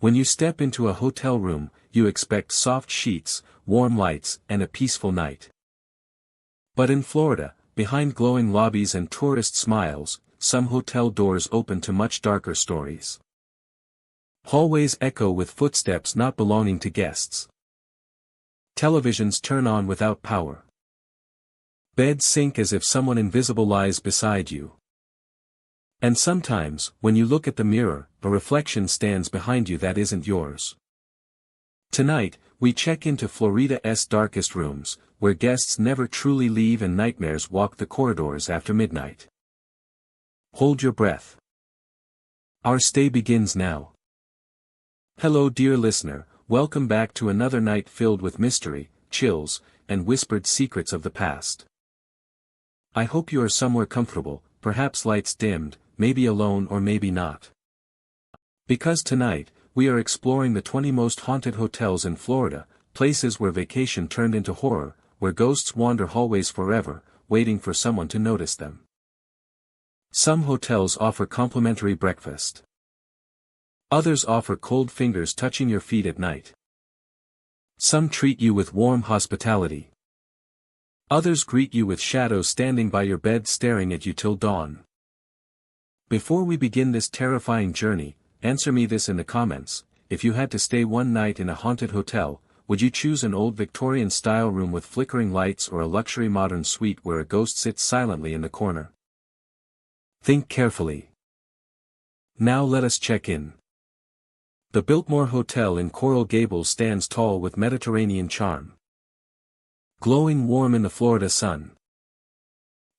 When you step into a hotel room, you expect soft sheets, warm lights, and a peaceful night. But in Florida, behind glowing lobbies and tourist smiles, some hotel doors open to much darker stories. Hallways echo with footsteps not belonging to guests. Televisions turn on without power. Beds sink as if someone invisible lies beside you. And sometimes, when you look at the mirror, a reflection stands behind you that isn't yours. Tonight, we check into Florida's darkest rooms, where guests never truly leave and nightmares walk the corridors after midnight. Hold your breath. Our stay begins now. Hello dear listener, welcome back to another night filled with mystery, chills, and whispered secrets of the past. I hope you are somewhere comfortable, perhaps lights dimmed, maybe alone or maybe not. Because tonight, we are exploring the 20 most haunted hotels in Florida, places where vacation turned into horror, where ghosts wander hallways forever, waiting for someone to notice them. Some hotels offer complimentary breakfast. Others offer cold fingers touching your feet at night. Some treat you with warm hospitality. Others greet you with shadows standing by your bed staring at you till dawn. Before we begin this terrifying journey, answer me this in the comments: if you had to stay one night in a haunted hotel, would you choose an old Victorian-style room with flickering lights or a luxury modern suite where a ghost sits silently in the corner? Think carefully. Now let us check in. The Biltmore Hotel in Coral Gables stands tall with Mediterranean charm. Glowing warm in the Florida sun.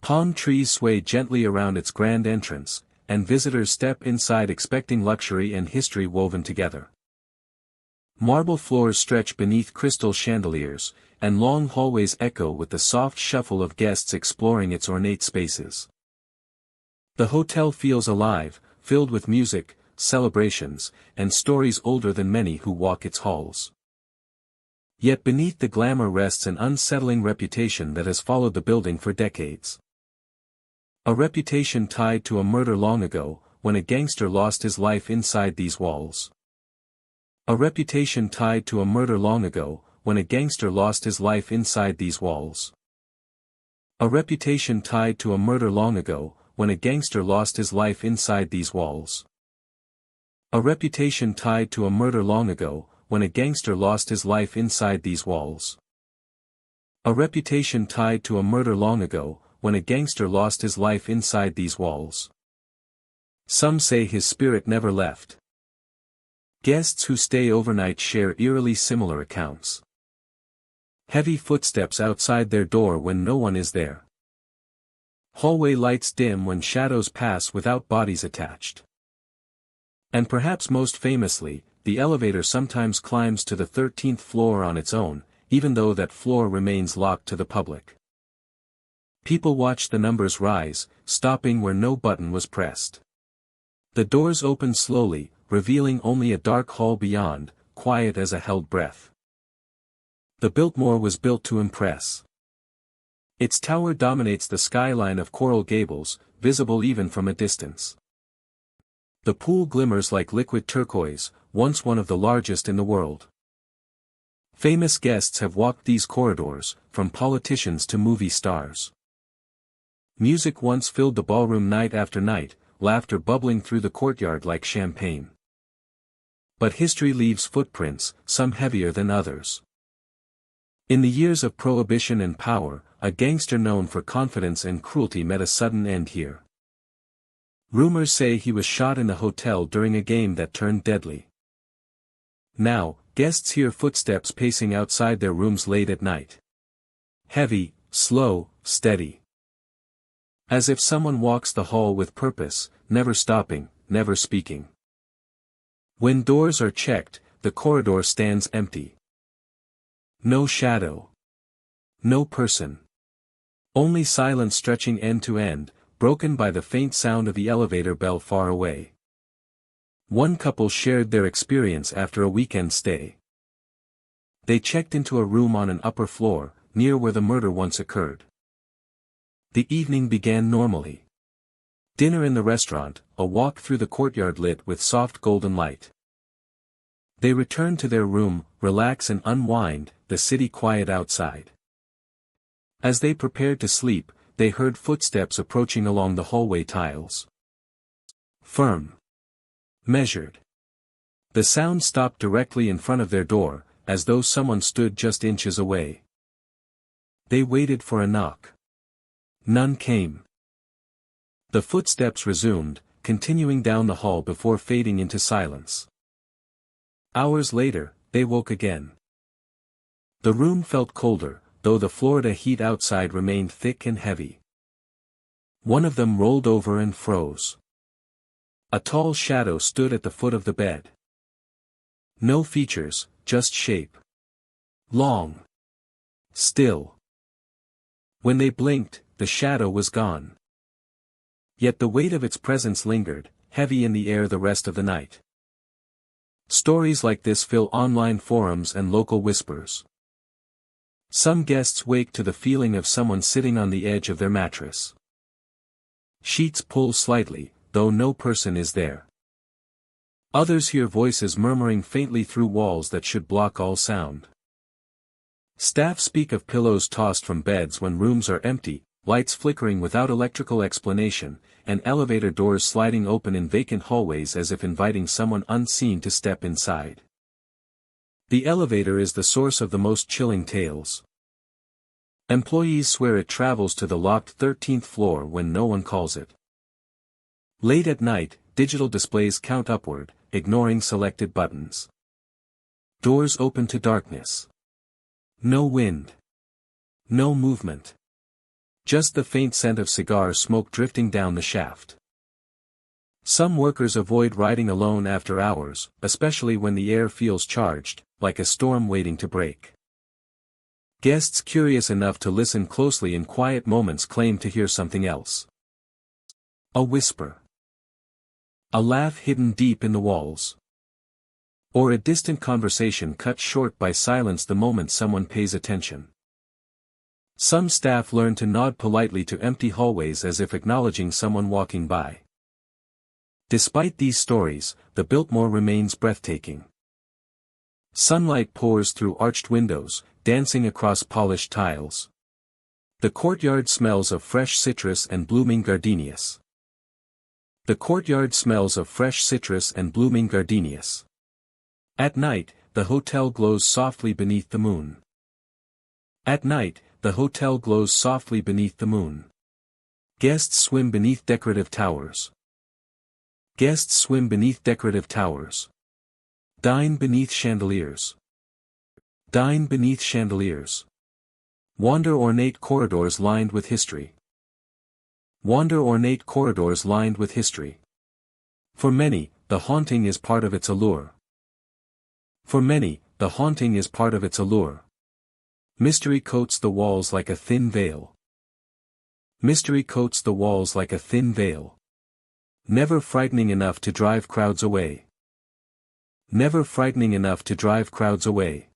Palm trees sway gently around its grand entrance, and visitors step inside expecting luxury and history woven together. Marble floors stretch beneath crystal chandeliers, and long hallways echo with the soft shuffle of guests exploring its ornate spaces. The hotel feels alive, filled with music, celebrations, and stories older than many who walk its halls. Yet beneath the glamour rests an unsettling reputation that has followed the building for decades. A reputation tied to a murder long ago, when a gangster lost his life inside these walls. A reputation tied to a murder long ago, when a gangster lost his life inside these walls. A reputation tied to a murder long ago, when a gangster lost his life inside these walls. A reputation tied to a murder long ago, when a gangster lost his life inside these walls. A reputation tied to a murder long ago, when a gangster lost his life inside these walls. Some say his spirit never left. Guests who stay overnight share eerily similar accounts. Heavy footsteps outside their door when no one is there. Hallway lights dim when shadows pass without bodies attached. And perhaps most famously, the elevator sometimes climbs to the 13th floor on its own, even though that floor remains locked to the public. People watch the numbers rise, stopping where no button was pressed. The doors open slowly, revealing only a dark hall beyond, quiet as a held breath. The Biltmore was built to impress. Its tower dominates the skyline of Coral Gables, visible even from a distance. The pool glimmers like liquid turquoise, once one of the largest in the world. Famous guests have walked these corridors, from politicians to movie stars. Music once filled the ballroom night after night, laughter bubbling through the courtyard like champagne. But history leaves footprints, some heavier than others. In the years of prohibition and power, a gangster known for confidence and cruelty met a sudden end here. Rumors say he was shot in the hotel during a game that turned deadly. Now, guests hear footsteps pacing outside their rooms late at night. Heavy, slow, steady. As if someone walks the hall with purpose, never stopping, never speaking. When doors are checked, the corridor stands empty. No shadow. No person. Only silence stretching end to end, broken by the faint sound of the elevator bell far away. One couple shared their experience after a weekend stay. They checked into a room on an upper floor, near where the murder once occurred. The evening began normally. Dinner in the restaurant, a walk through the courtyard lit with soft golden light. They return to their room, relax and unwind, the city quiet outside. As they prepared to sleep, they heard footsteps approaching along the hallway tiles. Firm. Measured. The sound stopped directly in front of their door, as though someone stood just inches away. They waited for a knock. None came. The footsteps resumed, continuing down the hall before fading into silence. Hours later, they woke again. The room felt colder, though the Florida heat outside remained thick and heavy. One of them rolled over and froze. A tall shadow stood at the foot of the bed. No features, just shape. Long. Still. When they blinked, the shadow was gone. Yet the weight of its presence lingered, heavy in the air the rest of the night. Stories like this fill online forums and local whispers. Some guests wake to the feeling of someone sitting on the edge of their mattress. Sheets pull slightly, though no person is there. Others hear voices murmuring faintly through walls that should block all sound. Staff speak of pillows tossed from beds when rooms are empty, lights flickering without electrical explanation, and elevator doors sliding open in vacant hallways as if inviting someone unseen to step inside. The elevator is the source of the most chilling tales. Employees swear it travels to the locked 13th floor when no one calls it. Late at night, digital displays count upward, ignoring selected buttons. Doors open to darkness. No wind. No movement. Just the faint scent of cigar smoke drifting down the shaft. Some workers avoid riding alone after hours, especially when the air feels charged, like a storm waiting to break. Guests curious enough to listen closely in quiet moments claim to hear something else. A whisper. A laugh hidden deep in the walls. Or a distant conversation cut short by silence the moment someone pays attention. Some staff learn to nod politely to empty hallways as if acknowledging someone walking by. Despite these stories, the Biltmore remains breathtaking. Sunlight pours through arched windows, dancing across polished tiles. The courtyard smells of fresh citrus and blooming gardenias. The courtyard smells of fresh citrus and blooming gardenias. At night, the hotel glows softly beneath the moon. At night, the hotel glows softly beneath the moon. Guests swim beneath decorative towers. Guests swim beneath decorative towers. Dine beneath chandeliers. Dine beneath chandeliers. Wander ornate corridors lined with history. Wander ornate corridors lined with history. For many, the haunting is part of its allure. For many, the haunting is part of its allure. Mystery coats the walls like a thin veil. Mystery coats the walls like a thin veil. Never frightening enough to drive crowds away. Never frightening enough to drive crowds away.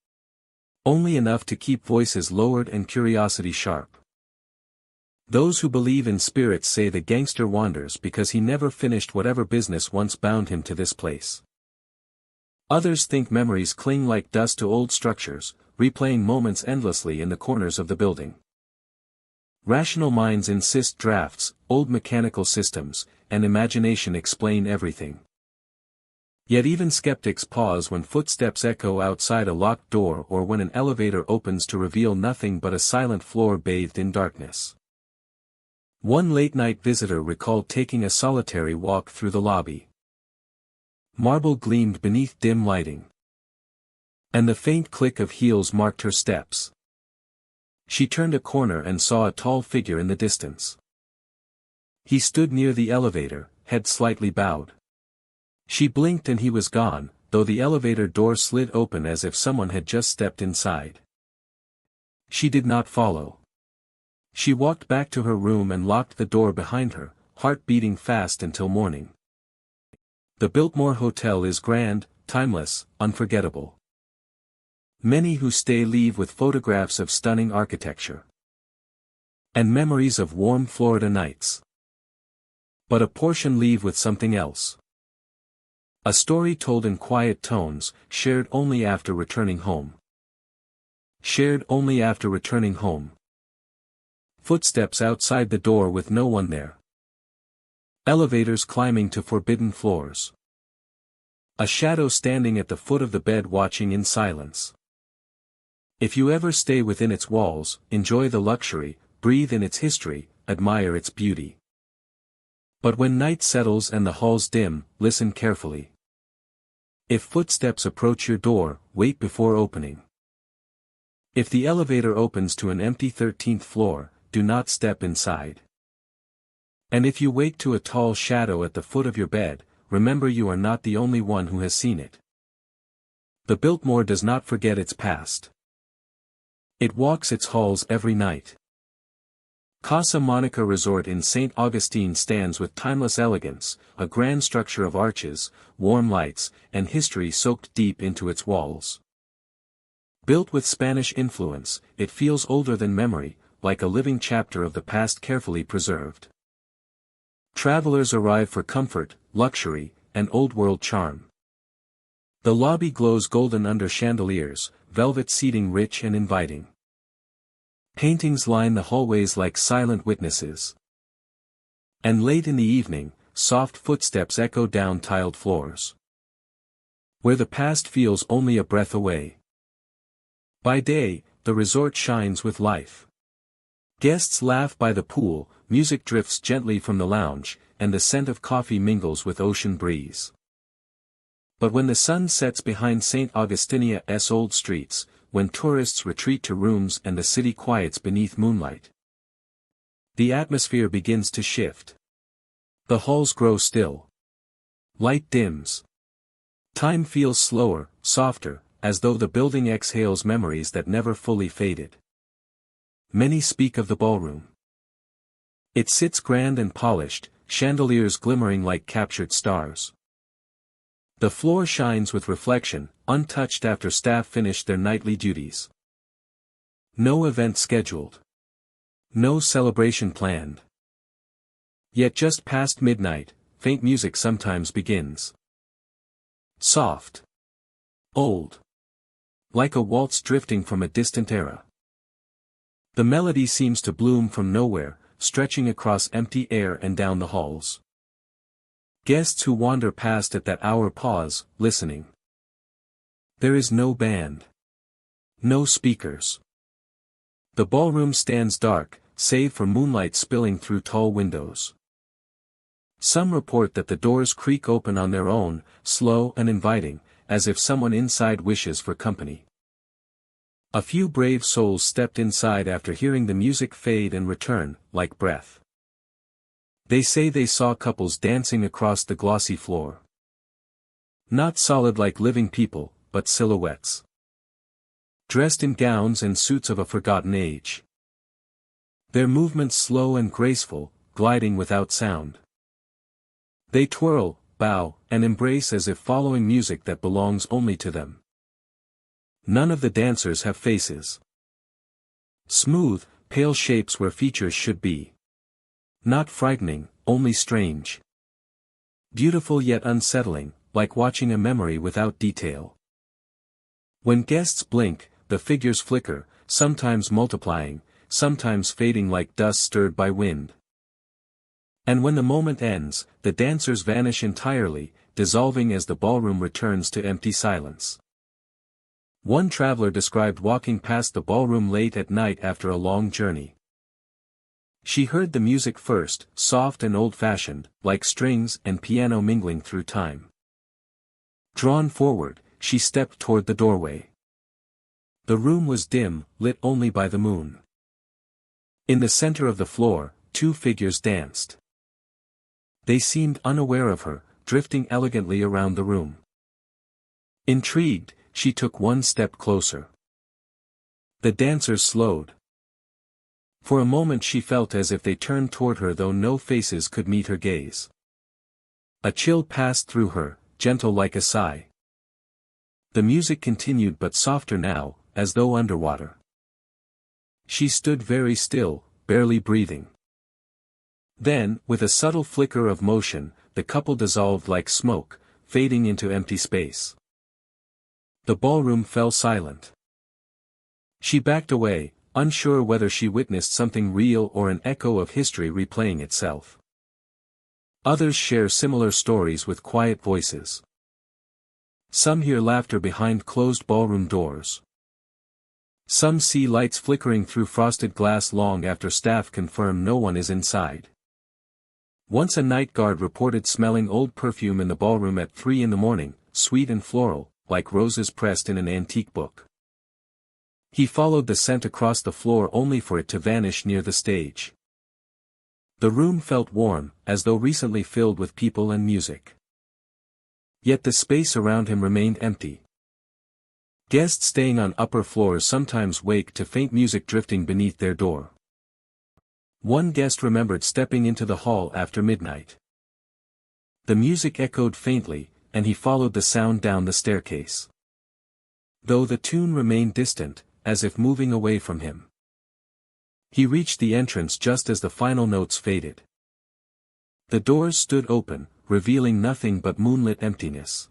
Only enough to keep voices lowered and curiosity sharp. Those who believe in spirits say the gangster wanders because he never finished whatever business once bound him to this place. Others think memories cling like dust to old structures, replaying moments endlessly in the corners of the building. Rational minds insist drafts, old mechanical systems, and imagination explain everything. Yet even skeptics pause when footsteps echo outside a locked door or when an elevator opens to reveal nothing but a silent floor bathed in darkness. One late-night visitor recalled taking a solitary walk through the lobby. Marble gleamed beneath dim lighting. And the faint click of heels marked her steps. She turned a corner and saw a tall figure in the distance. He stood near the elevator, head slightly bowed. She blinked and he was gone, though the elevator door slid open as if someone had just stepped inside. She did not follow. She walked back to her room and locked the door behind her, heart beating fast until morning. The Biltmore Hotel is grand, timeless, unforgettable. Many who stay leave with photographs of stunning architecture and memories of warm Florida nights. But a portion leave with something else. A story told in quiet tones, shared only after returning home. Shared only after returning home. Footsteps outside the door with no one there. Elevators climbing to forbidden floors. A shadow standing at the foot of the bed watching in silence. If you ever stay within its walls, enjoy the luxury, breathe in its history, admire its beauty. But when night settles and the halls dim, listen carefully. If footsteps approach your door, wait before opening. If the elevator opens to an empty 13th floor, do not step inside. And if you wake to a tall shadow at the foot of your bed, remember you are not the only one who has seen it. The Biltmore does not forget its past. It walks its halls every night. Casa Monica Resort in St. Augustine stands with timeless elegance, a grand structure of arches, warm lights, and history soaked deep into its walls. Built with Spanish influence, it feels older than memory, like a living chapter of the past carefully preserved. Travelers arrive for comfort, luxury, and old-world charm. The lobby glows golden under chandeliers, velvet seating rich and inviting. Paintings line the hallways like silent witnesses. And late in the evening, soft footsteps echo down tiled floors. Where the past feels only a breath away. By day, the resort shines with life. Guests laugh by the pool, music drifts gently from the lounge, and the scent of coffee mingles with ocean breeze. But when the sun sets behind St. Augustinia's old streets, when tourists retreat to rooms and the city quiets beneath moonlight, the atmosphere begins to shift. The halls grow still. Light dims. Time feels slower, softer, as though the building exhales memories that never fully faded. Many speak of the ballroom. It sits grand and polished, chandeliers glimmering like captured stars. The floor shines with reflection, untouched after staff finish their nightly duties. No event scheduled. No celebration planned. Yet just past midnight, faint music sometimes begins. Soft. Old. Like a waltz drifting from a distant era. The melody seems to bloom from nowhere, stretching across empty air and down the halls. Guests who wander past at that hour pause, listening. There is no band. No speakers. The ballroom stands dark, save for moonlight spilling through tall windows. Some report that the doors creak open on their own, slow and inviting, as if someone inside wishes for company. A few brave souls stepped inside after hearing the music fade and return, like breath. They say they saw couples dancing across the glossy floor. Not solid like living people, but silhouettes. Dressed in gowns and suits of a forgotten age. Their movements slow and graceful, gliding without sound. They twirl, bow, and embrace as if following music that belongs only to them. None of the dancers have faces. Smooth, pale shapes where features should be. Not frightening, only strange. Beautiful yet unsettling, like watching a memory without detail. When guests blink, the figures flicker, sometimes multiplying, sometimes fading like dust stirred by wind. And when the moment ends, the dancers vanish entirely, dissolving as the ballroom returns to empty silence. One traveler described walking past the ballroom late at night after a long journey. She heard the music first, soft and old-fashioned, like strings and piano mingling through time. Drawn forward, she stepped toward the doorway. The room was dim, lit only by the moon. In the center of the floor, two figures danced. They seemed unaware of her, drifting elegantly around the room. Intrigued, she took one step closer. The dancers slowed. For a moment she felt as if they turned toward her, though no faces could meet her gaze. A chill passed through her, gentle like a sigh. The music continued, but softer now, as though underwater. She stood very still, barely breathing. Then, with a subtle flicker of motion, the couple dissolved like smoke, fading into empty space. The ballroom fell silent. She backed away, unsure whether she witnessed something real or an echo of history replaying itself. Others share similar stories with quiet voices. Some hear laughter behind closed ballroom doors. Some see lights flickering through frosted glass long after staff confirm no one is inside. Once a night guard reported smelling old perfume in the ballroom at 3 in the morning, sweet and floral, like roses pressed in an antique book. He followed the scent across the floor only for it to vanish near the stage. The room felt warm, as though recently filled with people and music. Yet the space around him remained empty. Guests staying on upper floors sometimes wake to faint music drifting beneath their door. One guest remembered stepping into the hall after midnight. The music echoed faintly, and he followed the sound down the staircase. Though the tune remained distant, as if moving away from him. He reached the entrance just as the final notes faded. The doors stood open, revealing nothing but moonlit emptiness.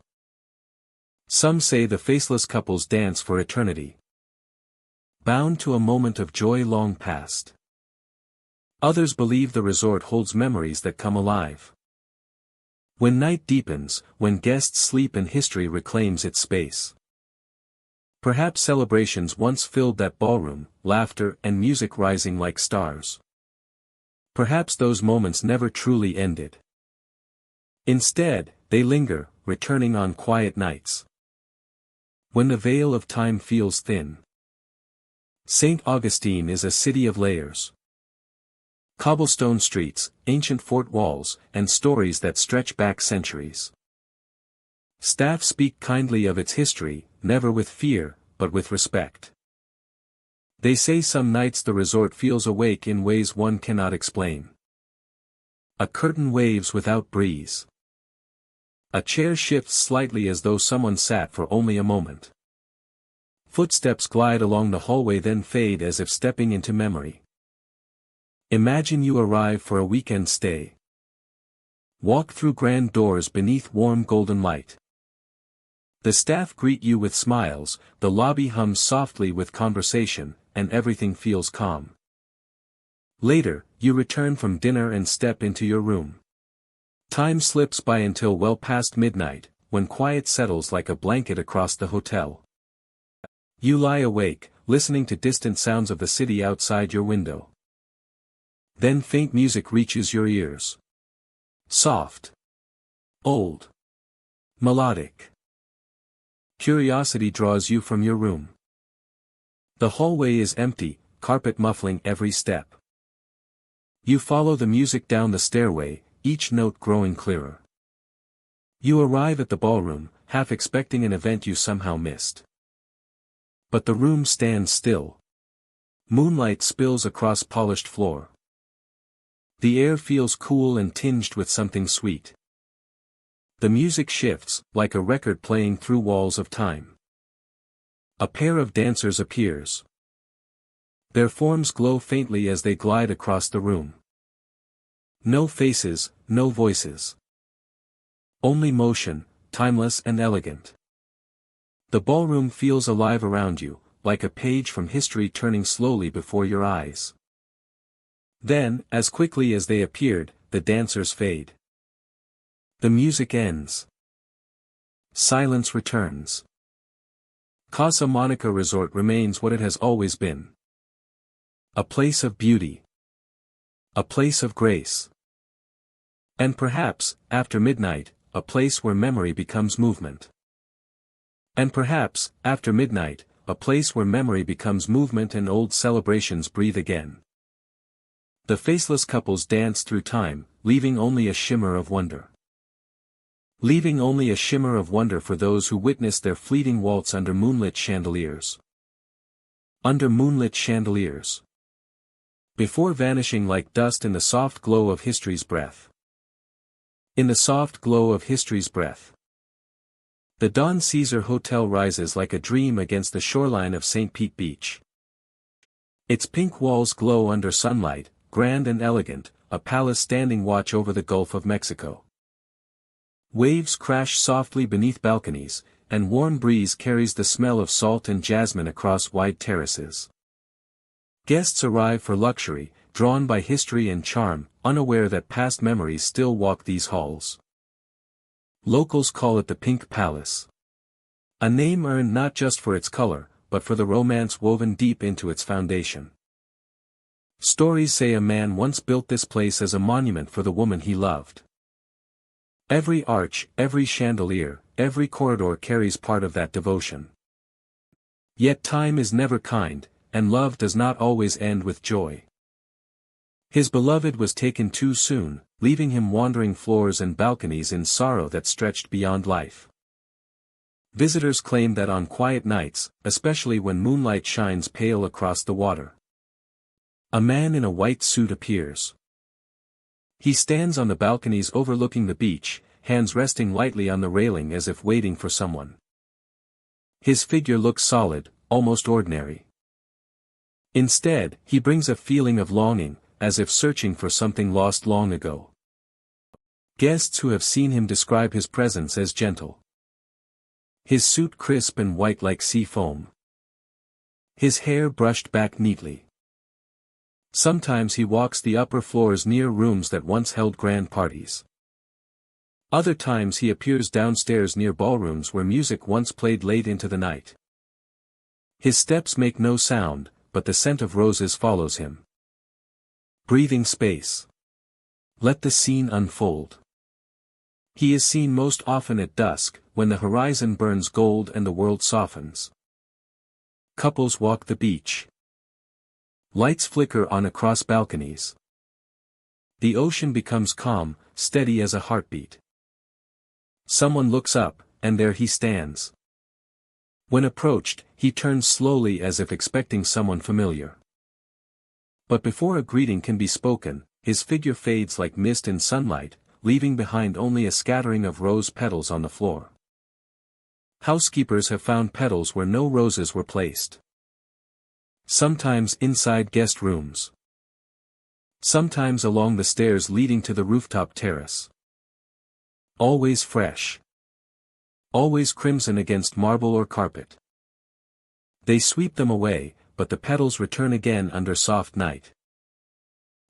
Some say the faceless couples dance for eternity, bound to a moment of joy long past. Others believe the resort holds memories that come alive. When night deepens, when guests sleep and history reclaims its space. Perhaps celebrations once filled that ballroom, laughter and music rising like stars. Perhaps those moments never truly ended. Instead, they linger, returning on quiet nights. When the veil of time feels thin. St. Augustine is a city of layers. Cobblestone streets, ancient fort walls, and stories that stretch back centuries. Staff speak kindly of its history, never with fear, but with respect. They say some nights the resort feels awake in ways one cannot explain. A curtain waves without breeze. A chair shifts slightly as though someone sat for only a moment. Footsteps glide along the hallway then fade as if stepping into memory. Imagine you arrive for a weekend stay. Walk through grand doors beneath warm golden light. The staff greet you with smiles, the lobby hums softly with conversation, and everything feels calm. Later, you return from dinner and step into your room. Time slips by until well past midnight, when quiet settles like a blanket across the hotel. You lie awake, listening to distant sounds of the city outside your window. Then faint music reaches your ears. Soft. Old. Melodic. Curiosity draws you from your room. The hallway is empty, carpet muffling every step. You follow the music down the stairway, each note growing clearer. You arrive at the ballroom, half expecting an event you somehow missed. But the room stands still. Moonlight spills across polished floor. The air feels cool and tinged with something sweet. The music shifts, like a record playing through walls of time. A pair of dancers appears. Their forms glow faintly as they glide across the room. No faces, no voices. Only motion, timeless and elegant. The ballroom feels alive around you, like a page from history turning slowly before your eyes. Then, as quickly as they appeared, the dancers fade. The music ends. Silence returns. Casa Monica Resort remains what it has always been. A place of beauty. A place of grace. And perhaps, after midnight, a place where memory becomes movement. And perhaps, after midnight, a place where memory becomes movement and old celebrations breathe again. The faceless couples dance through time, leaving only a shimmer of wonder. Leaving only a shimmer of wonder for those who witness their fleeting waltz under moonlit chandeliers. Under moonlit chandeliers. Before vanishing like dust in the soft glow of history's breath. In the soft glow of history's breath. The Don Caesar Hotel rises like a dream against the shoreline of St. Pete Beach. Its pink walls glow under sunlight, grand and elegant, a palace standing watch over the Gulf of Mexico. Waves crash softly beneath balconies, and warm breeze carries the smell of salt and jasmine across wide terraces. Guests arrive for luxury, drawn by history and charm, unaware that past memories still walk these halls. Locals call it the Pink Palace. A name earned not just for its color, but for the romance woven deep into its foundation. Stories say a man once built this place as a monument for the woman he loved. Every arch, every chandelier, every corridor carries part of that devotion. Yet time is never kind, and love does not always end with joy. His beloved was taken too soon, leaving him wandering floors and balconies in sorrow that stretched beyond life. Visitors claim that on quiet nights, especially when moonlight shines pale across the water, a man in a white suit appears. He stands on the balconies overlooking the beach, hands resting lightly on the railing as if waiting for someone. His figure looks solid, almost ordinary. Instead, he brings a feeling of longing, as if searching for something lost long ago. Guests who have seen him describe his presence as gentle. His suit crisp and white like sea foam. His hair brushed back neatly. Sometimes he walks the upper floors near rooms that once held grand parties. Other times he appears downstairs near ballrooms where music once played late into the night. His steps make no sound, but the scent of roses follows him. Breathing space. Let the scene unfold. He is seen most often at dusk, when the horizon burns gold and the world softens. Couples walk the beach. Lights flicker on across balconies. The ocean becomes calm, steady as a heartbeat. Someone looks up, and there he stands. When approached, he turns slowly as if expecting someone familiar. But before a greeting can be spoken, his figure fades like mist in sunlight, leaving behind only a scattering of rose petals on the floor. Housekeepers have found petals where no roses were placed. Sometimes inside guest rooms. Sometimes along the stairs leading to the rooftop terrace. Always fresh. Always crimson against marble or carpet. They sweep them away, but the petals return again under soft night.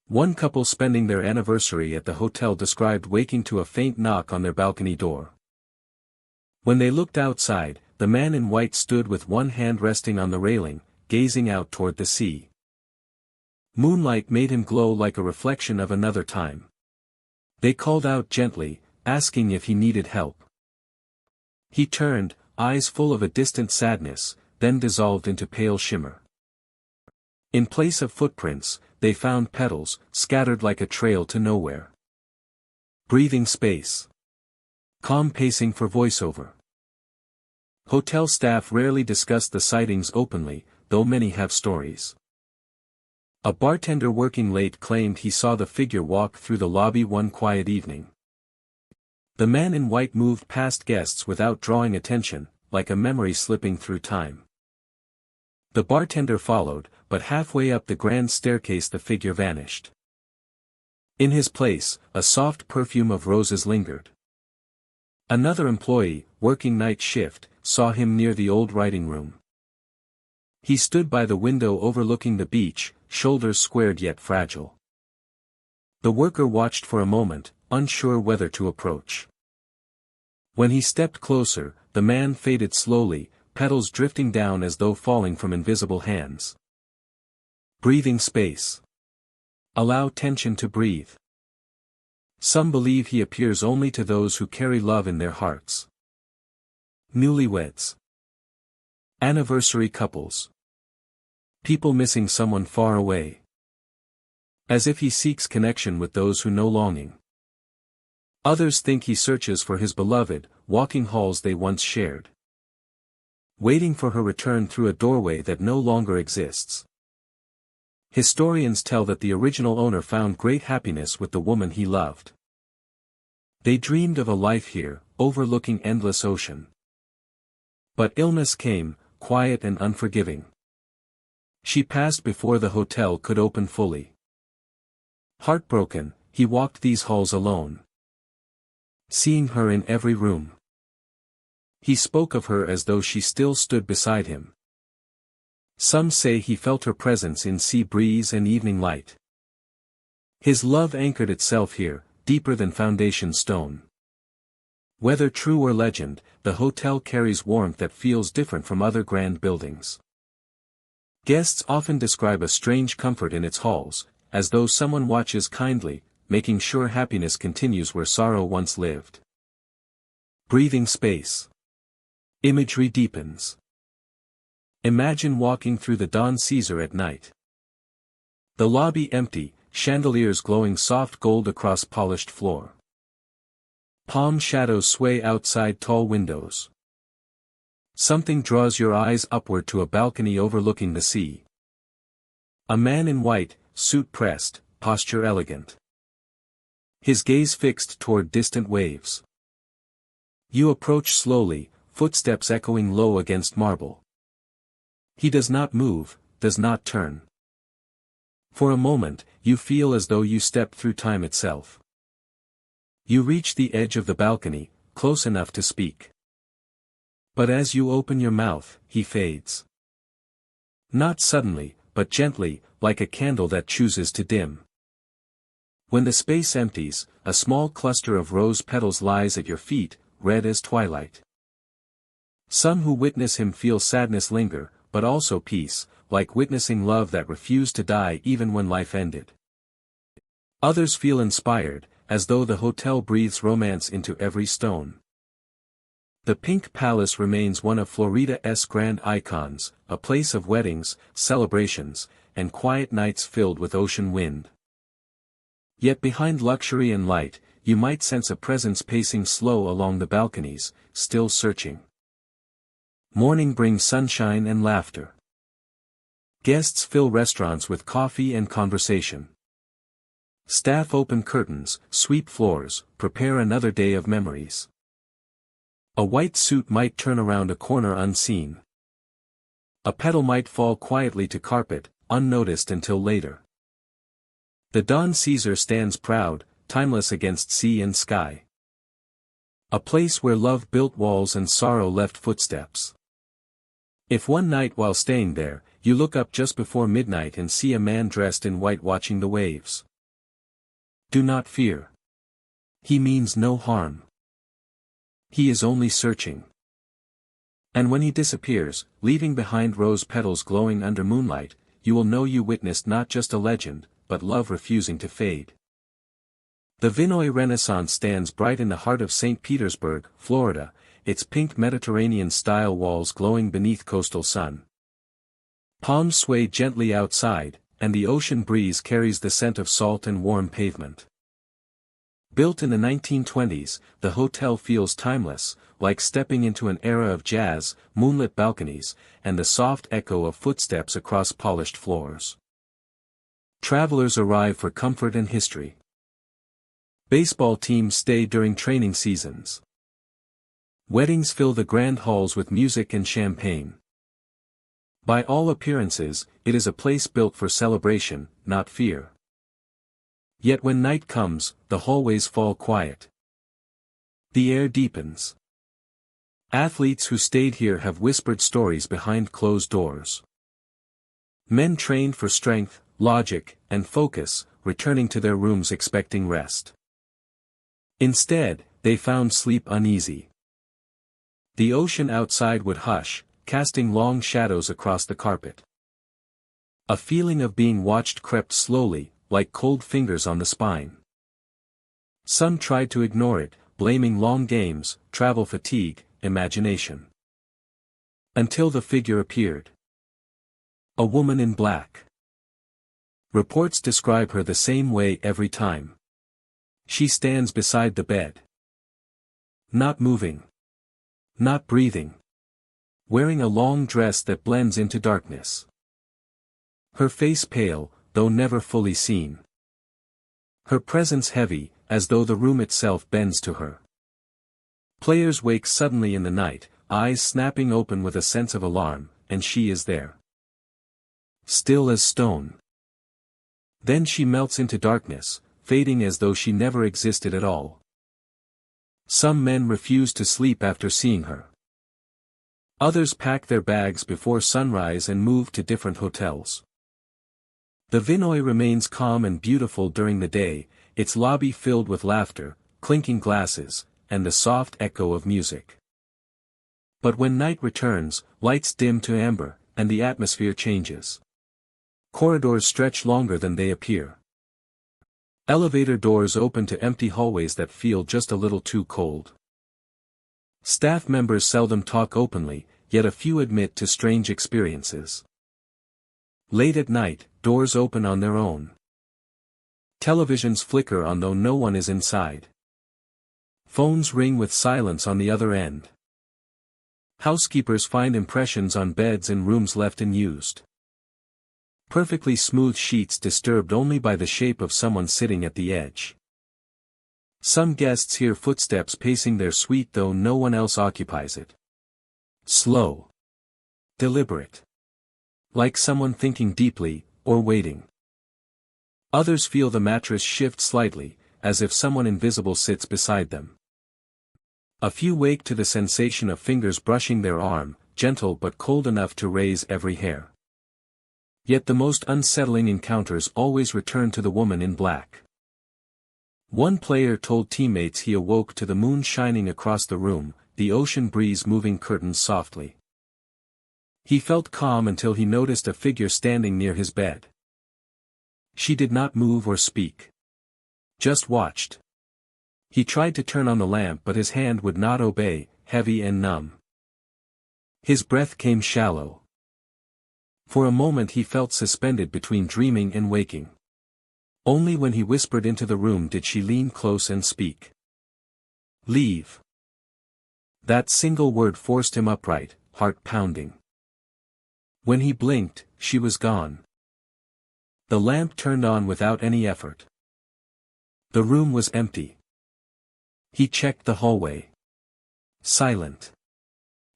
One couple spending their anniversary at the hotel described waking to a faint knock on their balcony door. When they looked outside, the man in white stood with one hand resting on the railing, gazing out toward the sea. Moonlight made him glow like a reflection of another time. They called out gently, asking if he needed help. He turned, eyes full of a distant sadness, then dissolved into pale shimmer. In place of footprints, they found petals, scattered like a trail to nowhere. Breathing space. Calm pacing for voiceover. Hotel staff rarely discuss the sightings openly, though many have stories. A bartender working late claimed he saw the figure walk through the lobby one quiet evening. The man in white moved past guests without drawing attention, like a memory slipping through time. The bartender followed, but halfway up the grand staircase the figure vanished. In his place, a soft perfume of roses lingered. Another employee, working night shift, saw him near the old writing room. He stood by the window overlooking the beach, shoulders squared yet fragile. The worker watched for a moment, unsure whether to approach. When he stepped closer, the man faded slowly, petals drifting down as though falling from invisible hands. Breathing space. Allow tension to breathe. Some believe he appears only to those who carry love in their hearts. Newlyweds. Anniversary couples. People missing someone far away. As if he seeks connection with those who know longing. Others think he searches for his beloved, walking halls they once shared. Waiting for her return through a doorway that no longer exists. Historians tell that the original owner found great happiness with the woman he loved. They dreamed of a life here, overlooking endless ocean. But illness came, quiet and unforgiving. She passed before the hotel could open fully. Heartbroken, he walked these halls alone. seeing her in every room. He spoke of her as though she still stood beside him. Some say he felt her presence in sea breeze and evening light. His love anchored itself here, deeper than foundation stone. Whether true or legend, the hotel carries warmth that feels different from other grand buildings. Guests often describe a strange comfort in its halls, as though someone watches kindly, making sure happiness continues where sorrow once lived. Breathing space. Imagery deepens. Imagine walking through the Don Caesar at night. The lobby empty, chandeliers glowing soft gold across polished floor. Palm shadows sway outside tall windows. Something draws your eyes upward to a balcony overlooking the sea. A man in white, suit pressed, posture elegant. His gaze fixed toward distant waves. You approach slowly, footsteps echoing low against marble. He does not move, does not turn. For a moment, you feel as though you stepped through time itself. You reach the edge of the balcony, close enough to speak. But as you open your mouth, he fades. Not suddenly, but gently, like a candle that chooses to dim. When the space empties, a small cluster of rose petals lies at your feet, red as twilight. Some who witness him feel sadness linger, but also peace, like witnessing love that refused to die even when life ended. Others feel inspired, as though the hotel breathes romance into every stone. The Pink Palace remains one of Florida's grand icons, a place of weddings, celebrations, and quiet nights filled with ocean wind. Yet behind luxury and light, you might sense a presence pacing slow along the balconies, still searching. Morning brings sunshine and laughter. Guests fill restaurants with coffee and conversation. Staff open curtains, sweep floors, prepare another day of memories. A white suit might turn around a corner unseen. A petal might fall quietly to carpet, unnoticed until later. The Don Caesar stands proud, timeless against sea and sky. A place where love built walls and sorrow left footsteps. If one night while staying there, you look up just before midnight and see a man dressed in white watching the waves, do not fear. He means no harm. He is only searching. And when he disappears, leaving behind rose petals glowing under moonlight, you will know you witnessed not just a legend, but love refusing to fade. The Vinoy Renaissance stands bright in the heart of St. Petersburg, Florida, its pink Mediterranean-style walls glowing beneath coastal sun. Palms sway gently outside, and the ocean breeze carries the scent of salt and warm pavement. Built in the 1920s, the hotel feels timeless, like stepping into an era of jazz, moonlit balconies, and the soft echo of footsteps across polished floors. Travelers arrive for comfort and history. Baseball teams stay during training seasons. Weddings fill the grand halls with music and champagne. By all appearances, it is a place built for celebration, not fear. Yet when night comes, the hallways fall quiet. The air deepens. Athletes who stayed here have whispered stories behind closed doors. Men trained for strength, logic, and focus, returning to their rooms expecting rest. Instead, they found sleep uneasy. The ocean outside would hush, casting long shadows across the carpet. A feeling of being watched crept slowly, like cold fingers on the spine. Some tried to ignore it, blaming long games, travel fatigue, imagination. Until the figure appeared. A woman in black. Reports describe her the same way every time. She stands beside the bed. Not moving. Not breathing. Wearing a long dress that blends into darkness. Her face pale, though never fully seen. Her presence heavy, as though the room itself bends to her. Players wake suddenly in the night, eyes snapping open with a sense of alarm, and she is there. Still as stone. Then she melts into darkness, fading as though she never existed at all. Some men refuse to sleep after seeing her. Others pack their bags before sunrise and move to different hotels. The Vinoy remains calm and beautiful during the day, its lobby filled with laughter, clinking glasses, and the soft echo of music. But when night returns, lights dim to amber, and the atmosphere changes. Corridors stretch longer than they appear. Elevator doors open to empty hallways that feel just a little too cold. Staff members seldom talk openly, yet a few admit to strange experiences. Late at night, doors open on their own. Televisions flicker on though no one is inside. Phones ring with silence on the other end. Housekeepers find impressions on beds in rooms left unused. Perfectly smooth sheets disturbed only by the shape of someone sitting at the edge. Some guests hear footsteps pacing their suite though no one else occupies it. Slow. Deliberate. Like someone thinking deeply, or waiting. Others feel the mattress shift slightly, as if someone invisible sits beside them. A few wake to the sensation of fingers brushing their arm, gentle but cold enough to raise every hair. Yet the most unsettling encounters always return to the woman in black. One player told teammates he awoke to the moon shining across the room, the ocean breeze moving curtains softly. He felt calm until he noticed a figure standing near his bed. She did not move or speak. Just watched. He tried to turn on the lamp but his hand would not obey, heavy and numb. His breath came shallow. For a moment he felt suspended between dreaming and waking. Only when he whispered into the room did she lean close and speak. "Leave." That single word forced him upright, heart pounding. When he blinked, she was gone. The lamp turned on without any effort. The room was empty. He checked the hallway. Silent.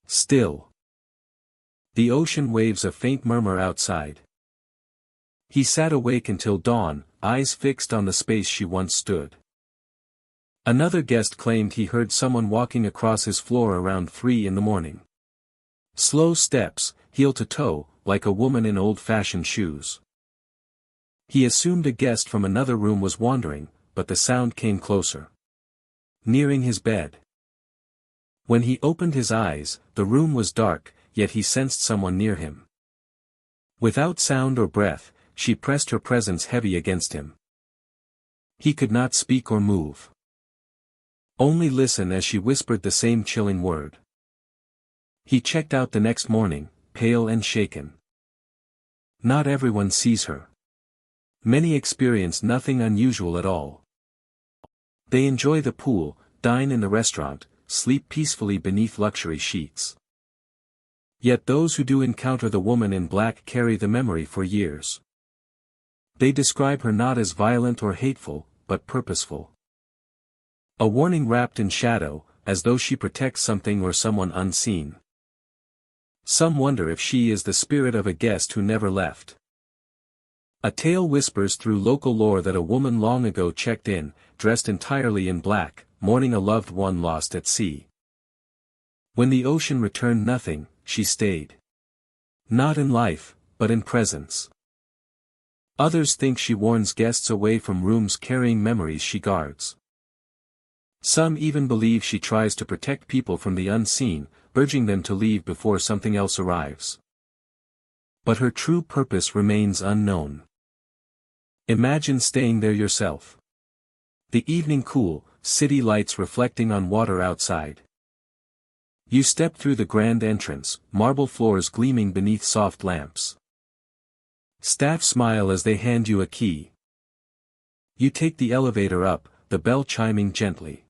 Still. The ocean waves a faint murmur outside. He sat awake until dawn, eyes fixed on the space she once stood. Another guest claimed he heard someone walking across his floor around 3 in the morning. Slow steps, heel to toe, like a woman in old-fashioned shoes. He assumed a guest from another room was wandering, but the sound came closer. Nearing his bed. When he opened his eyes, the room was dark, yet he sensed someone near him. Without sound or breath, she pressed her presence heavy against him. He could not speak or move. Only listen as she whispered the same chilling word. He checked out the next morning, pale and shaken. Not everyone sees her. Many experience nothing unusual at all. They enjoy the pool, dine in the restaurant, sleep peacefully beneath luxury sheets. Yet those who do encounter the woman in black carry the memory for years. They describe her not as violent or hateful, but purposeful. A warning wrapped in shadow, as though she protects something or someone unseen. Some wonder if she is the spirit of a guest who never left. A tale whispers through local lore that a woman long ago checked in, dressed entirely in black, mourning a loved one lost at sea. When the ocean returned nothing, she stayed. Not in life, but in presence. Others think she warns guests away from rooms carrying memories she guards. Some even believe she tries to protect people from the unseen, urging them to leave before something else arrives. But her true purpose remains unknown. Imagine staying there yourself. The evening cool, city lights reflecting on water outside. You step through the grand entrance, marble floors gleaming beneath soft lamps. Staff smile as they hand you a key. You take the elevator up, the bell chiming gently.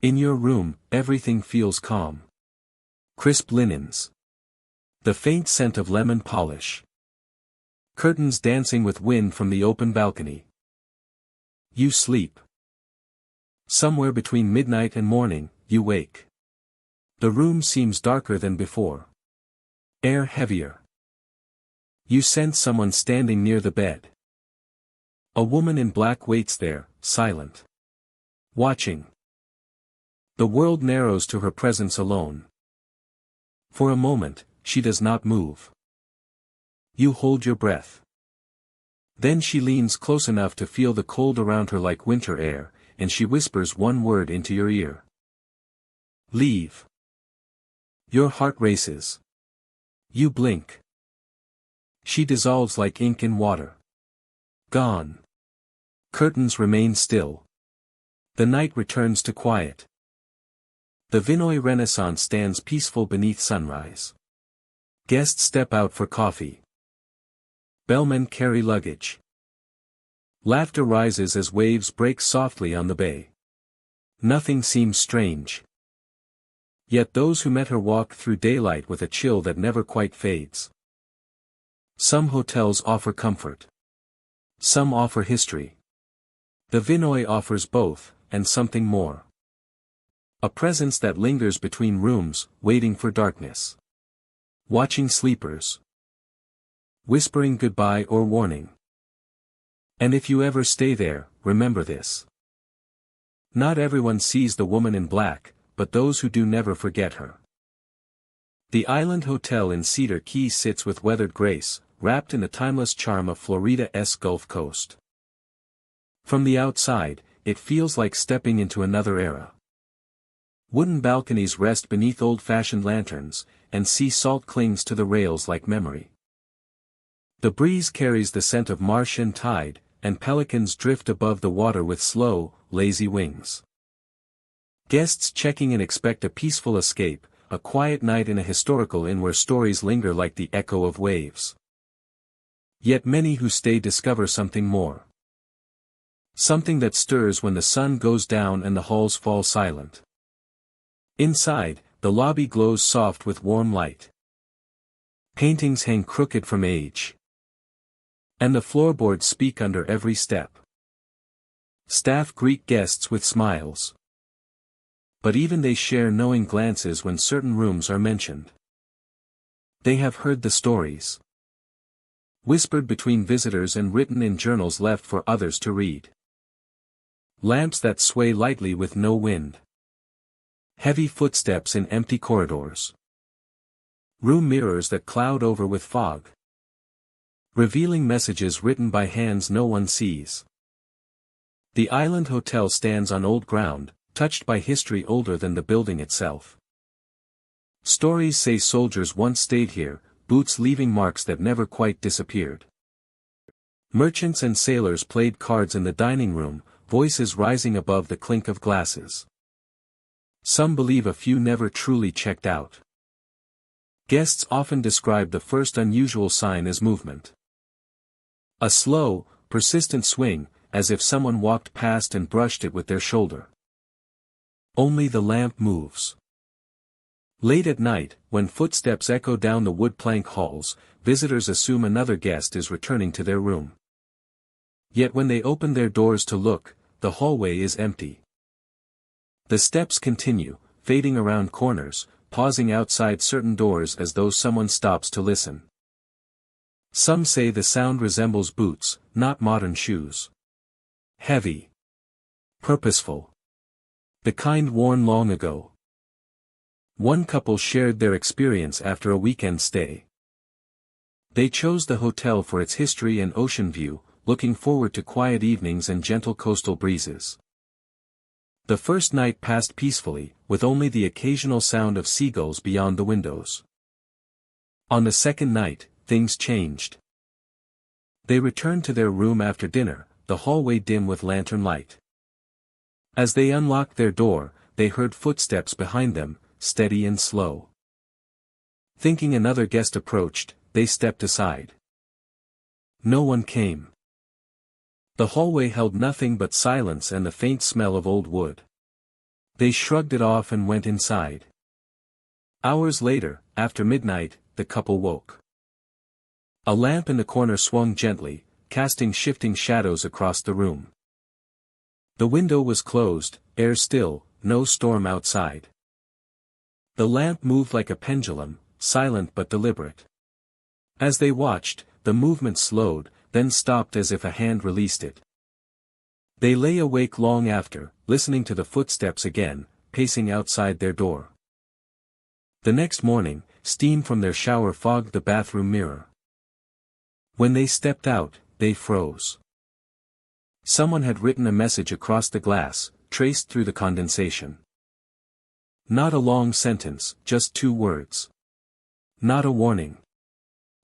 In your room, everything feels calm. Crisp linens. The faint scent of lemon polish. Curtains dancing with wind from the open balcony. You sleep. Somewhere between midnight and morning, you wake. The room seems darker than before. Air heavier. You sense someone standing near the bed. A woman in black waits there, silent. Watching. The world narrows to her presence alone. For a moment, she does not move. You hold your breath. Then she leans close enough to feel the cold around her like winter air, and she whispers one word into your ear. Leave. Your heart races. You blink. She dissolves like ink in water. Gone. Curtains remain still. The night returns to quiet. The Vinoy Renaissance stands peaceful beneath sunrise. Guests step out for coffee. Bellmen carry luggage. Laughter rises as waves break softly on the bay. Nothing seems strange. Yet those who met her walk through daylight with a chill that never quite fades. Some hotels offer comfort. Some offer history. The Vinoy offers both, and something more. A presence that lingers between rooms, waiting for darkness. Watching sleepers. Whispering goodbye or warning. And if you ever stay there, remember this. Not everyone sees the woman in black, but those who do never forget her. The Island Hotel in Cedar Key sits with weathered grace, wrapped in the timeless charm of Florida's Gulf Coast. From the outside, it feels like stepping into another era. Wooden balconies rest beneath old-fashioned lanterns, and sea salt clings to the rails like memory. The breeze carries the scent of marsh and tide, and pelicans drift above the water with slow, lazy wings. Guests checking in expect a peaceful escape, a quiet night in a historical inn where stories linger like the echo of waves. Yet many who stay discover something more. Something that stirs when the sun goes down and the halls fall silent. Inside, the lobby glows soft with warm light. Paintings hang crooked from age. And the floorboards speak under every step. Staff greet guests with smiles. But even they share knowing glances when certain rooms are mentioned. They have heard the stories. Whispered between visitors and written in journals left for others to read. Lamps that sway lightly with no wind. Heavy footsteps in empty corridors. Room mirrors that cloud over with fog. Revealing messages written by hands no one sees. The Island Hotel stands on old ground, touched by history older than the building itself. Stories say soldiers once stayed here, boots leaving marks that never quite disappeared. Merchants and sailors played cards in the dining room, voices rising above the clink of glasses. Some believe a few never truly checked out. Guests often describe the first unusual sign as movement. A slow, persistent swing, as if someone walked past and brushed it with their shoulder. Only the lamp moves. Late at night, when footsteps echo down the wood plank halls, visitors assume another guest is returning to their room. Yet when they open their doors to look, the hallway is empty. The steps continue, fading around corners, pausing outside certain doors as though someone stops to listen. Some say the sound resembles boots, not modern shoes. Heavy. Purposeful. The kind worn long ago. One couple shared their experience after a weekend stay. They chose the hotel for its history and ocean view, looking forward to quiet evenings and gentle coastal breezes. The first night passed peacefully, with only the occasional sound of seagulls beyond the windows. On the second night, things changed. They returned to their room after dinner, the hallway dim with lantern light. As they unlocked their door, they heard footsteps behind them, steady and slow. Thinking another guest approached, they stepped aside. No one came. The hallway held nothing but silence and the faint smell of old wood. They shrugged it off and went inside. Hours later, after midnight, the couple woke. A lamp in the corner swung gently, casting shifting shadows across the room. The window was closed, air still, no storm outside. The lamp moved like a pendulum, silent but deliberate. As they watched, the movement slowed, then stopped as if a hand released it. They lay awake long after, listening to the footsteps again, pacing outside their door. The next morning, steam from their shower fogged the bathroom mirror. When they stepped out, they froze. Someone had written a message across the glass, traced through the condensation. Not a long sentence, just 2 words. Not a warning.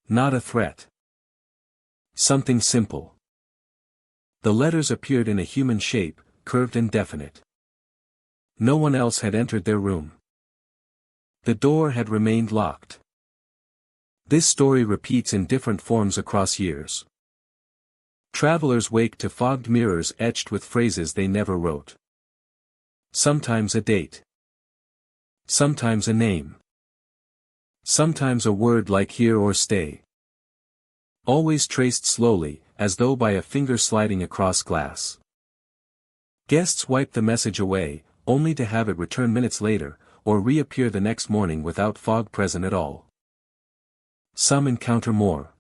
Not a threat. Something simple. The letters appeared in a human shape, curved and definite. No one else had entered their room. The door had remained locked. This story repeats in different forms across years. Travelers wake to fogged mirrors etched with phrases they never wrote. Sometimes a date. Sometimes a name. Sometimes a word like here or stay. Always traced slowly, as though by a finger sliding across glass. Guests wipe the message away, only to have it return minutes later, or reappear the next morning without fog present at all. Some encounter more.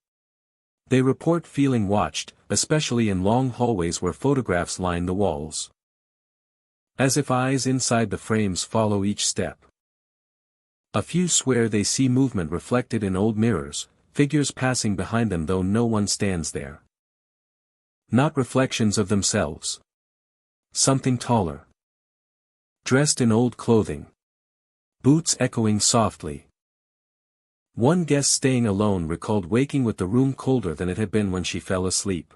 They report feeling watched, especially in long hallways where photographs line the walls. As if eyes inside the frames follow each step. A few swear they see movement reflected in old mirrors, figures passing behind them though no one stands there. Not reflections of themselves. Something taller. Dressed in old clothing. Boots echoing softly. One guest staying alone recalled waking with the room colder than it had been when she fell asleep.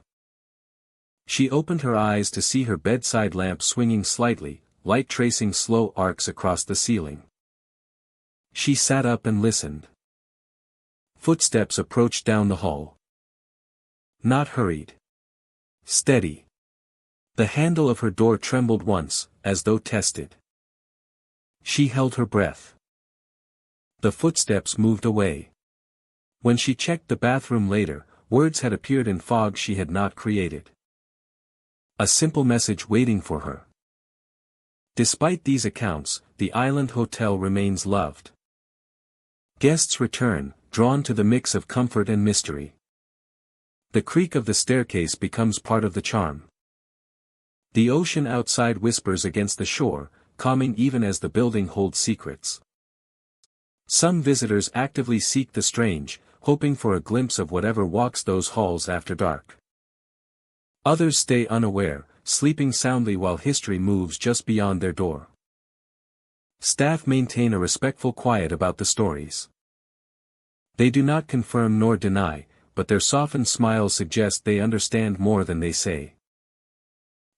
She opened her eyes to see her bedside lamp swinging slightly, light tracing slow arcs across the ceiling. She sat up and listened. Footsteps approached down the hall. Not hurried. Steady. The handle of her door trembled once, as though tested. She held her breath. The footsteps moved away. When she checked the bathroom later, words had appeared in fog she had not created. A simple message waiting for her. Despite these accounts, the Island Hotel remains loved. Guests return, drawn to the mix of comfort and mystery. The creak of the staircase becomes part of the charm. The ocean outside whispers against the shore, calming even as the building holds secrets. Some visitors actively seek the strange, hoping for a glimpse of whatever walks those halls after dark. Others stay unaware, sleeping soundly while history moves just beyond their door. Staff maintain a respectful quiet about the stories. They do not confirm nor deny, but their softened smiles suggest they understand more than they say.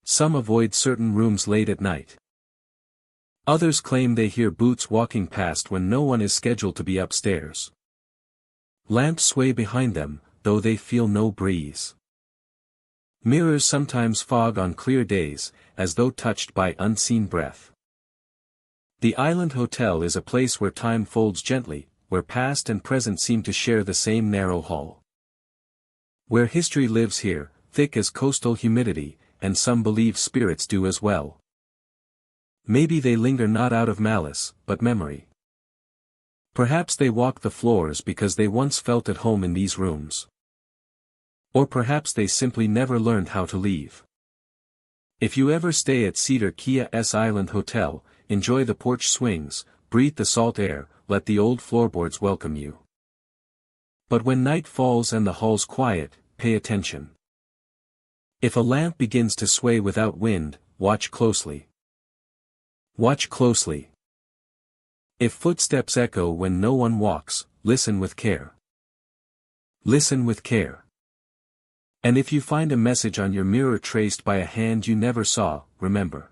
Some avoid certain rooms late at night. Others claim they hear boots walking past when no one is scheduled to be upstairs. Lamps sway behind them, though they feel no breeze. Mirrors sometimes fog on clear days, as though touched by unseen breath. The Island Hotel is a place where time folds gently, where past and present seem to share the same narrow hall. Where history lives here, thick as coastal humidity, and some believe spirits do as well. Maybe they linger not out of malice, but memory. Perhaps they walk the floors because they once felt at home in these rooms. Or perhaps they simply never learned how to leave. If you ever stay at Cedar Keya's Island Hotel, enjoy the porch swings, breathe the salt air, let the old floorboards welcome you. But when night falls and the hall's quiet, pay attention. If a lamp begins to sway without wind, watch closely. Watch closely. If footsteps echo when no one walks, listen with care. Listen with care. And if you find a message on your mirror traced by a hand you never saw, remember.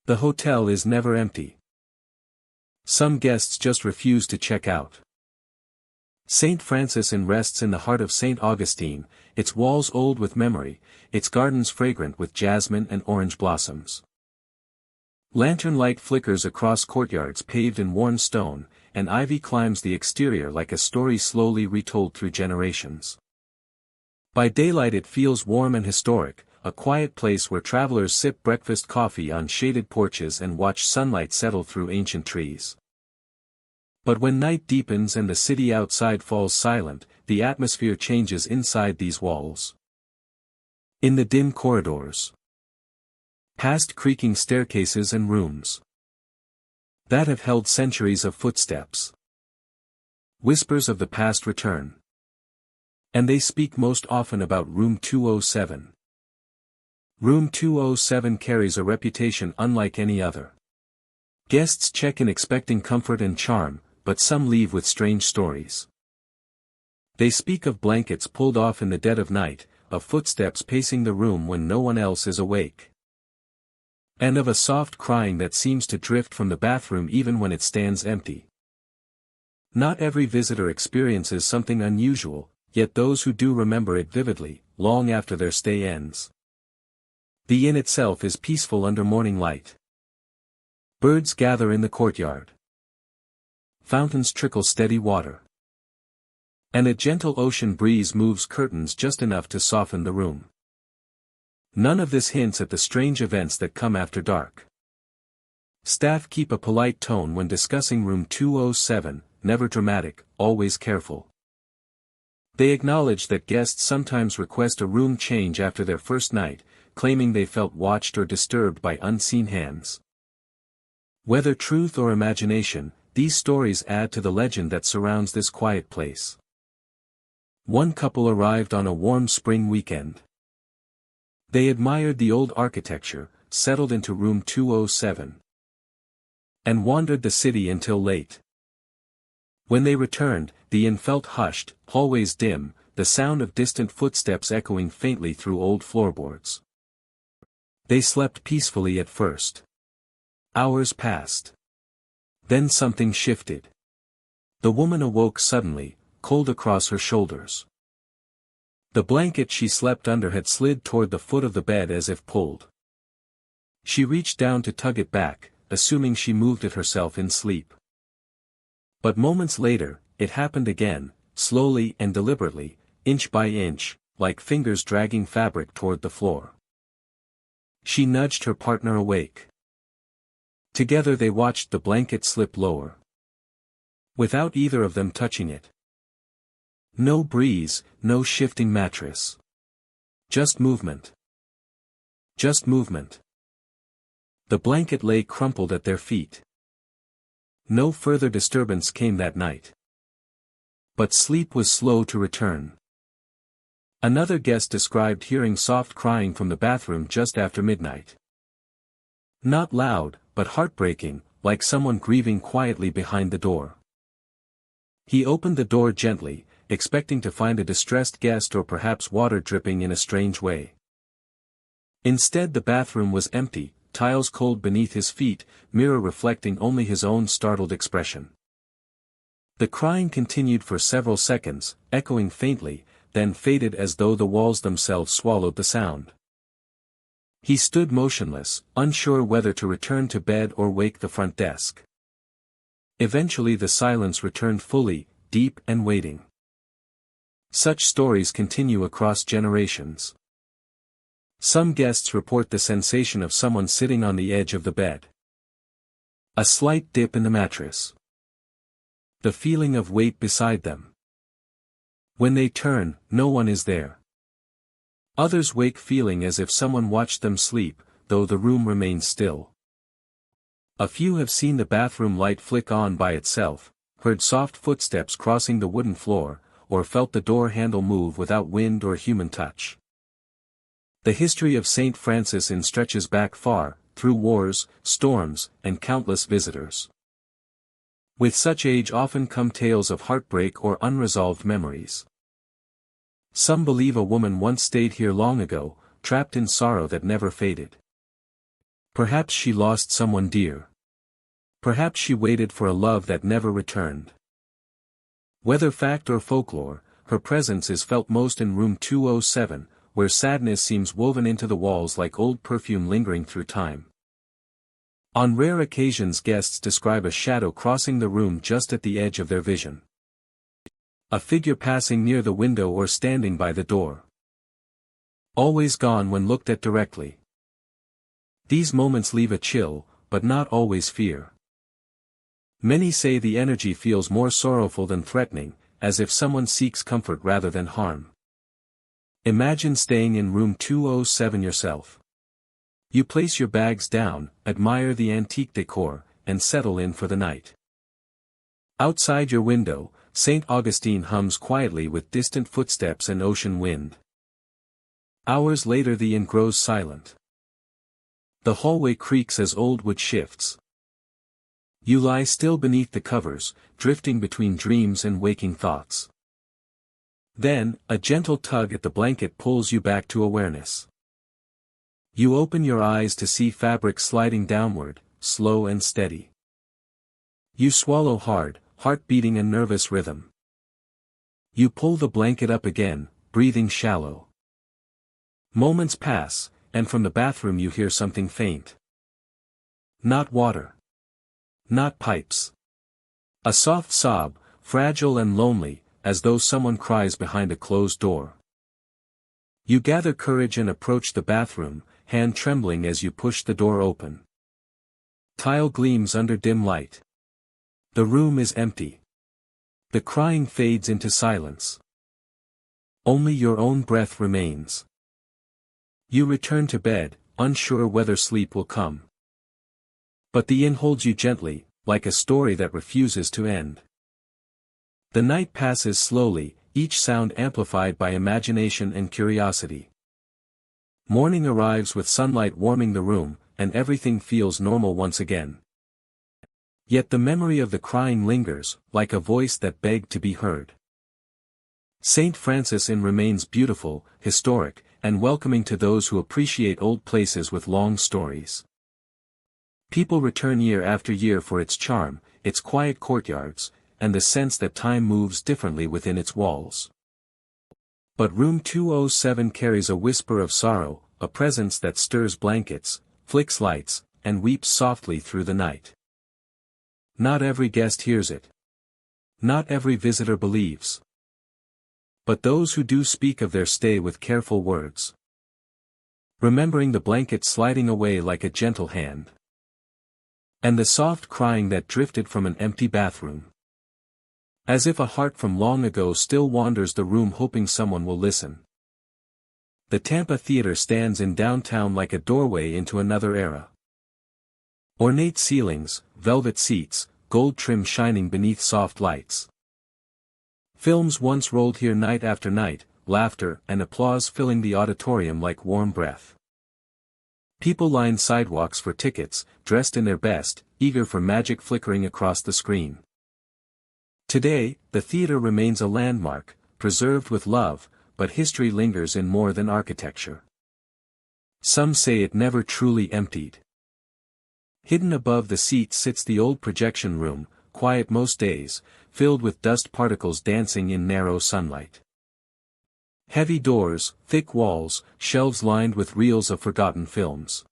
The hotel is never empty. Some guests just refuse to check out. St. Francis Inn rests in the heart of St. Augustine, its walls old with memory, its gardens fragrant with jasmine and orange blossoms. Lantern light flickers across courtyards paved in worn stone, and ivy climbs the exterior like a story slowly retold through generations. By daylight it feels warm and historic, a quiet place where travelers sip breakfast coffee on shaded porches and watch sunlight settle through ancient trees. But when night deepens and the city outside falls silent, the atmosphere changes inside these walls. In the dim corridors. Past creaking staircases and rooms. that have held centuries of footsteps. Whispers of the past return. And they speak most often about Room 207. Room 207 carries a reputation unlike any other. Guests check in expecting comfort and charm, but some leave with strange stories. They speak of blankets pulled off in the dead of night, of footsteps pacing the room when no one else is awake, and of a soft crying that seems to drift from the bathroom even when it stands empty. Not every visitor experiences something unusual, yet those who do remember it vividly, long after their stay ends. The inn itself is peaceful under morning light. Birds gather in the courtyard. Fountains trickle steady water. And a gentle ocean breeze moves curtains just enough to soften the room. None of this hints at the strange events that come after dark. Staff keep a polite tone when discussing Room 207, never dramatic, always careful. They acknowledge that guests sometimes request a room change after their first night, claiming they felt watched or disturbed by unseen hands. Whether truth or imagination, these stories add to the legend that surrounds this quiet place. One couple arrived on a warm spring weekend. They admired the old architecture, settled into Room 207, and wandered the city until late. When they returned, the inn felt hushed, hallways dim, the sound of distant footsteps echoing faintly through old floorboards. They slept peacefully at first. Hours passed. Then something shifted. The woman awoke suddenly, cold across her shoulders. The blanket she slept under had slid toward the foot of the bed as if pulled. She reached down to tug it back, assuming she moved it herself in sleep. But moments later, it happened again, slowly and deliberately, inch by inch, like fingers dragging fabric toward the floor. She nudged her partner awake. Together they watched the blanket slip lower, without either of them touching it. No breeze, no shifting mattress. Just movement. Just movement. The blanket lay crumpled at their feet. No further disturbance came that night. But sleep was slow to return. Another guest described hearing soft crying from the bathroom just after midnight. Not loud, but heartbreaking, like someone grieving quietly behind the door. He opened the door gently, expecting to find a distressed guest or perhaps water dripping in a strange way. Instead, the bathroom was empty, tiles cold beneath his feet, mirror reflecting only his own startled expression. The crying continued for several seconds, echoing faintly, then faded as though the walls themselves swallowed the sound. He stood motionless, unsure whether to return to bed or wake the front desk. Eventually the silence returned fully, deep and waiting. Such stories continue across generations. Some guests report the sensation of someone sitting on the edge of the bed. A slight dip in the mattress. The feeling of weight beside them. When they turn, no one is there. Others wake feeling as if someone watched them sleep, though the room remains still. A few have seen the bathroom light flick on by itself, heard soft footsteps crossing the wooden floor, or felt the door handle move without wind or human touch. The history of St. Francis Inn stretches back far, through wars, storms, and countless visitors. With such age often come tales of heartbreak or unresolved memories. Some believe a woman once stayed here long ago, trapped in sorrow that never faded. Perhaps she lost someone dear. Perhaps she waited for a love that never returned. Whether fact or folklore, her presence is felt most in Room 207, where sadness seems woven into the walls like old perfume lingering through time. On rare occasions guests describe a shadow crossing the room just at the edge of their vision. A figure passing near the window or standing by the door. Always gone when looked at directly. These moments leave a chill, but not always fear. Many say the energy feels more sorrowful than threatening, as if someone seeks comfort rather than harm. Imagine staying in Room 207 yourself. You place your bags down, admire the antique decor, and settle in for the night. Outside your window, St. Augustine hums quietly with distant footsteps and ocean wind. Hours later the inn grows silent. The hallway creaks as old wood shifts. You lie still beneath the covers, drifting between dreams and waking thoughts. Then, a gentle tug at the blanket pulls you back to awareness. You open your eyes to see fabric sliding downward, slow and steady. You swallow hard, heart beating a nervous rhythm. You pull the blanket up again, breathing shallow. Moments pass, and from the bathroom you hear something faint. Not water. Not pipes. A soft sob, fragile and lonely, as though someone cries behind a closed door. You gather courage and approach the bathroom, hand trembling as you push the door open. Tile gleams under dim light. The room is empty. The crying fades into silence. Only your own breath remains. You return to bed, unsure whether sleep will come. But the inn holds you gently, like a story that refuses to end. The night passes slowly, each sound amplified by imagination and curiosity. Morning arrives with sunlight warming the room, and everything feels normal once again. Yet the memory of the crying lingers, like a voice that begged to be heard. St. Francis Inn remains beautiful, historic, and welcoming to those who appreciate old places with long stories. People return year after year for its charm, its quiet courtyards, and the sense that time moves differently within its walls. But room 207 carries a whisper of sorrow, a presence that stirs blankets, flicks lights, and weeps softly through the night. Not every guest hears it. Not every visitor believes. But those who do speak of their stay with careful words. Remembering the blanket sliding away like a gentle hand. And the soft crying that drifted from an empty bathroom. As if a heart from long ago still wanders the room hoping someone will listen. The Tampa Theater stands in downtown like a doorway into another era. Ornate ceilings, velvet seats, gold trim shining beneath soft lights. Films once rolled here night after night, laughter and applause filling the auditorium like warm breath. People lined sidewalks for tickets, dressed in their best, eager for magic flickering across the screen. Today, the theater remains a landmark, preserved with love, but history lingers in more than architecture. Some say it never truly emptied. Hidden above the seats sits the old projection room, quiet most days, filled with dust particles dancing in narrow sunlight. Heavy doors, thick walls, shelves lined with reels of forgotten films.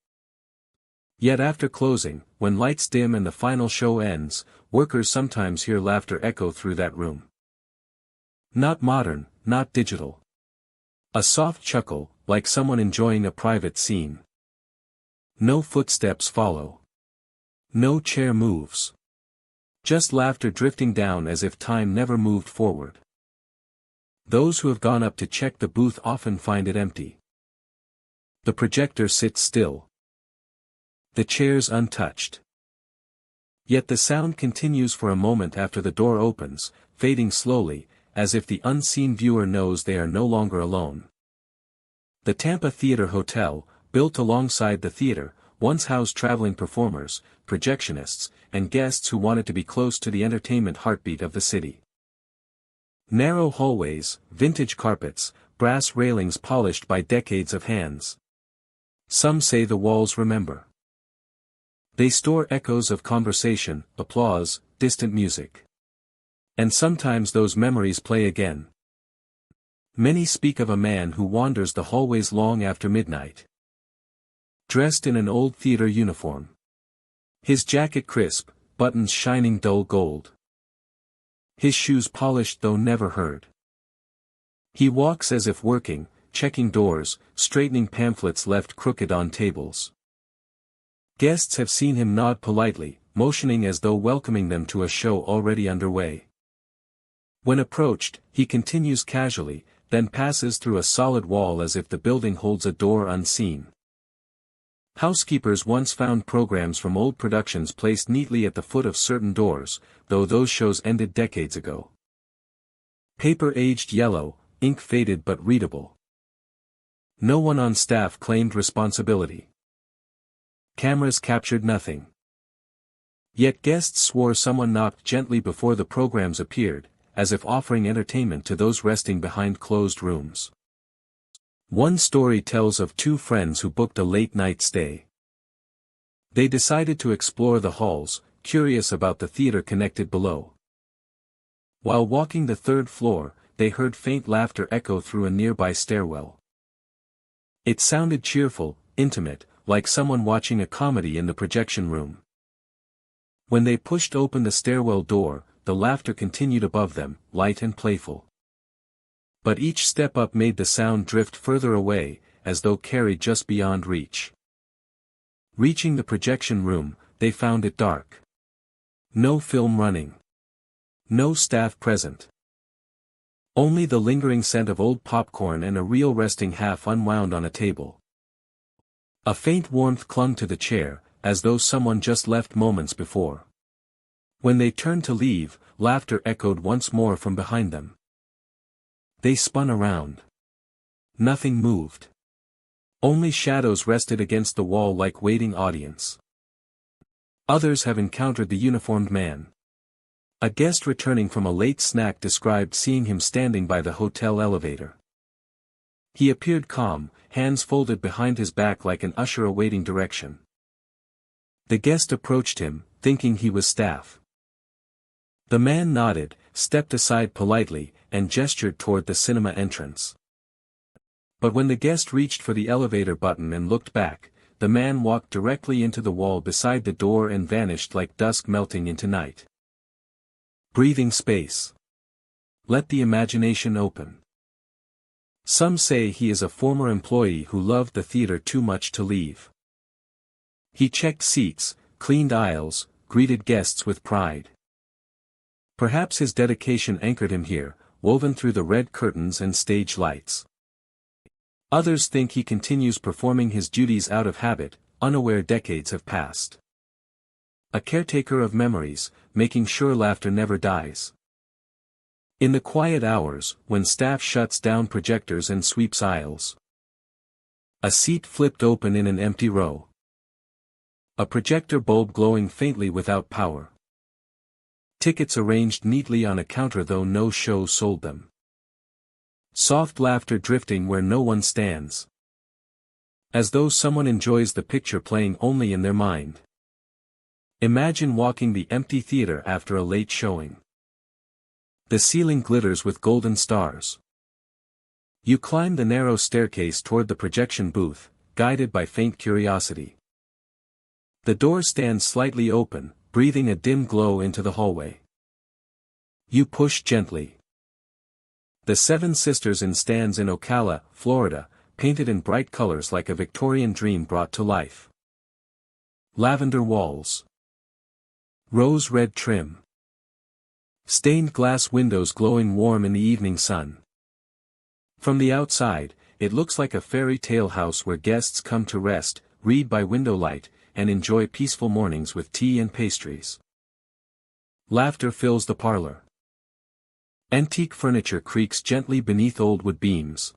Yet after closing, when lights dim and the final show ends, workers sometimes hear laughter echo through that room. Not modern, not digital. A soft chuckle, like someone enjoying a private scene. No footsteps follow. No chair moves. Just laughter drifting down as if time never moved forward. Those who have gone up to check the booth often find it empty. The projector sits still. The chairs untouched. Yet the sound continues for a moment after the door opens, fading slowly, as if the unseen viewer knows they are no longer alone. The Tampa Theater Hotel, built alongside the theater, once housed traveling performers, projectionists, and guests who wanted to be close to the entertainment heartbeat of the city. Narrow hallways, vintage carpets, brass railings polished by decades of hands. Some say the walls remember. They store echoes of conversation, applause, distant music. And sometimes those memories play again. Many speak of a man who wanders the hallways long after midnight. Dressed in an old theater uniform. His jacket crisp, buttons shining dull gold. His shoes polished though never heard. He walks as if working, checking doors, straightening pamphlets left crooked on tables. Guests have seen him nod politely, motioning as though welcoming them to a show already underway. When approached, he continues casually, then passes through a solid wall as if the building holds a door unseen. Housekeepers once found programs from old productions placed neatly at the foot of certain doors, though those shows ended decades ago. Paper aged yellow, ink faded but readable. No one on staff claimed responsibility. Cameras captured nothing. Yet guests swore someone knocked gently before the programs appeared, as if offering entertainment to those resting behind closed rooms. One story tells of two friends who booked a late-night stay. They decided to explore the halls, curious about the theater connected below. While walking the third floor, they heard faint laughter echo through a nearby stairwell. It sounded cheerful, intimate, like someone watching a comedy in the projection room. When they pushed open the stairwell door, the laughter continued above them, light and playful. But each step up made the sound drift further away, as though carried just beyond reach. Reaching the projection room, they found it dark. No film running. No staff present. Only the lingering scent of old popcorn and a reel resting half unwound on a table. A faint warmth clung to the chair, as though someone just left moments before. When they turned to leave, laughter echoed once more from behind them. They spun around. Nothing moved. Only shadows rested against the wall like waiting audience. Others have encountered the uniformed man. A guest returning from a late snack described seeing him standing by the hotel elevator. He appeared calm, hands folded behind his back like an usher awaiting direction. The guest approached him, thinking he was staff. The man nodded, stepped aside politely, and gestured toward the cinema entrance. But when the guest reached for the elevator button and looked back, the man walked directly into the wall beside the door and vanished like dusk melting into night. Breathing space. Let the imagination open. Some say he is a former employee who loved the theater too much to leave. He checked seats, cleaned aisles, greeted guests with pride. Perhaps his dedication anchored him here, woven through the red curtains and stage lights. Others think he continues performing his duties out of habit, unaware decades have passed. A caretaker of memories, making sure laughter never dies. In the quiet hours, when staff shuts down projectors and sweeps aisles. A seat flipped open in an empty row. A projector bulb glowing faintly without power. Tickets arranged neatly on a counter though no show sold them. Soft laughter drifting where no one stands. As though someone enjoys the picture playing only in their mind. Imagine walking the empty theater after a late showing. The ceiling glitters with golden stars. You climb the narrow staircase toward the projection booth, guided by faint curiosity. The door stands slightly open, breathing a dim glow into the hallway. You push gently. The Seven Sisters Inn stands in Ocala, Florida, painted in bright colors like a Victorian dream brought to life. Lavender walls. Rose-red trim. Stained glass windows glowing warm in the evening sun. From the outside, it looks like a fairy tale house where guests come to rest, read by window light, and enjoy peaceful mornings with tea and pastries. Laughter fills the parlor. Antique furniture creaks gently beneath old wood beams.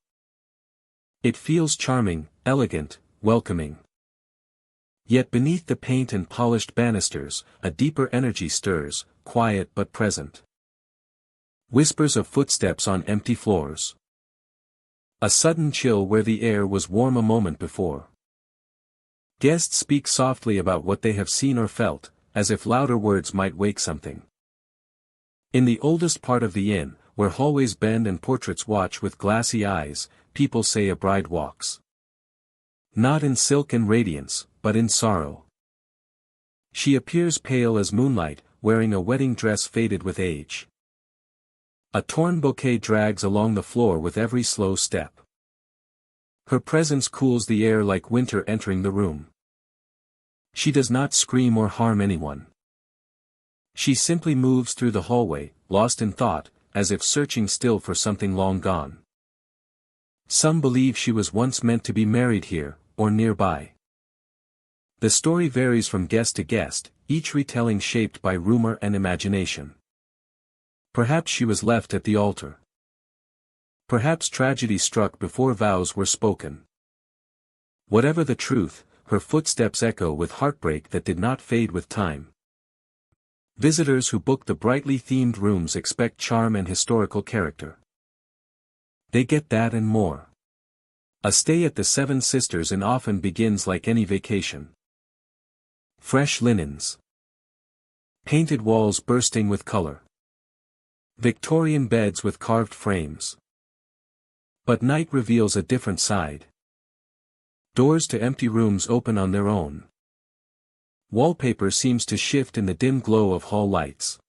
It feels charming, elegant, welcoming. Yet beneath the paint and polished banisters, a deeper energy stirs, quiet but present. Whispers of footsteps on empty floors. A sudden chill where the air was warm a moment before. Guests speak softly about what they have seen or felt, as if louder words might wake something. In the oldest part of the inn, where hallways bend and portraits watch with glassy eyes, people say a bride walks. Not in silk and radiance, but in sorrow. She appears pale as moonlight, wearing a wedding dress faded with age. A torn bouquet drags along the floor with every slow step. Her presence cools the air like winter entering the room. She does not scream or harm anyone. She simply moves through the hallway, lost in thought, as if searching still for something long gone. Some believe she was once meant to be married here, or nearby. The story varies from guest to guest, each retelling shaped by rumor and imagination. Perhaps she was left at the altar. Perhaps tragedy struck before vows were spoken. Whatever the truth, her footsteps echo with heartbreak that did not fade with time. Visitors who book the brightly themed rooms expect charm and historical character. They get that and more. A stay at the Seven Sisters Inn often begins like any vacation. Fresh linens. Painted walls bursting with color. Victorian beds with carved frames. But night reveals a different side. Doors to empty rooms open on their own. Wallpaper seems to shift in the dim glow of hall lights.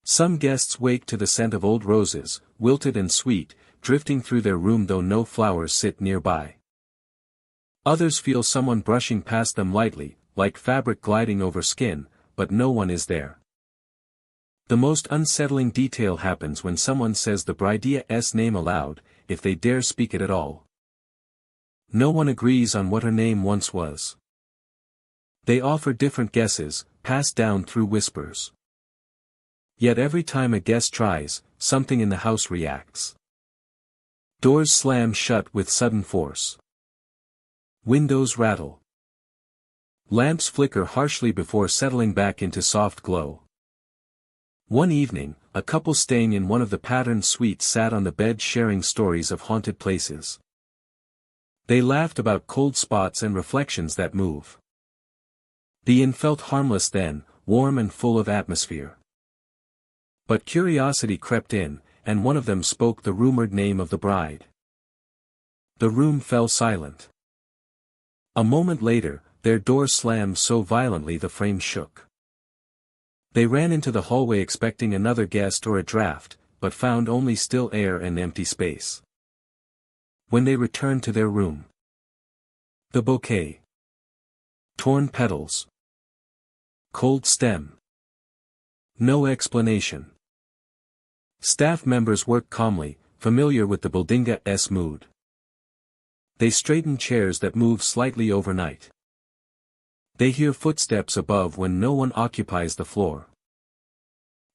Some guests wake to the scent of old roses, wilted and sweet, drifting through their room though no flowers sit nearby. Others feel someone brushing past them lightly, like fabric gliding over skin, but no one is there. The most unsettling detail happens when someone says the bride's name aloud, if they dare speak it at all. No one agrees on what her name once was. They offer different guesses, passed down through whispers. Yet every time a guest tries, something in the house reacts. Doors slam shut with sudden force. Windows rattle. Lamps flicker harshly before settling back into soft glow. One evening, a couple staying in one of the patterned suites sat on the bed sharing stories of haunted places. They laughed about cold spots and reflections that move. The inn felt harmless then, warm and full of atmosphere. But curiosity crept in, and one of them spoke the rumored name of the bride. The room fell silent. A moment later, their door slammed so violently the frame shook. They ran into the hallway expecting another guest or a draft, but found only still air and empty space. When they returned to their room. The bouquet. Torn petals. Cold stem. No explanation. Staff members work calmly, familiar with the building's mood. They straighten chairs that move slightly overnight. They hear footsteps above when no one occupies the floor.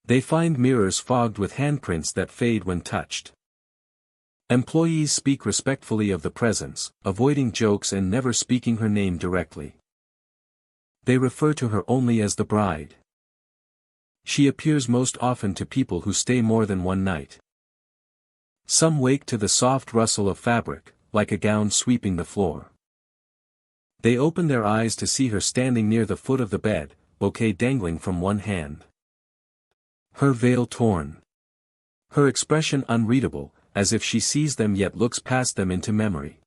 They find mirrors fogged with handprints that fade when touched. Employees speak respectfully of the presence, avoiding jokes and never speaking her name directly. They refer to her only as the bride. She appears most often to people who stay more than one night. Some wake to the soft rustle of fabric, like a gown sweeping the floor. They open their eyes to see her standing near the foot of the bed, bouquet dangling from one hand. Her veil torn. Her expression unreadable, as if she sees them yet looks past them into memory.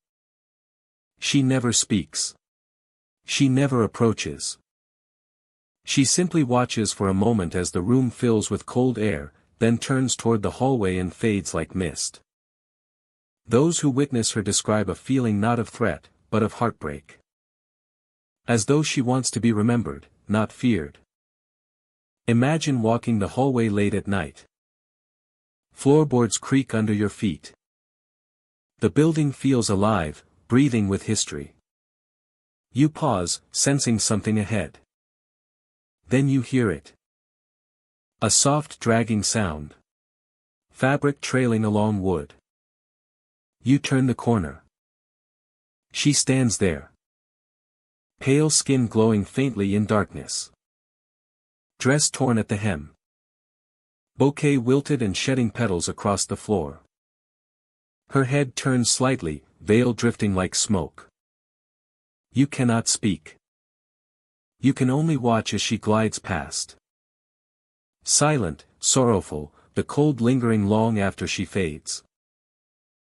She never speaks. She never approaches. She simply watches for a moment as the room fills with cold air, then turns toward the hallway and fades like mist. Those who witness her describe a feeling not of threat, but of heartbreak. As though she wants to be remembered, not feared. Imagine walking the hallway late at night. Floorboards creak under your feet. The building feels alive, breathing with history. You pause, sensing something ahead. Then you hear it. A soft dragging sound. Fabric trailing along wood. You turn the corner. She stands there. Pale skin glowing faintly in darkness. Dress torn at the hem. Bouquet wilted and shedding petals across the floor. Her head turns slightly, veil drifting like smoke. You cannot speak. You can only watch as she glides past. Silent, sorrowful, the cold lingering long after she fades.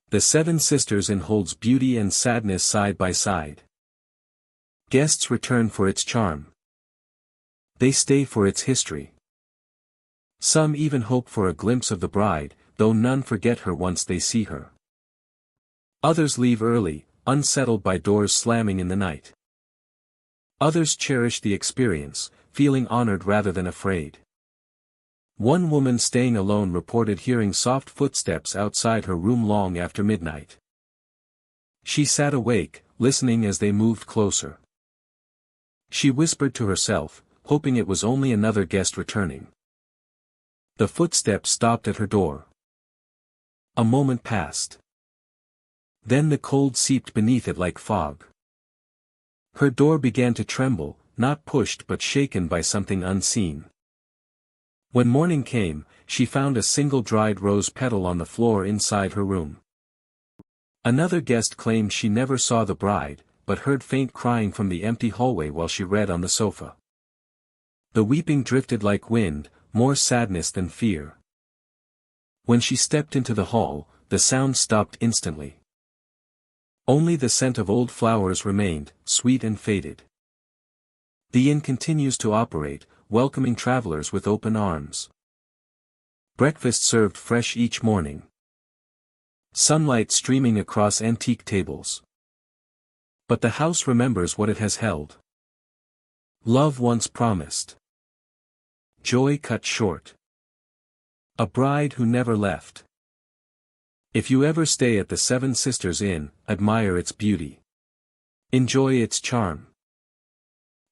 The Seven Sisters Inn holds beauty and sadness side by side. Guests return for its charm. They stay for its history. Some even hope for a glimpse of the bride, though none forget her once they see her. Others leave early, unsettled by doors slamming in the night. Others cherish the experience, feeling honored rather than afraid. One woman staying alone reported hearing soft footsteps outside her room long after midnight. She sat awake, listening as they moved closer. She whispered to herself, hoping it was only another guest returning. The footsteps stopped at her door. A moment passed. Then the cold seeped beneath it like fog. Her door began to tremble, not pushed but shaken by something unseen. When morning came, she found a single dried rose petal on the floor inside her room. Another guest claimed she never saw the bride, but heard faint crying from the empty hallway while she read on the sofa. The weeping drifted like wind, more sadness than fear. When she stepped into the hall, the sound stopped instantly. Only the scent of old flowers remained, sweet and faded. The inn continues to operate, welcoming travelers with open arms. Breakfast served fresh each morning. Sunlight streaming across antique tables. But the house remembers what it has held. Love once promised. Joy cut short. A bride who never left. If you ever stay at the Seven Sisters Inn, admire its beauty. Enjoy its charm.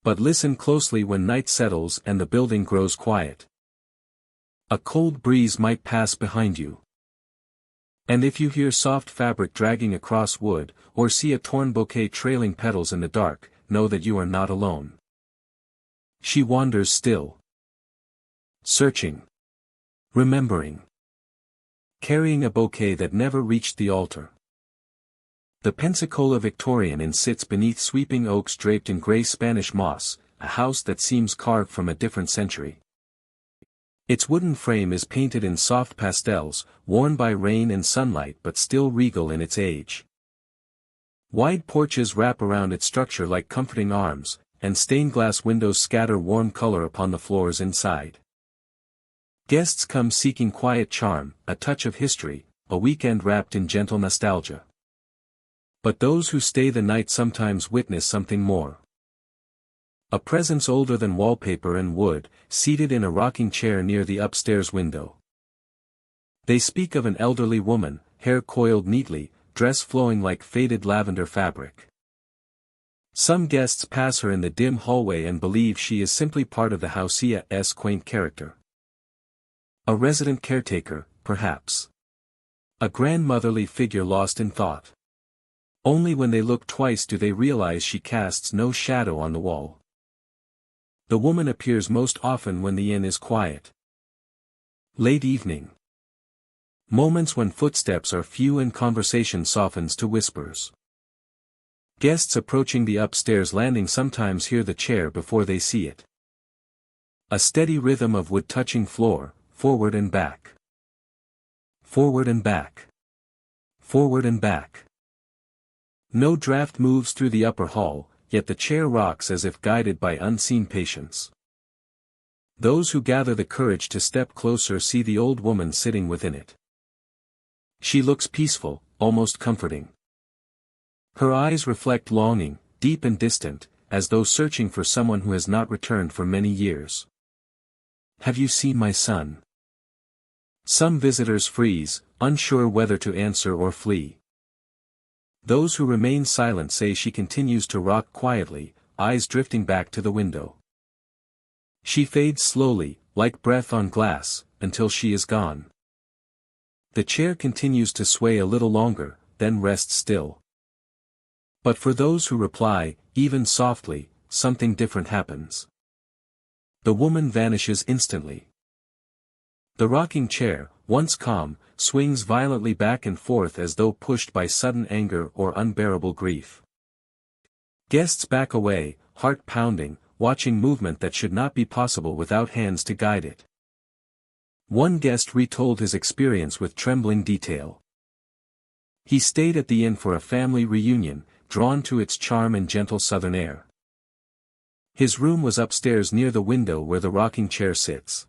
But listen closely when night settles and the building grows quiet. A cold breeze might pass behind you. And if you hear soft fabric dragging across wood, or see a torn bouquet trailing petals in the dark, know that you are not alone. She wanders still. Searching. Remembering. Carrying a bouquet that never reached the altar. The Pensacola Victorian Inn sits beneath sweeping oaks draped in gray Spanish moss, a house that seems carved from a different century. Its wooden frame is painted in soft pastels, worn by rain and sunlight but still regal in its age. Wide porches wrap around its structure like comforting arms, and stained glass windows scatter warm color upon the floors inside. Guests come seeking quiet charm, a touch of history, a weekend wrapped in gentle nostalgia. But those who stay the night sometimes witness something more. A presence older than wallpaper and wood, seated in a rocking chair near the upstairs window. They speak of an elderly woman, hair coiled neatly, dress flowing like faded lavender fabric. Some guests pass her in the dim hallway and believe she is simply part of the house's quaint character. A resident caretaker, perhaps. A grandmotherly figure lost in thought. Only when they look twice do they realize she casts no shadow on the wall. The woman appears most often when the inn is quiet. Late evening. Moments when footsteps are few and conversation softens to whispers. Guests approaching the upstairs landing sometimes hear the chair before they see it. A steady rhythm of wood touching floor, forward and back. Forward and back. Forward and back. No draft moves through the upper hall, yet the chair rocks as if guided by unseen patience. Those who gather the courage to step closer see the old woman sitting within it. She looks peaceful, almost comforting. Her eyes reflect longing, deep and distant, as though searching for someone who has not returned for many years. Have you seen my son? Some visitors freeze, unsure whether to answer or flee. Those who remain silent say she continues to rock quietly, eyes drifting back to the window. She fades slowly, like breath on glass, until she is gone. The chair continues to sway a little longer, then rests still. But for those who reply, even softly, something different happens. The woman vanishes instantly. The rocking chair, once calm, swings violently back and forth as though pushed by sudden anger or unbearable grief. Guests back away, heart pounding, watching movement that should not be possible without hands to guide it. One guest retold his experience with trembling detail. He stayed at the inn for a family reunion, drawn to its charm and gentle southern air. His room was upstairs near the window where the rocking chair sits.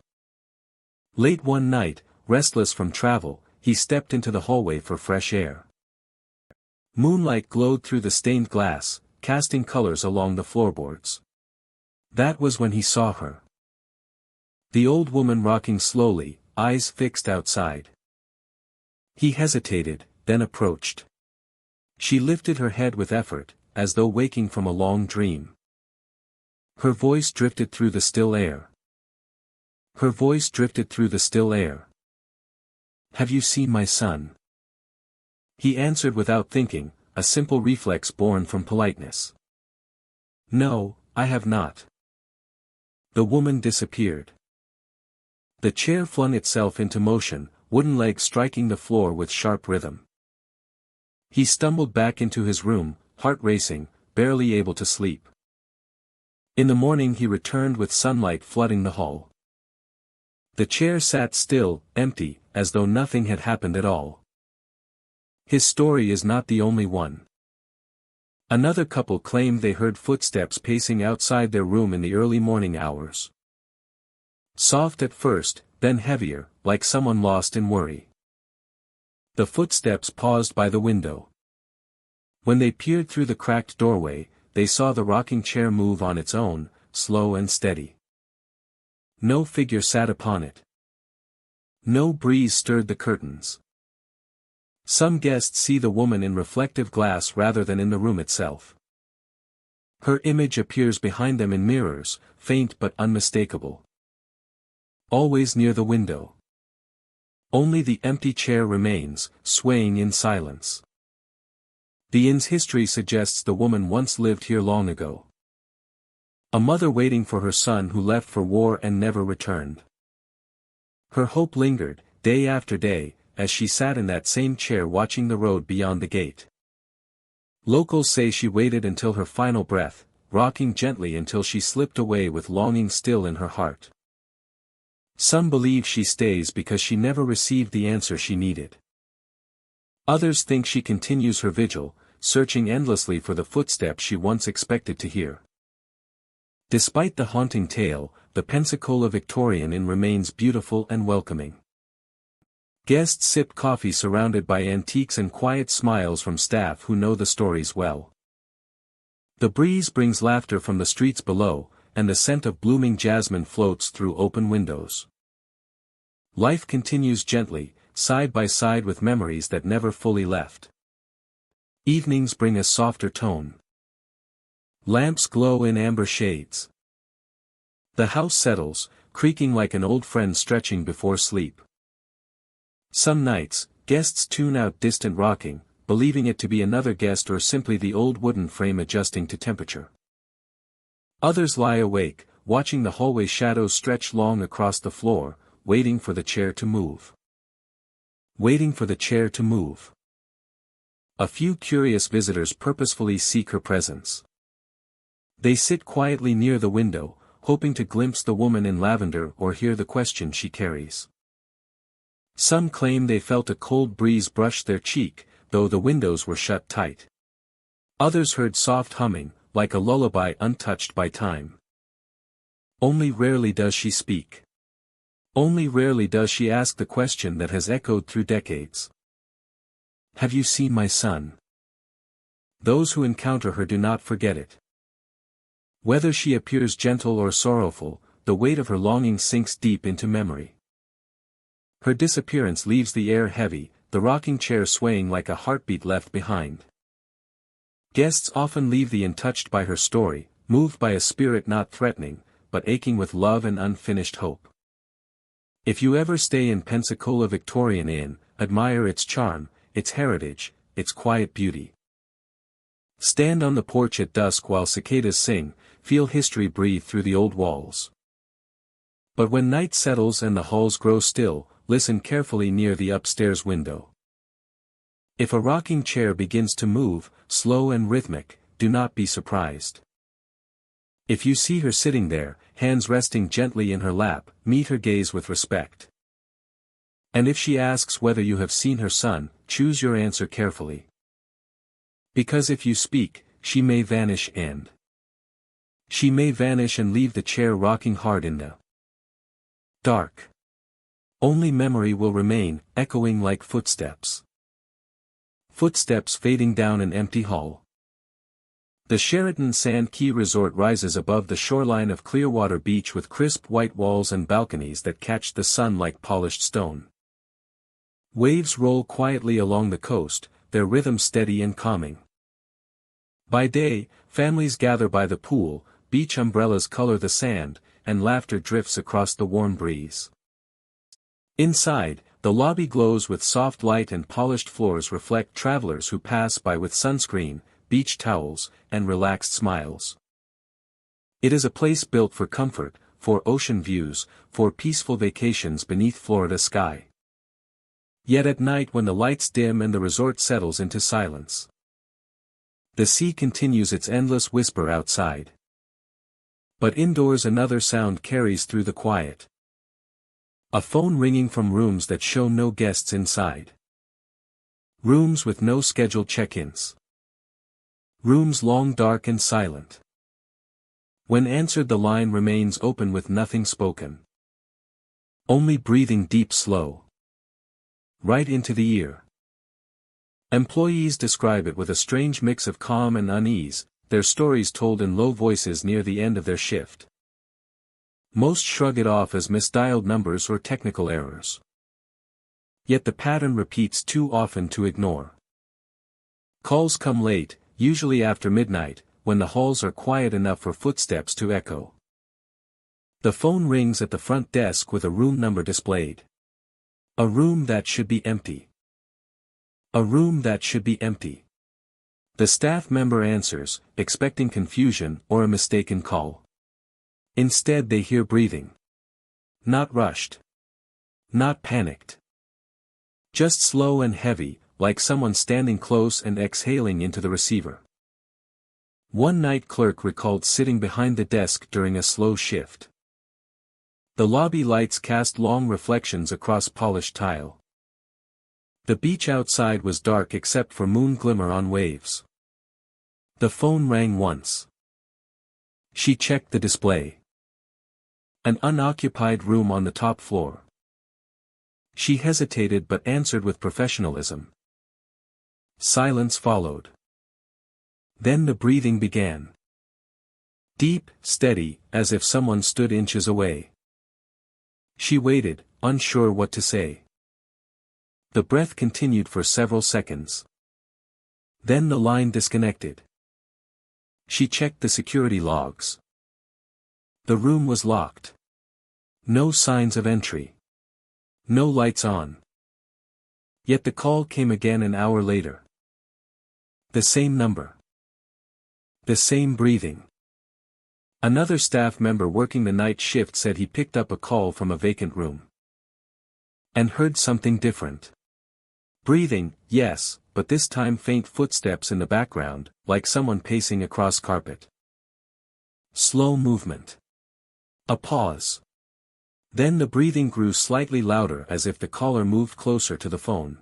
Late one night, restless from travel, he stepped into the hallway for fresh air. Moonlight glowed through the stained glass, casting colors along the floorboards. That was when he saw her. The old woman rocking slowly, eyes fixed outside. He hesitated, then approached. She lifted her head with effort, as though waking from a long dream. Her voice drifted through the still air. Her voice drifted through the still air. Have you seen my son? He answered without thinking, a simple reflex born from politeness. No, I have not. The woman disappeared. The chair flung itself into motion, wooden legs striking the floor with sharp rhythm. He stumbled back into his room, heart racing, barely able to sleep. In the morning he returned with sunlight flooding the hall. The chair sat still, empty, as though nothing had happened at all. His story is not the only one. Another couple claimed they heard footsteps pacing outside their room in the early morning hours. Soft at first, then heavier, like someone lost in worry. The footsteps paused by the window. When they peered through the cracked doorway, they saw the rocking chair move on its own, slow and steady. No figure sat upon it. No breeze stirred the curtains. Some guests see the woman in reflective glass rather than in the room itself. Her image appears behind them in mirrors, faint but unmistakable. Always near the window. Only the empty chair remains, swaying in silence. The inn's history suggests the woman once lived here long ago. A mother waiting for her son who left for war and never returned. Her hope lingered, day after day, as she sat in that same chair watching the road beyond the gate. Locals say she waited until her final breath, rocking gently until she slipped away with longing still in her heart. Some believe she stays because she never received the answer she needed. Others think she continues her vigil, searching endlessly for the footsteps she once expected to hear. Despite the haunting tale, the Pensacola Victorian Inn remains beautiful and welcoming. Guests sip coffee surrounded by antiques and quiet smiles from staff who know the stories well. The breeze brings laughter from the streets below, and the scent of blooming jasmine floats through open windows. Life continues gently, side by side with memories that never fully left. Evenings bring a softer tone. Lamps glow in amber shades. The house settles, creaking like an old friend stretching before sleep. Some nights, guests tune out distant rocking, believing it to be another guest or simply the old wooden frame adjusting to temperature. Others lie awake, watching the hallway shadows stretch long across the floor, waiting for the chair to move. Waiting for the chair to move. A few curious visitors purposefully seek her presence. They sit quietly near the window, hoping to glimpse the woman in lavender or hear the question she carries. Some claim they felt a cold breeze brush their cheek, though the windows were shut tight. Others heard soft humming, like a lullaby untouched by time. Only rarely does she speak. Only rarely does she ask the question that has echoed through decades. Have you seen my son? Those who encounter her do not forget it. Whether she appears gentle or sorrowful, the weight of her longing sinks deep into memory. Her disappearance leaves the air heavy, the rocking chair swaying like a heartbeat left behind. Guests often leave the inn touched by her story, moved by a spirit not threatening, but aching with love and unfinished hope. If you ever stay in Pensacola Victorian Inn, admire its charm, its heritage, its quiet beauty. Stand on the porch at dusk while cicadas sing, feel history breathe through the old walls. But when night settles and the halls grow still, listen carefully near the upstairs window. If a rocking chair begins to move, slow and rhythmic, do not be surprised. If you see her sitting there, hands resting gently in her lap, meet her gaze with respect. And if she asks whether you have seen her son, choose your answer carefully. Because if you speak, she may vanish and leave the chair rocking hard in the dark. Only memory will remain, echoing like footsteps. Footsteps fading down an empty hall. The Sheraton Sand Key Resort rises above the shoreline of Clearwater Beach with crisp white walls and balconies that catch the sun like polished stone. Waves roll quietly along the coast, their rhythm steady and calming. By day, families gather by the pool, beach umbrellas color the sand, and laughter drifts across the warm breeze. Inside, the lobby glows with soft light and polished floors reflect travelers who pass by with sunscreen, beach towels, and relaxed smiles. It is a place built for comfort, for ocean views, for peaceful vacations beneath Florida sky. Yet at night when the lights dim and the resort settles into silence, the sea continues its endless whisper outside. But indoors another sound carries through the quiet. A phone ringing from rooms that show no guests inside. Rooms with no scheduled check-ins. Rooms long dark and silent. When answered the line remains open with nothing spoken. Only breathing deep slow. Right into the ear. Employees describe it with a strange mix of calm and unease, their stories told in low voices near the end of their shift. Most shrug it off as misdialed numbers or technical errors. Yet the pattern repeats too often to ignore. Calls come late, usually after midnight, when the halls are quiet enough for footsteps to echo. The phone rings at the front desk with a room number displayed. A room that should be empty. A room that should be empty. The staff member answers, expecting confusion or a mistaken call. Instead they hear breathing. Not rushed. Not panicked. Just slow and heavy, like someone standing close and exhaling into the receiver. One night clerk recalled sitting behind the desk during a slow shift. The lobby lights cast long reflections across polished tile. The beach outside was dark except for moon glimmer on waves. The phone rang once. She checked the display. An unoccupied room on the top floor. She hesitated but answered with professionalism. Silence followed. Then the breathing began. Deep, steady, as if someone stood inches away. She waited, unsure what to say. The breath continued for several seconds. Then the line disconnected. She checked the security logs. The room was locked. No signs of entry. No lights on. Yet the call came again an hour later. The same number. The same breathing. Another staff member working the night shift said he picked up a call from a vacant room. And heard something different. Breathing, yes, but this time faint footsteps in the background, like someone pacing across carpet. Slow movement. A pause. Then the breathing grew slightly louder as if the caller moved closer to the phone.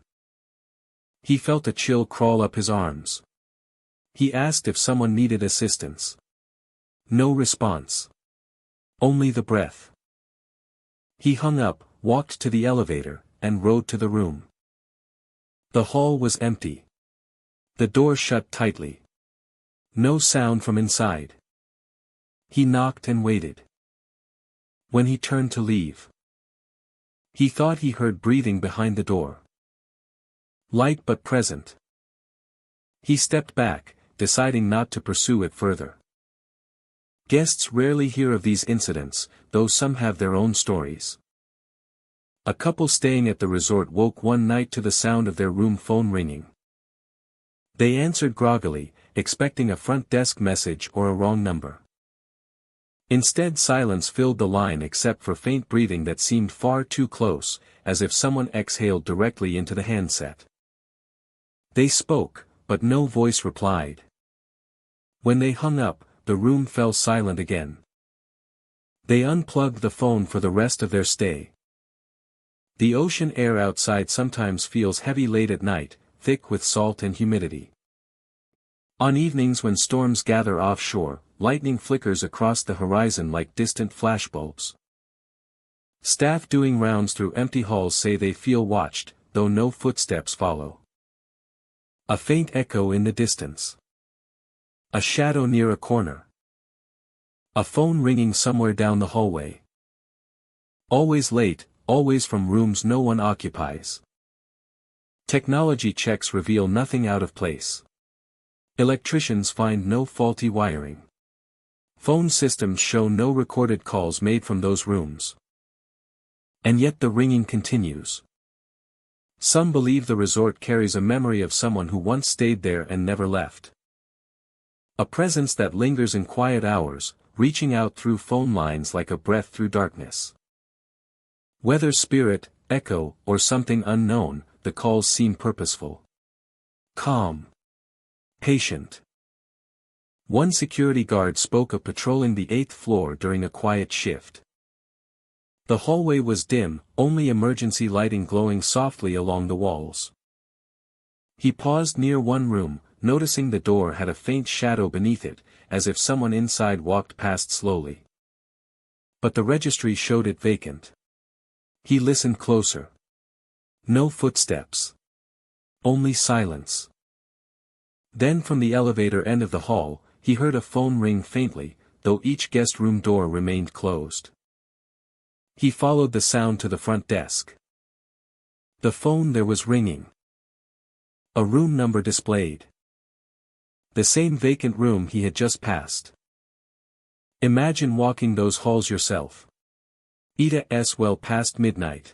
He felt a chill crawl up his arms. He asked if someone needed assistance. No response. Only the breath. He hung up, walked to the elevator, and rode to the room. The hall was empty. The door shut tightly. No sound from inside. He knocked and waited. When he turned to leave, he thought he heard breathing behind the door. Light but present. He stepped back, deciding not to pursue it further. Guests rarely hear of these incidents, though some have their own stories. A couple staying at the resort woke one night to the sound of their room phone ringing. They answered groggily, expecting a front desk message or a wrong number. Instead silence filled the line except for faint breathing that seemed far too close, as if someone exhaled directly into the handset. They spoke, but no voice replied. When they hung up, the room fell silent again. They unplugged the phone for the rest of their stay. The ocean air outside sometimes feels heavy late at night, thick with salt and humidity. On evenings when storms gather offshore, lightning flickers across the horizon like distant flashbulbs. Staff doing rounds through empty halls say they feel watched, though no footsteps follow. A faint echo in the distance. A shadow near a corner. A phone ringing somewhere down the hallway. Always late, always from rooms no one occupies. Technology checks reveal nothing out of place. Electricians find no faulty wiring. Phone systems show no recorded calls made from those rooms. And yet the ringing continues. Some believe the resort carries a memory of someone who once stayed there and never left. A presence that lingers in quiet hours, reaching out through phone lines like a breath through darkness. Whether spirit, echo, or something unknown, the calls seem purposeful. Calm. Patient. One security guard spoke of patrolling the 8th floor during a quiet shift. The hallway was dim, only emergency lighting glowing softly along the walls. He paused near one room, noticing the door had a faint shadow beneath it, as if someone inside walked past slowly. But the registry showed it vacant. He listened closer. No footsteps. Only silence. Then from the elevator end of the hall, he heard a phone ring faintly, though each guest room door remained closed. He followed the sound to the front desk. The phone there was ringing. A room number displayed. The same vacant room he had just passed. Imagine walking those halls yourself. It's well past midnight.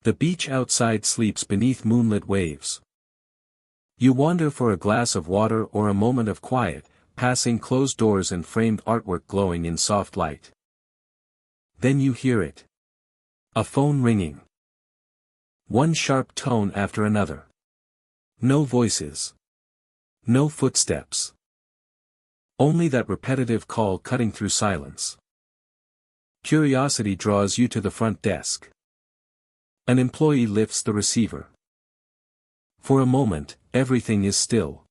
The beach outside sleeps beneath moonlit waves. You wander for a glass of water or a moment of quiet, passing closed doors and framed artwork glowing in soft light. Then you hear it. A phone ringing. One sharp tone after another. No voices. No footsteps. Only that repetitive call cutting through silence. Curiosity draws you to the front desk. An employee lifts the receiver. For a moment, everything is still.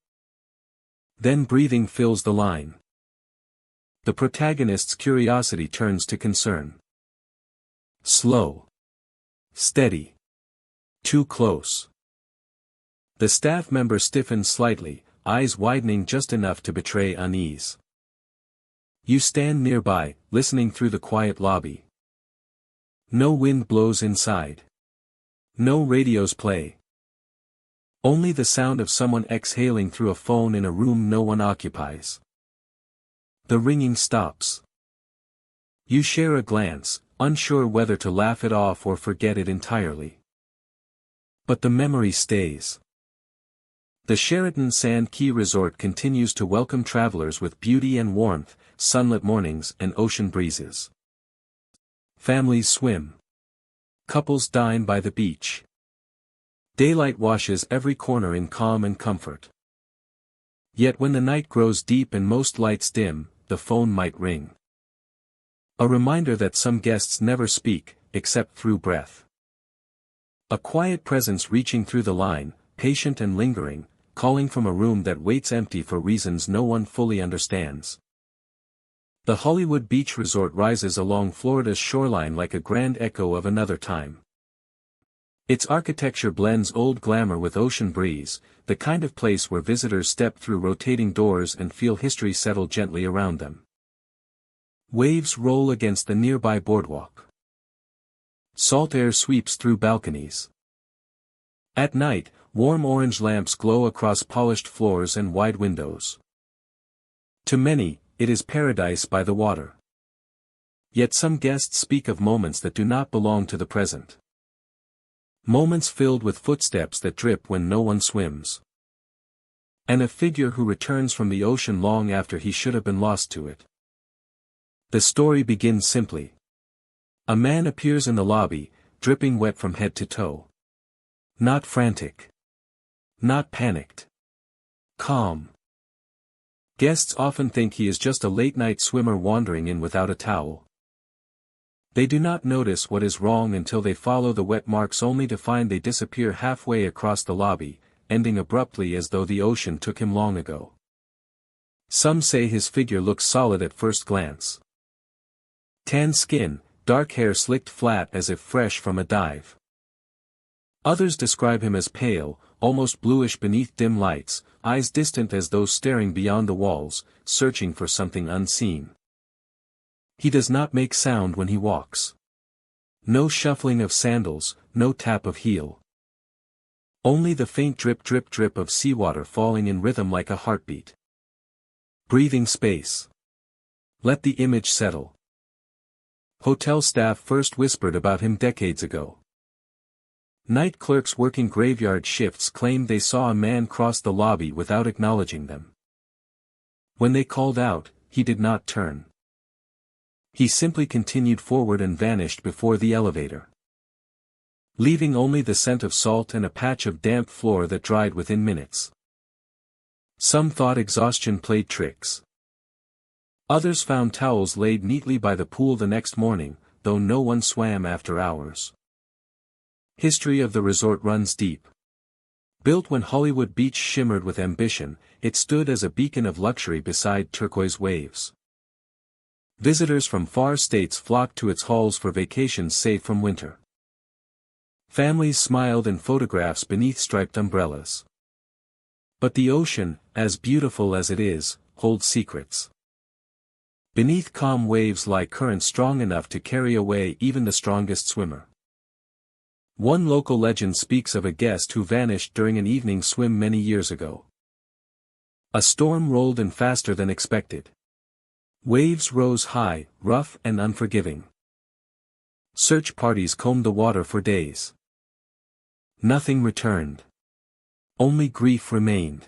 Then breathing fills the line. The protagonist's curiosity turns to concern. Slow. Steady. Too close. The staff member stiffens slightly, eyes widening just enough to betray unease. You stand nearby, listening through the quiet lobby. No wind blows inside. No radios play. Only the sound of someone exhaling through a phone in a room no one occupies. The ringing stops. You share a glance, unsure whether to laugh it off or forget it entirely. But the memory stays. The Sheraton Sand Key Resort continues to welcome travelers with beauty and warmth, sunlit mornings and ocean breezes. Families swim. Couples dine by the beach. Daylight washes every corner in calm and comfort. Yet when the night grows deep and most lights dim, the phone might ring. A reminder that some guests never speak, except through breath. A quiet presence reaching through the line, patient and lingering, calling from a room that waits empty for reasons no one fully understands. The Hollywood Beach Resort rises along Florida's shoreline like a grand echo of another time. Its architecture blends old glamour with ocean breeze, the kind of place where visitors step through rotating doors and feel history settle gently around them. Waves roll against the nearby boardwalk. Salt air sweeps through balconies. At night, warm orange lamps glow across polished floors and wide windows. To many, it is paradise by the water. Yet some guests speak of moments that do not belong to the present. Moments filled with footsteps that drip when no one swims. And a figure who returns from the ocean long after he should have been lost to it. The story begins simply. A man appears in the lobby, dripping wet from head to toe. Not frantic. Not panicked. Calm. Guests often think he is just a late-night swimmer wandering in without a towel. They do not notice what is wrong until they follow the wet marks only to find they disappear halfway across the lobby, ending abruptly as though the ocean took him long ago. Some say his figure looks solid at first glance. Tan skin, dark hair slicked flat as if fresh from a dive. Others describe him as pale, almost bluish beneath dim lights, eyes distant as though staring beyond the walls, searching for something unseen. He does not make sound when he walks. No shuffling of sandals, no tap of heel. Only the faint drip drip drip of seawater falling in rhythm like a heartbeat. Breathing space. Let the image settle. Hotel staff first whispered about him decades ago. Night clerks working graveyard shifts claimed they saw a man cross the lobby without acknowledging them. When they called out, he did not turn. He simply continued forward and vanished before the elevator, leaving only the scent of salt and a patch of damp floor that dried within minutes. Some thought exhaustion played tricks. Others found towels laid neatly by the pool the next morning, though no one swam after hours. History of the resort runs deep. Built when Hollywood Beach shimmered with ambition, it stood as a beacon of luxury beside turquoise waves. Visitors from far states flocked to its halls for vacations safe from winter. Families smiled in photographs beneath striped umbrellas. But the ocean, as beautiful as it is, holds secrets. Beneath calm waves lie currents strong enough to carry away even the strongest swimmer. One local legend speaks of a guest who vanished during an evening swim many years ago. A storm rolled in faster than expected. Waves rose high, rough and unforgiving. Search parties combed the water for days. Nothing returned. Only grief remained.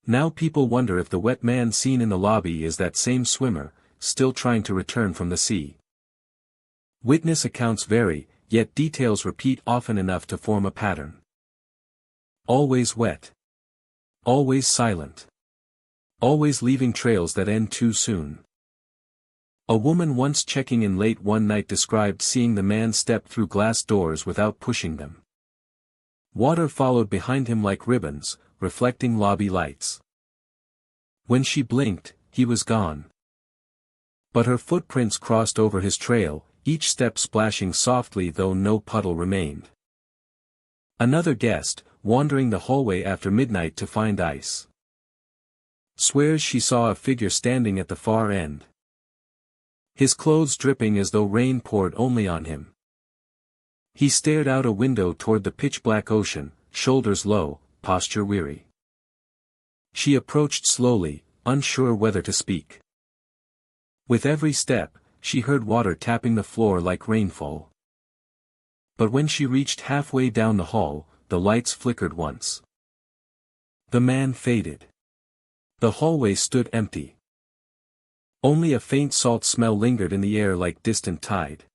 Now people wonder if the wet man seen in the lobby is that same swimmer, still trying to return from the sea. Witness accounts vary, yet details repeat often enough to form a pattern. Always wet. Always silent. Always leaving trails that end too soon. A woman once checking in late one night described seeing the man step through glass doors without pushing them. Water followed behind him like ribbons, reflecting lobby lights. When she blinked, he was gone. But her footprints crossed over his trail, each step splashing softly though no puddle remained. Another guest, wandering the hallway after midnight to find ice, swears she saw a figure standing at the far end. His clothes dripping as though rain poured only on him. He stared out a window toward the pitch-black ocean, shoulders low, posture weary. She approached slowly, unsure whether to speak. With every step, she heard water tapping the floor like rainfall. But when she reached halfway down the hall, the lights flickered once. The man faded. The hallway stood empty. Only a faint salt smell lingered in the air like distant tide.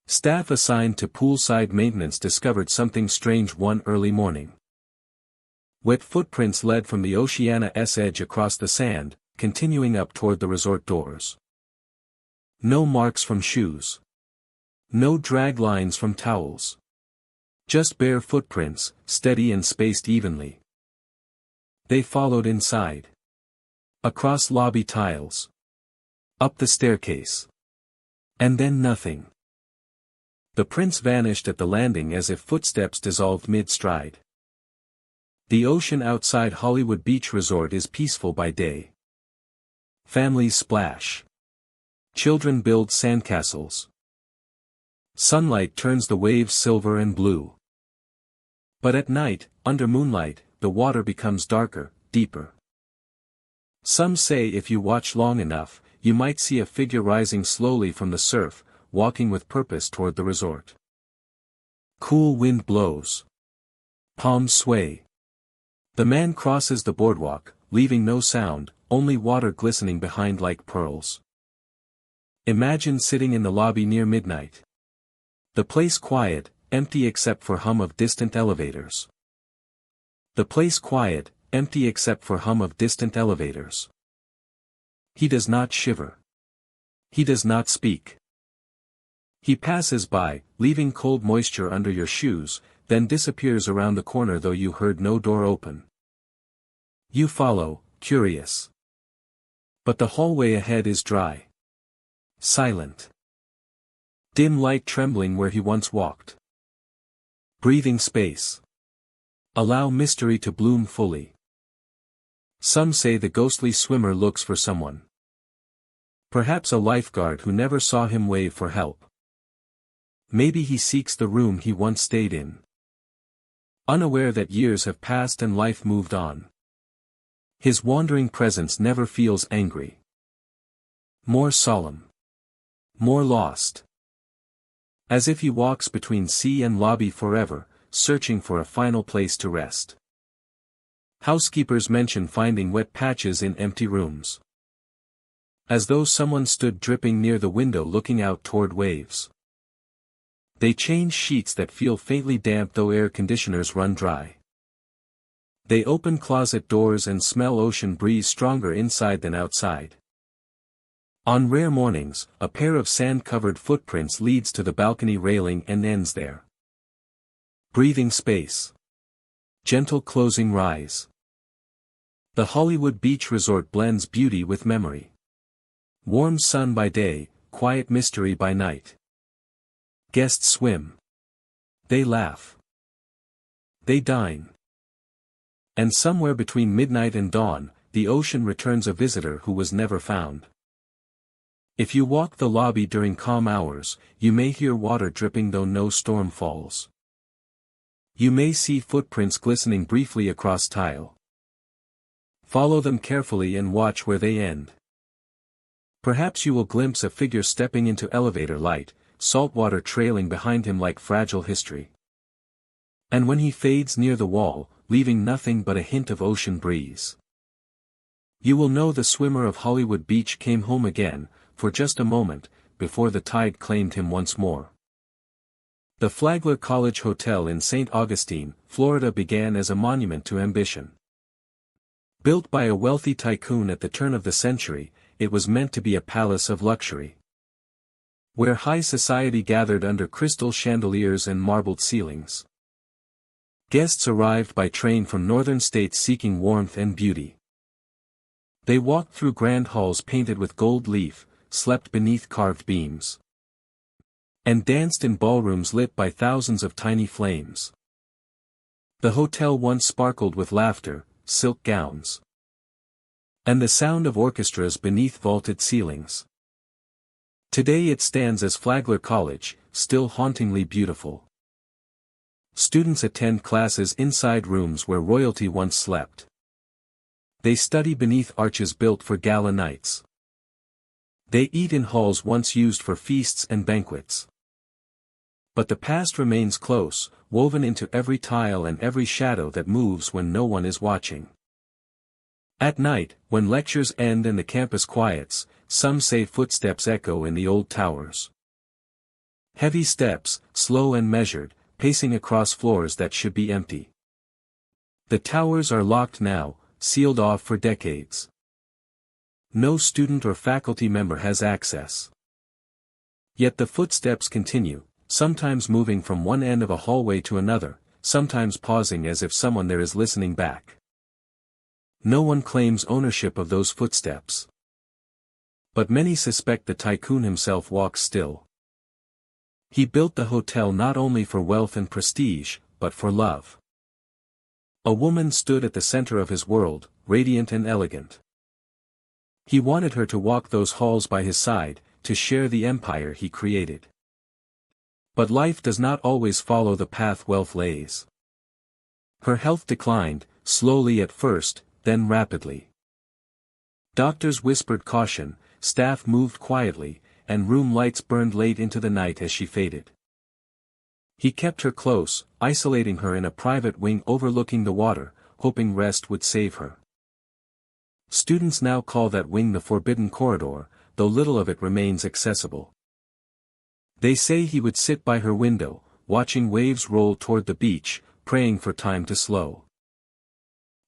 Staff assigned to poolside maintenance discovered something strange one early morning. Wet footprints led from the Oceana's edge across the sand, continuing up toward the resort doors. No marks from shoes. No drag lines from towels. Just bare footprints, steady and spaced evenly. They followed inside. Across lobby tiles. Up the staircase. And then nothing. The prints vanished at the landing as if footsteps dissolved mid-stride. The ocean outside Hollywood Beach Resort is peaceful by day. Families splash. Children build sandcastles. Sunlight turns the waves silver and blue. But at night, under moonlight, the water becomes darker, deeper. Some say if you watch long enough, you might see a figure rising slowly from the surf, walking with purpose toward the resort. Cool wind blows. Palms sway. The man crosses the boardwalk, leaving no sound, only water glistening behind like pearls. Imagine sitting in the lobby near midnight. The place quiet, empty except for hum of distant elevators. The place quiet, empty except for hum of distant elevators. He does not shiver. He does not speak. He passes by, leaving cold moisture under your shoes, then disappears around the corner though you heard no door open. You follow, curious. But the hallway ahead is dry. Silent. Dim light trembling where he once walked. Breathing space. Allow mystery to bloom fully. Some say the ghostly swimmer looks for someone. Perhaps a lifeguard who never saw him wave for help. Maybe he seeks the room he once stayed in. Unaware that years have passed and life moved on. His wandering presence never feels angry. More solemn. More lost. As if he walks between sea and lobby forever, searching for a final place to rest. Housekeepers mention finding wet patches in empty rooms. As though someone stood dripping near the window looking out toward waves. They change sheets that feel faintly damp though air conditioners run dry. They open closet doors and smell ocean breeze stronger inside than outside. On rare mornings, a pair of sand-covered footprints leads to the balcony railing and ends there. Breathing space. Gentle closing rise. The Hollywood Beach Resort blends beauty with memory. Warm sun by day, quiet mystery by night. Guests swim. They laugh. They dine. And somewhere between midnight and dawn, the ocean returns a visitor who was never found. If you walk the lobby during calm hours, you may hear water dripping though no storm falls. You may see footprints glistening briefly across tile. Follow them carefully and watch where they end. Perhaps you will glimpse a figure stepping into elevator light, saltwater trailing behind him like fragile history. And when he fades near the wall, leaving nothing but a hint of ocean breeze. You will know the swimmer of Hollywood Beach came home again, for just a moment, before the tide claimed him once more. The Flagler College Hotel in St. Augustine, Florida began as a monument to ambition. Built by a wealthy tycoon at the turn of the century, it was meant to be a palace of luxury. Where high society gathered under crystal chandeliers and marbled ceilings. Guests arrived by train from northern states seeking warmth and beauty. They walked through grand halls painted with gold leaf, slept beneath carved beams. And danced in ballrooms lit by thousands of tiny flames. The hotel once sparkled with laughter, silk gowns. And the sound of orchestras beneath vaulted ceilings. Today it stands as Flagler College, still hauntingly beautiful. Students attend classes inside rooms where royalty once slept. They study beneath arches built for gala nights. They eat in halls once used for feasts and banquets. But the past remains close, woven into every tile and every shadow that moves when no one is watching. At night, when lectures end and the campus quiets, some say footsteps echo in the old towers. Heavy steps, slow and measured, pacing across floors that should be empty. The towers are locked now, sealed off for decades. No student or faculty member has access. Yet the footsteps continue, sometimes moving from one end of a hallway to another, sometimes pausing as if someone there is listening back. No one claims ownership of those footsteps. But many suspect the tycoon himself walks still. He built the hotel not only for wealth and prestige, but for love. A woman stood at the center of his world, radiant and elegant. He wanted her to walk those halls by his side, to share the empire he created. But life does not always follow the path wealth lays. Her health declined, slowly at first, then rapidly. Doctors whispered caution, staff moved quietly, and room lights burned late into the night as she faded. He kept her close, isolating her in a private wing overlooking the water, hoping rest would save her. Students now call that wing the Forbidden Corridor, though little of it remains accessible. They say he would sit by her window, watching waves roll toward the beach, praying for time to slow.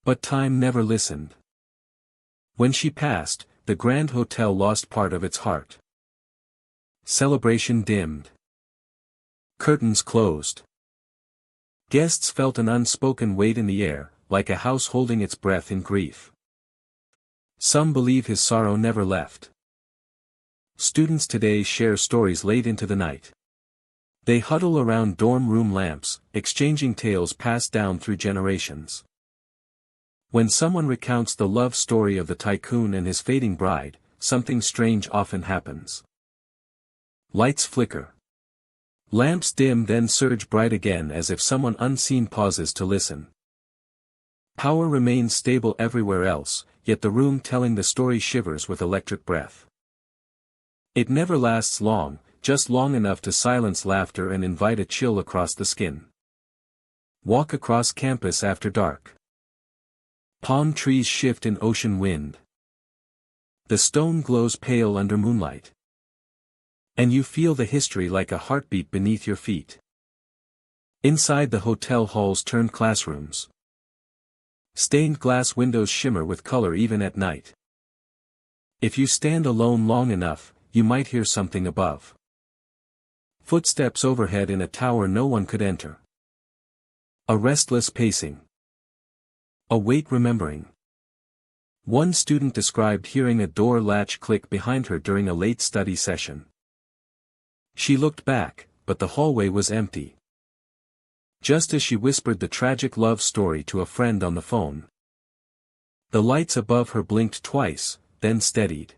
But time never listened. When she passed, the Grand Hotel lost part of its heart. Celebration dimmed. Curtains closed. Guests felt an unspoken weight in the air, like a house holding its breath in grief. Some believe his sorrow never left. Students today share stories late into the night. They huddle around dorm room lamps, exchanging tales passed down through generations. When someone recounts the love story of the tycoon and his fading bride, something strange often happens. Lights flicker. Lamps dim then surge bright again as if someone unseen pauses to listen. Power remains stable everywhere else, yet the room telling the story shivers with electric breath. It never lasts long, just long enough to silence laughter and invite a chill across the skin. Walk across campus after dark. Palm trees shift in ocean wind. The stone glows pale under moonlight. And you feel the history like a heartbeat beneath your feet. Inside the hotel halls turn classrooms. Stained glass windows shimmer with color even at night. If you stand alone long enough, you might hear something above. Footsteps overhead in a tower no one could enter. A restless pacing. A weight remembering. One student described hearing a door latch click behind her during a late study session. She looked back, but the hallway was empty. Just as she whispered the tragic love story to a friend on the phone. The lights above her blinked twice, then steadied.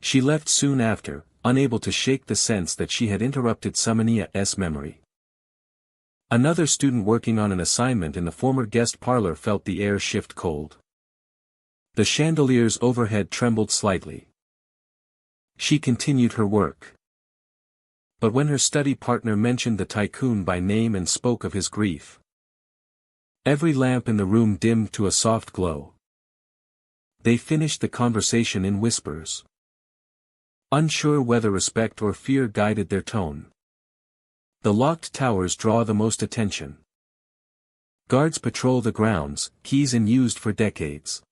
She left soon after, unable to shake the sense that she had interrupted Samania's memory. Another student working on an assignment in the former guest parlor felt the air shift cold. The chandeliers overhead trembled slightly. She continued her work. But when her study partner mentioned the tycoon by name and spoke of his grief, every lamp in the room dimmed to a soft glow. They finished the conversation in whispers. Unsure whether respect or fear guided their tone. The locked towers draw the most attention. Guards patrol the grounds, keys unused for decades.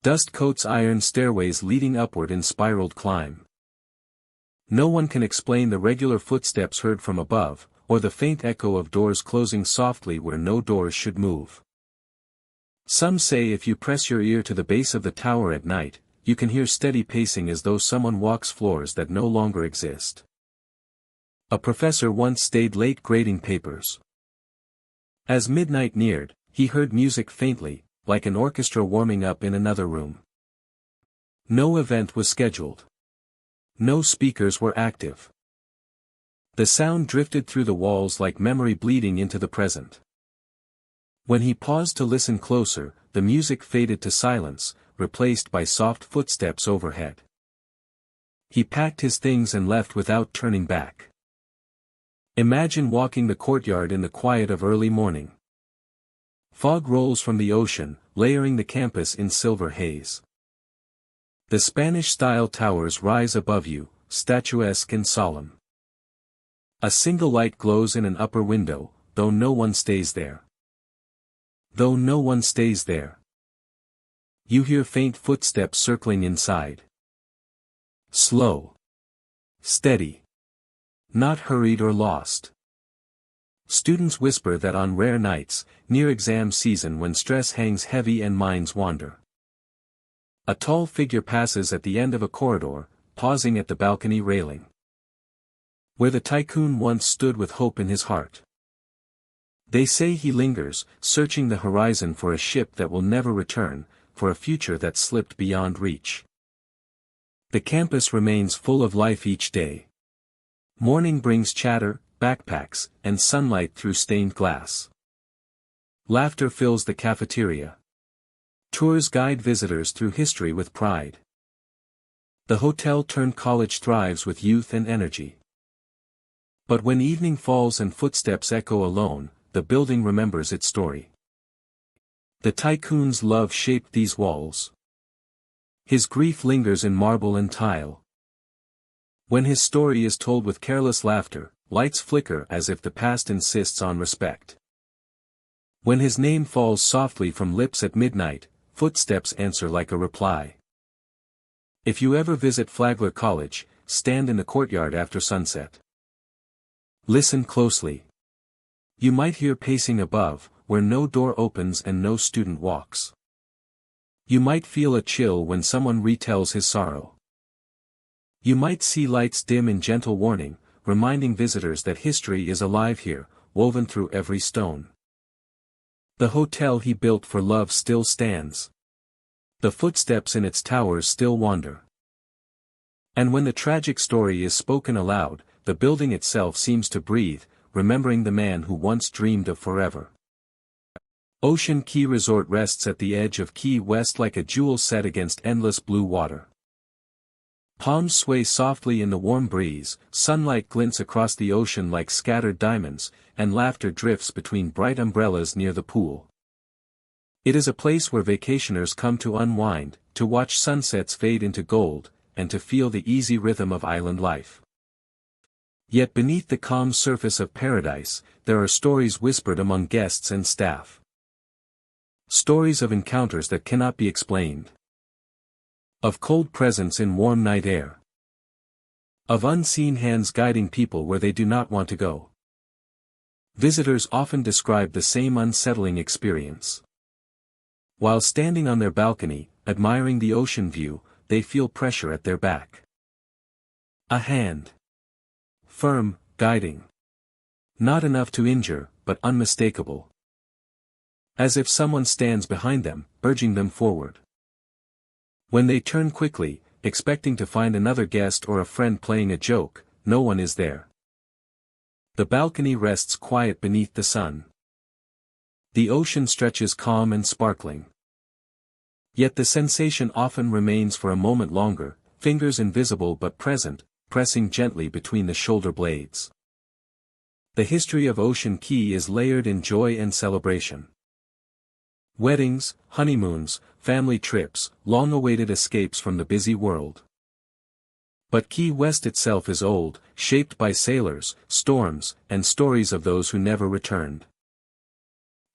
Dust coats iron stairways leading upward in spiraled climb. No one can explain the regular footsteps heard from above, or the faint echo of doors closing softly where no doors should move. Some say if you press your ear to the base of the tower at night, you can hear steady pacing as though someone walks floors that no longer exist. A professor once stayed late grading papers. As midnight neared, he heard music faintly, like an orchestra warming up in another room. No event was scheduled. No speakers were active. The sound drifted through the walls like memory bleeding into the present. When he paused to listen closer, the music faded to silence, replaced by soft footsteps overhead. He packed his things and left without turning back. Imagine walking the courtyard in the quiet of early morning. Fog rolls from the ocean, layering the campus in silver haze. The Spanish-style towers rise above you, statuesque and solemn. A single light glows in an upper window, though no one stays there. Though no one stays there. You hear faint footsteps circling inside. Slow. Steady. Not hurried or lost. Students whisper that on rare nights, near exam season when stress hangs heavy and minds wander. A tall figure passes at the end of a corridor, pausing at the balcony railing. Where the tycoon once stood with hope in his heart. They say he lingers, searching the horizon for a ship that will never return, for a future that slipped beyond reach. The campus remains full of life each day. Morning brings chatter, backpacks, and sunlight through stained glass. Laughter fills the cafeteria. Tours guide visitors through history with pride. The hotel-turned-college thrives with youth and energy. But when evening falls and footsteps echo alone, the building remembers its story. The tycoon's love shaped these walls. His grief lingers in marble and tile. When his story is told with careless laughter, lights flicker as if the past insists on respect. When his name falls softly from lips at midnight, footsteps answer like a reply. If you ever visit Flagler College, stand in the courtyard after sunset. Listen closely. You might hear pacing above, where no door opens and no student walks. You might feel a chill when someone retells his sorrow. You might see lights dim in gentle warning, reminding visitors that history is alive here, woven through every stone. The hotel he built for love still stands. The footsteps in its towers still wander. And when the tragic story is spoken aloud, the building itself seems to breathe, remembering the man who once dreamed of forever. Ocean Key Resort rests at the edge of Key West like a jewel set against endless blue water. Palms sway softly in the warm breeze, sunlight glints across the ocean like scattered diamonds, and laughter drifts between bright umbrellas near the pool. It is a place where vacationers come to unwind, to watch sunsets fade into gold, and to feel the easy rhythm of island life. Yet beneath the calm surface of paradise, there are stories whispered among guests and staff. Stories of encounters that cannot be explained. Of cold presence in warm night air. Of unseen hands guiding people where they do not want to go. Visitors often describe the same unsettling experience. While standing on their balcony, admiring the ocean view, they feel pressure at their back. A hand. Firm, guiding. Not enough to injure, but unmistakable. As if someone stands behind them, urging them forward. When they turn quickly, expecting to find another guest or a friend playing a joke, no one is there. The balcony rests quiet beneath the sun. The ocean stretches calm and sparkling. Yet the sensation often remains for a moment longer, fingers invisible but present, pressing gently between the shoulder blades. The history of Ocean Key is layered in joy and celebration. Weddings, honeymoons, family trips, long-awaited escapes from the busy world. But Key West itself is old, shaped by sailors, storms, and stories of those who never returned.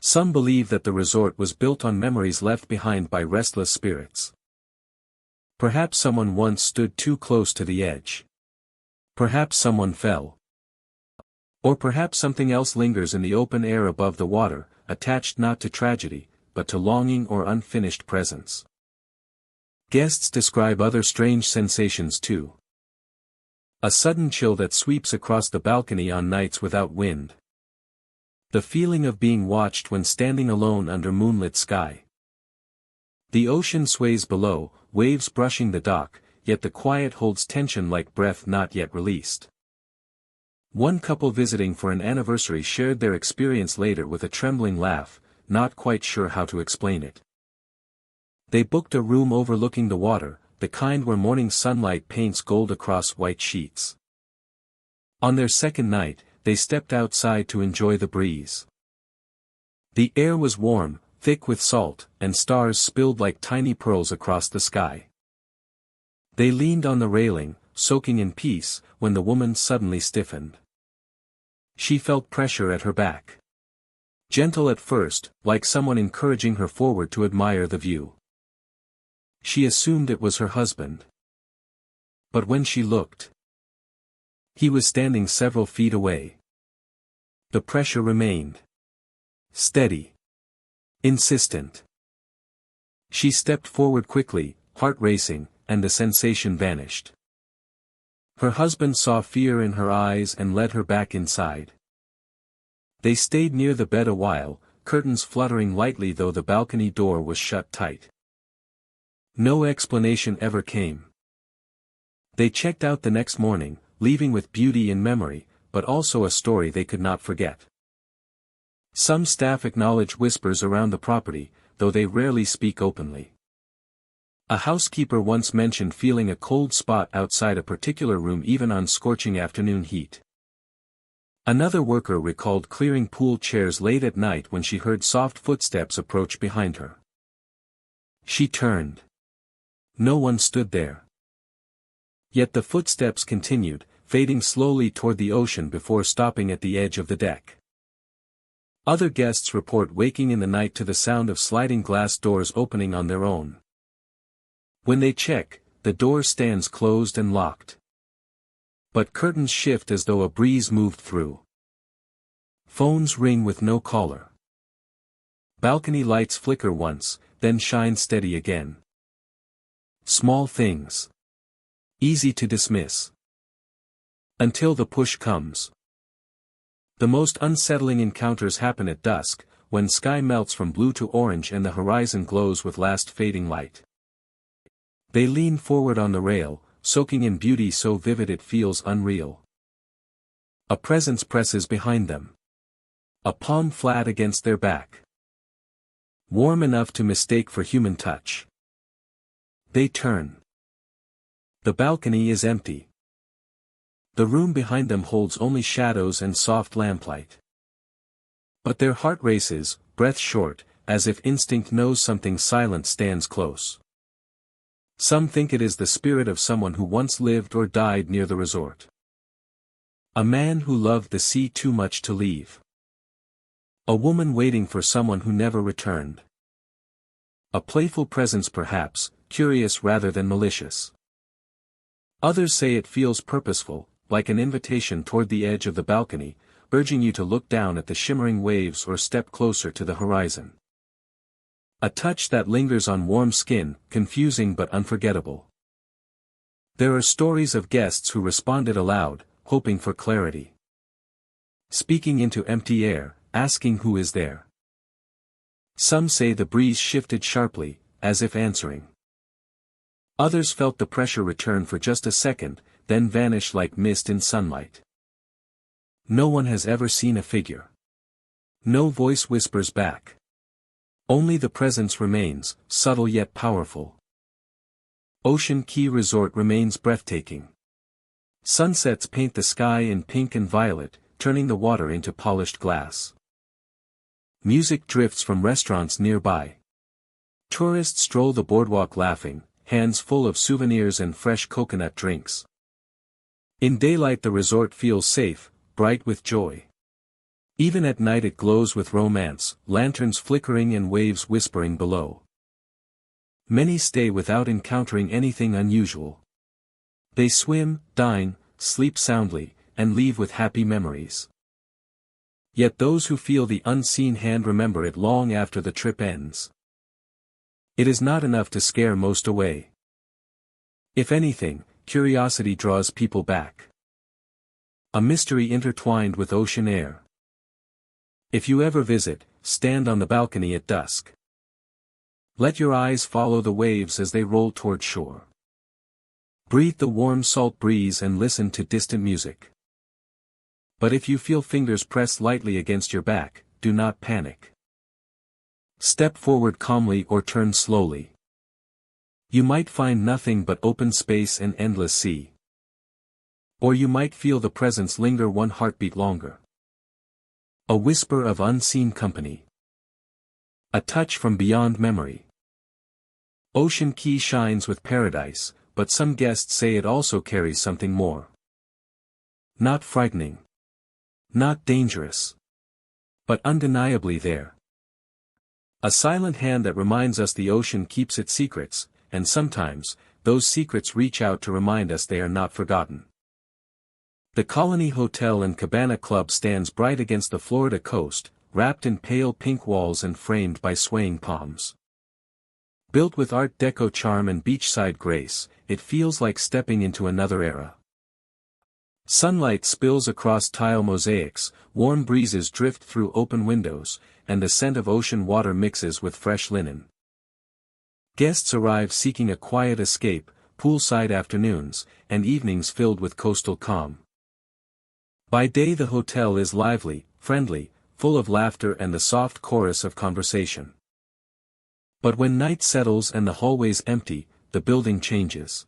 Some believe that the resort was built on memories left behind by restless spirits. Perhaps someone once stood too close to the edge. Perhaps someone fell. Or perhaps something else lingers in the open air above the water, attached not to tragedy, but to longing or unfinished presence. Guests describe other strange sensations too. A sudden chill that sweeps across the balcony on nights without wind. The feeling of being watched when standing alone under moonlit sky. The ocean sways below, waves brushing the dock, yet the quiet holds tension like breath not yet released. One couple visiting for an anniversary shared their experience later with a trembling laugh, not quite sure how to explain it. They booked a room overlooking the water, the kind where morning sunlight paints gold across white sheets. On their second night, they stepped outside to enjoy the breeze. The air was warm, thick with salt, and stars spilled like tiny pearls across the sky. They leaned on the railing, soaking in peace, when the woman suddenly stiffened. She felt pressure at her back. Gentle at first, like someone encouraging her forward to admire the view. She assumed it was her husband. But when she looked, he was standing several feet away. The pressure remained. Steady. Insistent. She stepped forward quickly, heart racing, and the sensation vanished. Her husband saw fear in her eyes and led her back inside. They stayed near the bed a while, curtains fluttering lightly though the balcony door was shut tight. No explanation ever came. They checked out the next morning, leaving with beauty in memory, but also a story they could not forget. Some staff acknowledge whispers around the property, though they rarely speak openly. A housekeeper once mentioned feeling a cold spot outside a particular room even on scorching afternoon heat. Another worker recalled clearing pool chairs late at night when she heard soft footsteps approach behind her. She turned. No one stood there. Yet the footsteps continued, fading slowly toward the ocean before stopping at the edge of the deck. Other guests report waking in the night to the sound of sliding glass doors opening on their own. When they check, the door stands closed and locked. But curtains shift as though a breeze moved through. Phones ring with no caller. Balcony lights flicker once, then shine steady again. Small things. Easy to dismiss. Until the push comes. The most unsettling encounters happen at dusk, when sky melts from blue to orange and the horizon glows with last fading light. They lean forward on the rail, soaking in beauty so vivid it feels unreal. A presence presses behind them. A palm flat against their back. Warm enough to mistake for human touch. They turn. The balcony is empty. The room behind them holds only shadows and soft lamplight. But their heart races, breath short, as if instinct knows something silent stands close. Some think it is the spirit of someone who once lived or died near the resort. A man who loved the sea too much to leave. A woman waiting for someone who never returned. A playful presence perhaps, curious rather than malicious. Others say it feels purposeful, like an invitation toward the edge of the balcony, urging you to look down at the shimmering waves or step closer to the horizon. A touch that lingers on warm skin, confusing but unforgettable. There are stories of guests who responded aloud, hoping for clarity. Speaking into empty air, asking who is there. Some say the breeze shifted sharply, as if answering. Others felt the pressure return for just a second, then vanish like mist in sunlight. No one has ever seen a figure. No voice whispers back. Only the presence remains, subtle yet powerful. Ocean Key Resort remains breathtaking. Sunsets paint the sky in pink and violet, turning the water into polished glass. Music drifts from restaurants nearby. Tourists stroll the boardwalk laughing, hands full of souvenirs and fresh coconut drinks. In daylight the resort feels safe, bright with joy. Even at night it glows with romance, lanterns flickering and waves whispering below. Many stay without encountering anything unusual. They swim, dine, sleep soundly, and leave with happy memories. Yet those who feel the unseen hand remember it long after the trip ends. It is not enough to scare most away. If anything, curiosity draws people back. A mystery intertwined with ocean air. If you ever visit, stand on the balcony at dusk. Let your eyes follow the waves as they roll toward shore. Breathe the warm salt breeze and listen to distant music. But if you feel fingers pressed lightly against your back, do not panic. Step forward calmly or turn slowly. You might find nothing but open space and endless sea. Or you might feel the presence linger one heartbeat longer. A whisper of unseen company. A touch from beyond memory. Ocean Key shines with paradise, but some guests say it also carries something more. Not frightening. Not dangerous. But undeniably there. A silent hand that reminds us the ocean keeps its secrets, and sometimes, those secrets reach out to remind us they are not forgotten. The Colony Hotel and Cabana Club stands bright against the Florida coast, wrapped in pale pink walls and framed by swaying palms. Built with Art Deco charm and beachside grace, it feels like stepping into another era. Sunlight spills across tile mosaics, warm breezes drift through open windows, and the scent of ocean water mixes with fresh linen. Guests arrive seeking a quiet escape, poolside afternoons, and evenings filled with coastal calm. By day the hotel is lively, friendly, full of laughter and the soft chorus of conversation. But when night settles and the hallways empty, the building changes.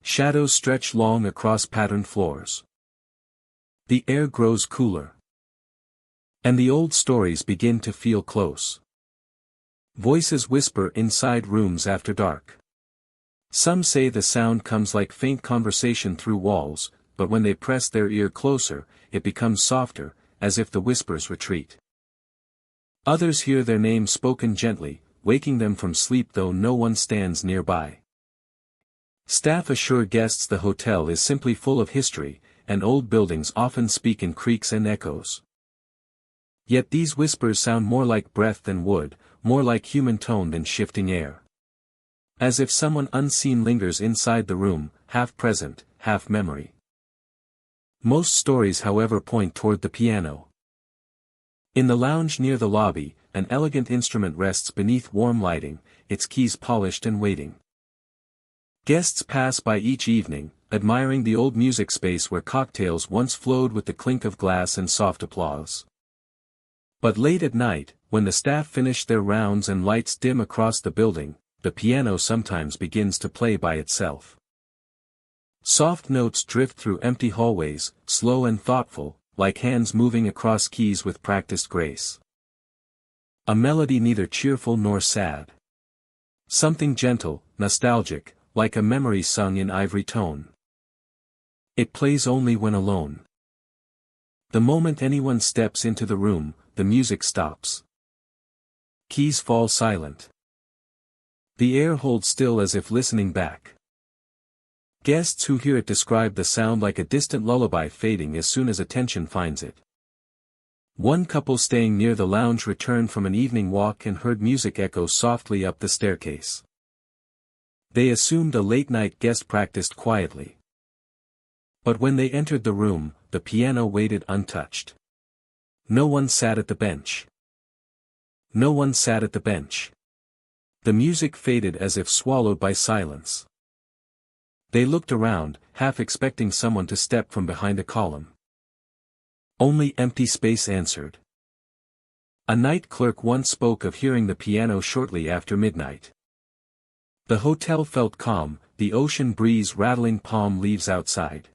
Shadows stretch long across patterned floors. The air grows cooler. And the old stories begin to feel close. Voices whisper inside rooms after dark. Some say the sound comes like faint conversation through walls, but when they press their ear closer, it becomes softer, as if the whispers retreat. Others hear their names spoken gently, waking them from sleep though no one stands nearby. Staff assure guests the hotel is simply full of history, and old buildings often speak in creaks and echoes. Yet these whispers sound more like breath than wood, more like human tone than shifting air. As if someone unseen lingers inside the room, half present, half memory. Most stories however point toward the piano. In the lounge near the lobby, an elegant instrument rests beneath warm lighting, its keys polished and waiting. Guests pass by each evening, admiring the old music space where cocktails once flowed with the clink of glass and soft applause. But late at night, when the staff finish their rounds and lights dim across the building, the piano sometimes begins to play by itself. Soft notes drift through empty hallways, slow and thoughtful, like hands moving across keys with practiced grace. A melody neither cheerful nor sad. Something gentle, nostalgic, like a memory sung in ivory tone. It plays only when alone. The moment anyone steps into the room, the music stops. Keys fall silent. The air holds still as if listening back. Guests who hear it describe the sound like a distant lullaby fading as soon as attention finds it. One couple staying near the lounge returned from an evening walk and heard music echo softly up the staircase. They assumed a late-night guest practiced quietly. But when they entered the room, the piano waited untouched. No one sat at the bench. No one sat at the bench. The music faded as if swallowed by silence. They looked around, half expecting someone to step from behind a column. Only empty space answered. A night clerk once spoke of hearing the piano shortly after midnight. The hotel felt calm, the ocean breeze rattling palm leaves outside.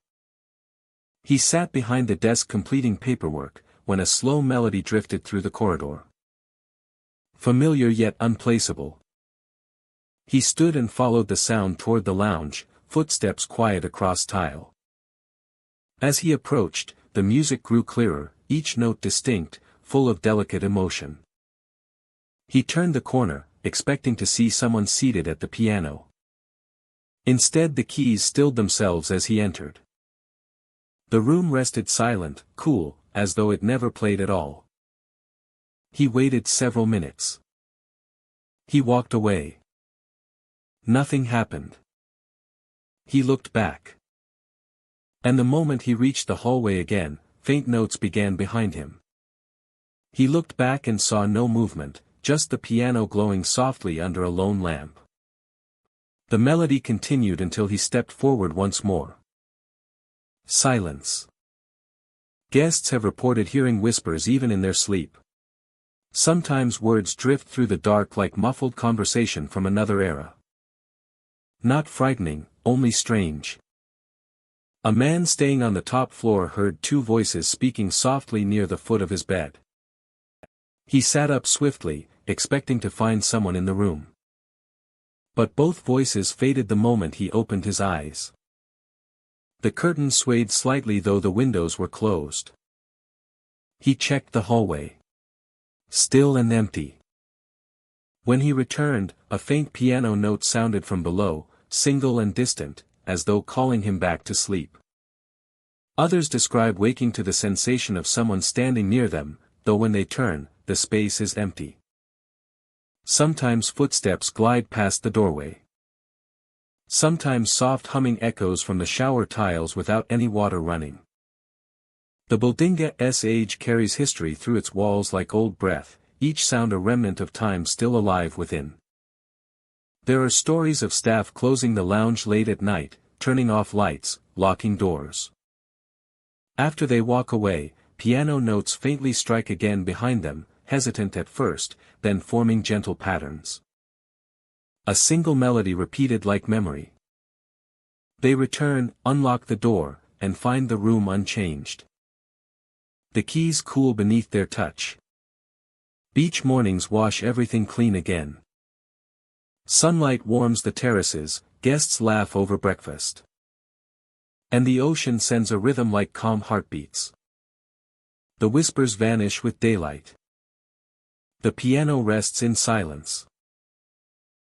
He sat behind the desk completing paperwork, when a slow melody drifted through the corridor. Familiar yet unplaceable. He stood and followed the sound toward the lounge, footsteps quiet across tile. As he approached, the music grew clearer, each note distinct, full of delicate emotion. He turned the corner, expecting to see someone seated at the piano. Instead, the keys stilled themselves as he entered. The room rested silent, cool, as though it never played at all. He waited several minutes. He walked away. Nothing happened. He looked back. And the moment he reached the hallway again, faint notes began behind him. He looked back and saw no movement, just the piano glowing softly under a lone lamp. The melody continued until he stepped forward once more. Silence. Guests have reported hearing whispers even in their sleep. Sometimes words drift through the dark like muffled conversation from another era. Not frightening, only strange. A man staying on the top floor heard two voices speaking softly near the foot of his bed. He sat up swiftly, expecting to find someone in the room. But both voices faded the moment he opened his eyes. The curtains swayed slightly though the windows were closed. He checked the hallway. Still and empty. When he returned, a faint piano note sounded from below, single and distant, as though calling him back to sleep. Others describe waking to the sensation of someone standing near them, though when they turn, the space is empty. Sometimes footsteps glide past the doorway. Sometimes soft humming echoes from the shower tiles without any water running. The building's age carries history through its walls like old breath, each sound a remnant of time still alive within. There are stories of staff closing the lounge late at night, turning off lights, locking doors. After they walk away, piano notes faintly strike again behind them, hesitant at first, then forming gentle patterns. A single melody repeated like memory. They return, unlock the door, and find the room unchanged. The keys cool beneath their touch. Beach mornings wash everything clean again. Sunlight warms the terraces, guests laugh over breakfast. And the ocean sends a rhythm like calm heartbeats. The whispers vanish with daylight. The piano rests in silence.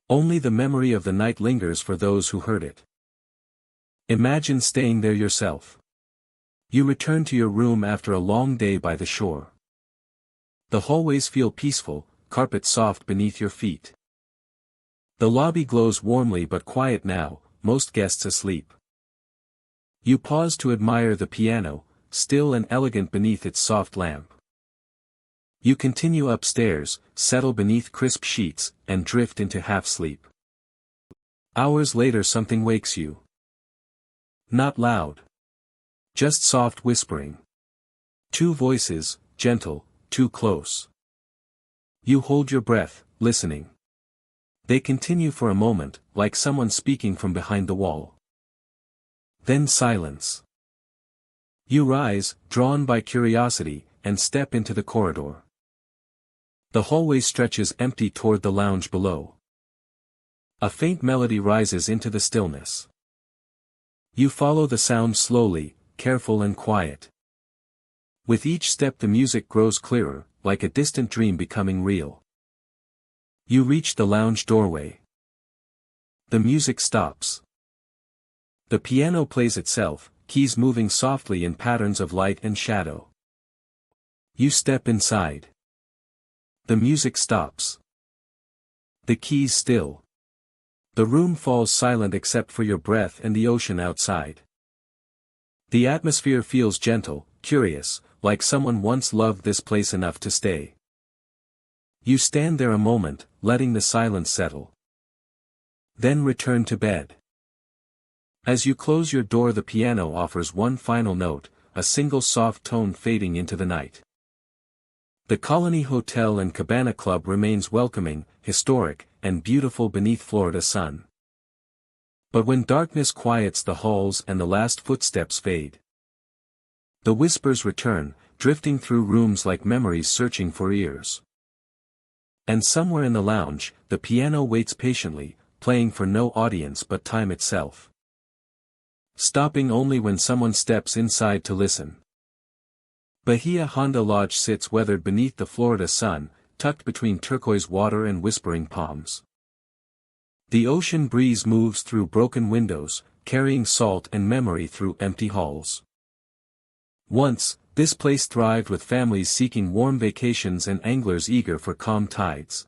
Only the memory of the night lingers for those who heard it. Imagine staying there yourself. You return to your room after a long day by the shore. The hallways feel peaceful, carpet soft beneath your feet. The lobby glows warmly but quiet now, most guests asleep. You pause to admire the piano, still and elegant beneath its soft lamp. You continue upstairs, settle beneath crisp sheets, and drift into half-sleep. Hours later something wakes you. Not loud. Just soft whispering. Two voices, gentle, too close. You hold your breath, listening. They continue for a moment, like someone speaking from behind the wall. Then silence. You rise, drawn by curiosity, and step into the corridor. The hallway stretches empty toward the lounge below. A faint melody rises into the stillness. You follow the sound slowly, careful and quiet. With each step the music grows clearer, like a distant dream becoming real. You reach the lounge doorway. The music stops. The piano plays itself, keys moving softly in patterns of light and shadow. You step inside. The music stops. The keys still. The room falls silent except for your breath and the ocean outside. The atmosphere feels gentle, curious, like someone once loved this place enough to stay. You stand there a moment, letting the silence settle. Then return to bed. As you close your door the piano offers one final note, a single soft tone fading into the night. The Colony Hotel and Cabana Club remains welcoming, historic, and beautiful beneath Florida sun. But when darkness quiets the halls and the last footsteps fade, the whispers return, drifting through rooms like memories searching for ears. And somewhere in the lounge, the piano waits patiently, playing for no audience but time itself. Stopping only when someone steps inside to listen. Bahia Honda Lodge sits weathered beneath the Florida sun, tucked between turquoise water and whispering palms. The ocean breeze moves through broken windows, carrying salt and memory through empty halls. Once, this place thrived with families seeking warm vacations and anglers eager for calm tides.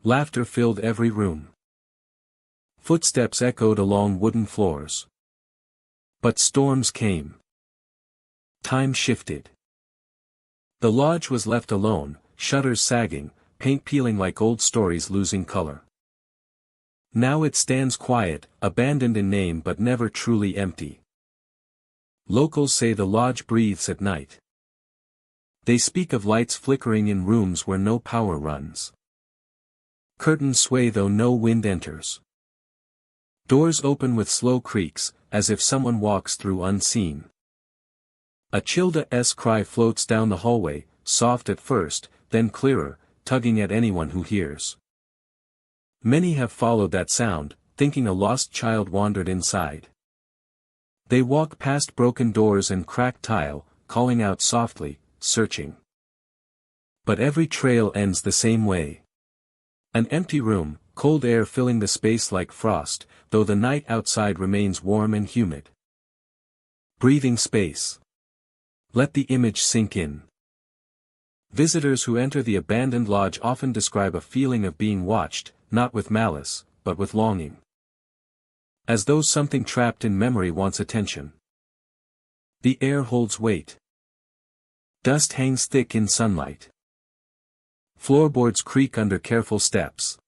Laughter filled every room. Footsteps echoed along wooden floors. But storms came. Time shifted. The lodge was left alone, shutters sagging, paint peeling like old stories losing color. Now it stands quiet, abandoned in name but never truly empty. Locals say the lodge breathes at night. They speak of lights flickering in rooms where no power runs. Curtains sway though no wind enters. Doors open with slow creaks, as if someone walks through unseen. A Childa-esque cry floats down the hallway, soft at first, then clearer, tugging at anyone who hears. Many have followed that sound, thinking a lost child wandered inside. They walk past broken doors and cracked tile, calling out softly, searching. But every trail ends the same way. An empty room, cold air filling the space like frost, though the night outside remains warm and humid. Breathing space. Let the image sink in. Visitors who enter the abandoned lodge often describe a feeling of being watched, not with malice, but with longing. As though something trapped in memory wants attention. The air holds weight. Dust hangs thick in sunlight. Floorboards creak under careful steps.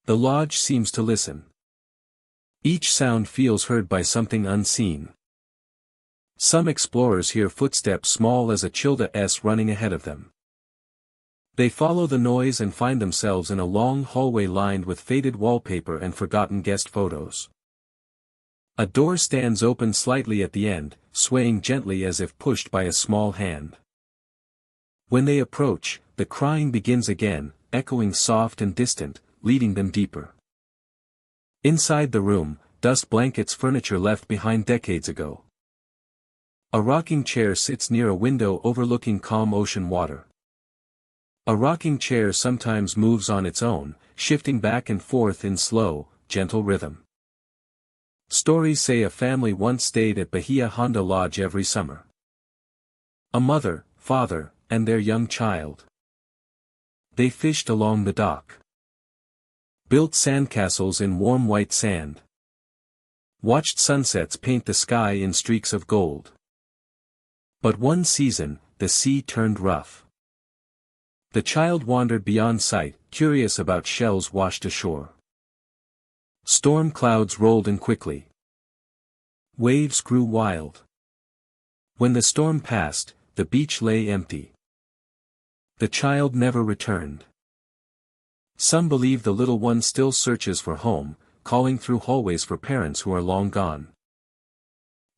The lodge seems to listen. Each sound feels heard by something unseen. Some explorers hear footsteps small as a Childa-S running ahead of them. They follow the noise and find themselves in a long hallway lined with faded wallpaper and forgotten guest photos. A door stands open slightly at the end, swaying gently as if pushed by a small hand. When they approach, the crying begins again, echoing soft and distant, leading them deeper. Inside the room, dust blankets furniture left behind decades ago. A rocking chair sits near a window overlooking calm ocean water. A rocking chair sometimes moves on its own, shifting back and forth in slow, gentle rhythm. Stories say a family once stayed at Bahia Honda Lodge every summer. A mother, father, and their young child. They fished along the dock. Built sandcastles in warm white sand. Watched sunsets paint the sky in streaks of gold. But one season, the sea turned rough. The child wandered beyond sight, curious about shells washed ashore. Storm clouds rolled in quickly. Waves grew wild. When the storm passed, the beach lay empty. The child never returned. Some believe the little one still searches for home, calling through hallways for parents who are long gone.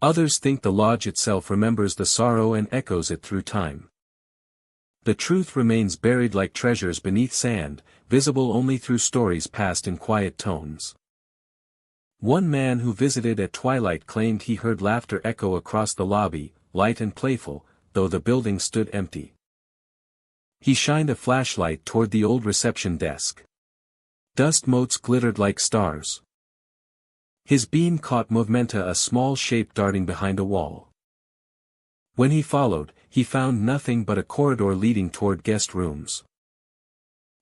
Others think the lodge itself remembers the sorrow and echoes it through time. The truth remains buried like treasures beneath sand, visible only through stories passed in quiet tones. One man who visited at twilight claimed he heard laughter echo across the lobby, light and playful, though the building stood empty. He shined a flashlight toward the old reception desk. Dust motes glittered like stars. His beam caught movementa, a small shape darting behind a wall. When he followed, he found nothing but a corridor leading toward guest rooms.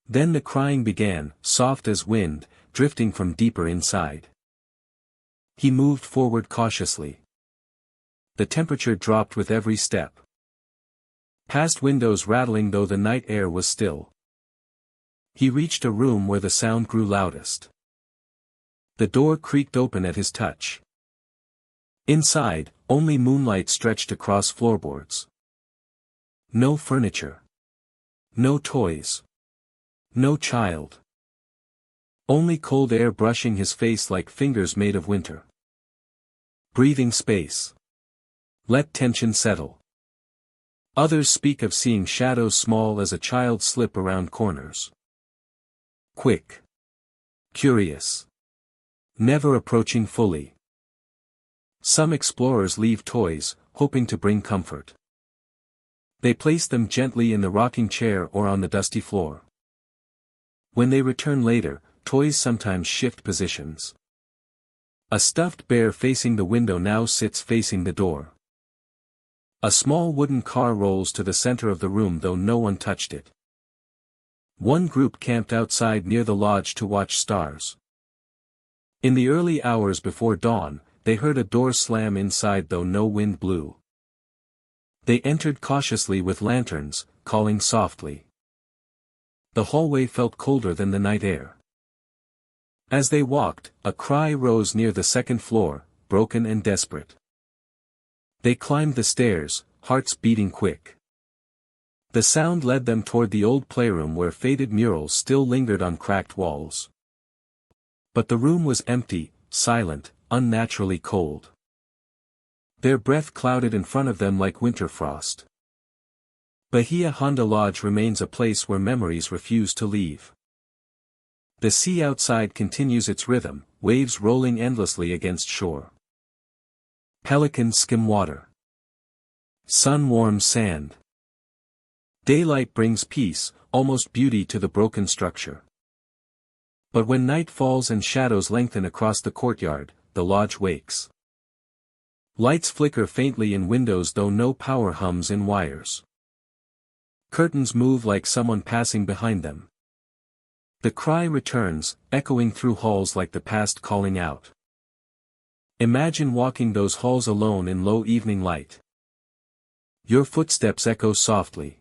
Then the crying began, soft as wind, drifting from deeper inside. He moved forward cautiously. The temperature dropped with every step. Past windows rattling though the night air was still. He reached a room where the sound grew loudest. The door creaked open at his touch. Inside, only moonlight stretched across floorboards. No furniture. No toys. No child. Only cold air brushing his face like fingers made of winter. Breathing space. Let tension settle. Others speak of seeing shadows small as a child slip around corners. Quick. Curious. Never approaching fully. Some explorers leave toys, hoping to bring comfort. They place them gently in the rocking chair or on the dusty floor. When they return later, toys sometimes shift positions. A stuffed bear facing the window now sits facing the door. A small wooden car rolls to the center of the room though no one touched it. One group camped outside near the lodge to watch stars. In the early hours before dawn, they heard a door slam inside though no wind blew. They entered cautiously with lanterns, calling softly. The hallway felt colder than the night air. As they walked, a cry rose near the second floor, broken and desperate. They climbed the stairs, hearts beating quick. The sound led them toward the old playroom where faded murals still lingered on cracked walls. But the room was empty, silent, unnaturally cold. Their breath clouded in front of them like winter frost. Bahia Honda Lodge remains a place where memories refuse to leave. The sea outside continues its rhythm, waves rolling endlessly against shore. Pelicans skim water. Sun warms sand. Daylight brings peace, almost beauty to the broken structure. But when night falls and shadows lengthen across the courtyard, the lodge wakes. Lights flicker faintly in windows though no power hums in wires. Curtains move like someone passing behind them. The cry returns, echoing through halls like the past calling out. Imagine walking those halls alone in low evening light. Your footsteps echo softly.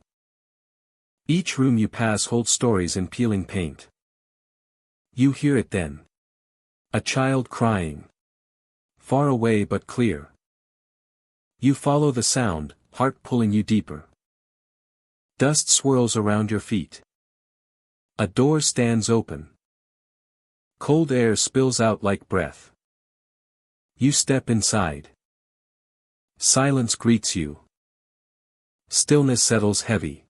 Each room you pass holds stories in peeling paint. You hear it then. A child crying. Far away but clear. You follow the sound, heart pulling you deeper. Dust swirls around your feet. A door stands open. Cold air spills out like breath. You step inside. Silence greets you. Stillness settles heavy.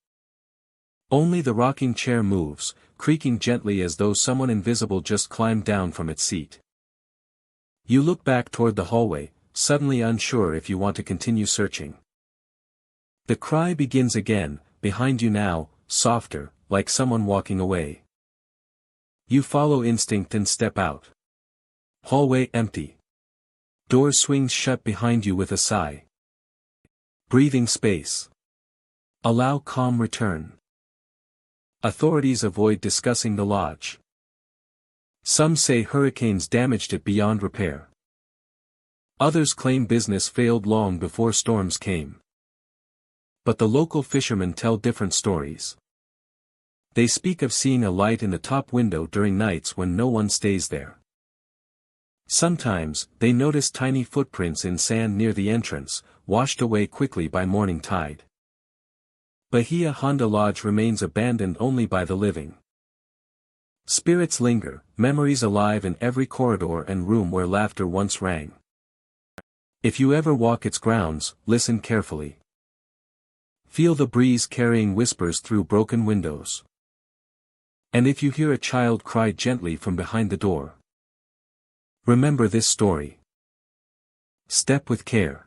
Only the rocking chair moves, creaking gently as though someone invisible just climbed down from its seat. You look back toward the hallway, suddenly unsure if you want to continue searching. The cry begins again, behind you now, softer, like someone walking away. You follow instinct and step out. Hallway empty. Door swings shut behind you with a sigh. Breathing space. Allow calm return. Authorities avoid discussing the lodge. Some say hurricanes damaged it beyond repair. Others claim business failed long before storms came. But the local fishermen tell different stories. They speak of seeing a light in the top window during nights when no one stays there. Sometimes, they notice tiny footprints in sand near the entrance, washed away quickly by morning tide. Bahia Honda Lodge remains abandoned only by the living. Spirits linger, memories alive in every corridor and room where laughter once rang. If you ever walk its grounds, listen carefully. Feel the breeze carrying whispers through broken windows. And if you hear a child cry gently from behind the door, remember this story. Step with care.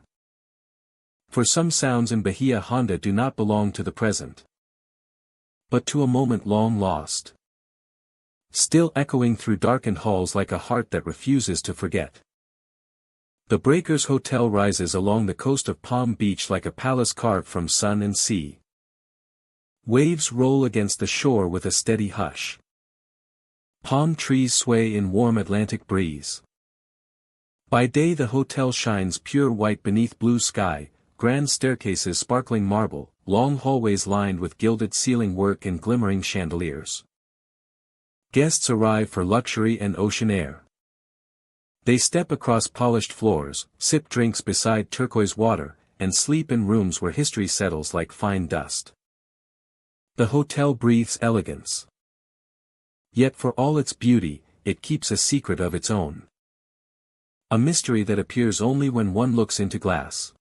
For some sounds in Bahia Honda do not belong to the present, but to a moment long lost, still echoing through darkened halls like a heart that refuses to forget. The Breakers Hotel rises along the coast of Palm Beach like a palace carved from sun and sea. Waves roll against the shore with a steady hush. Palm trees sway in warm Atlantic breeze. By day the hotel shines pure white beneath blue sky, grand staircases sparkling marble, long hallways lined with gilded ceiling work and glimmering chandeliers. Guests arrive for luxury and ocean air. They step across polished floors, sip drinks beside turquoise water, and sleep in rooms where history settles like fine dust. The hotel breathes elegance. Yet for all its beauty, it keeps a secret of its own. A mystery that appears only when one looks into glass.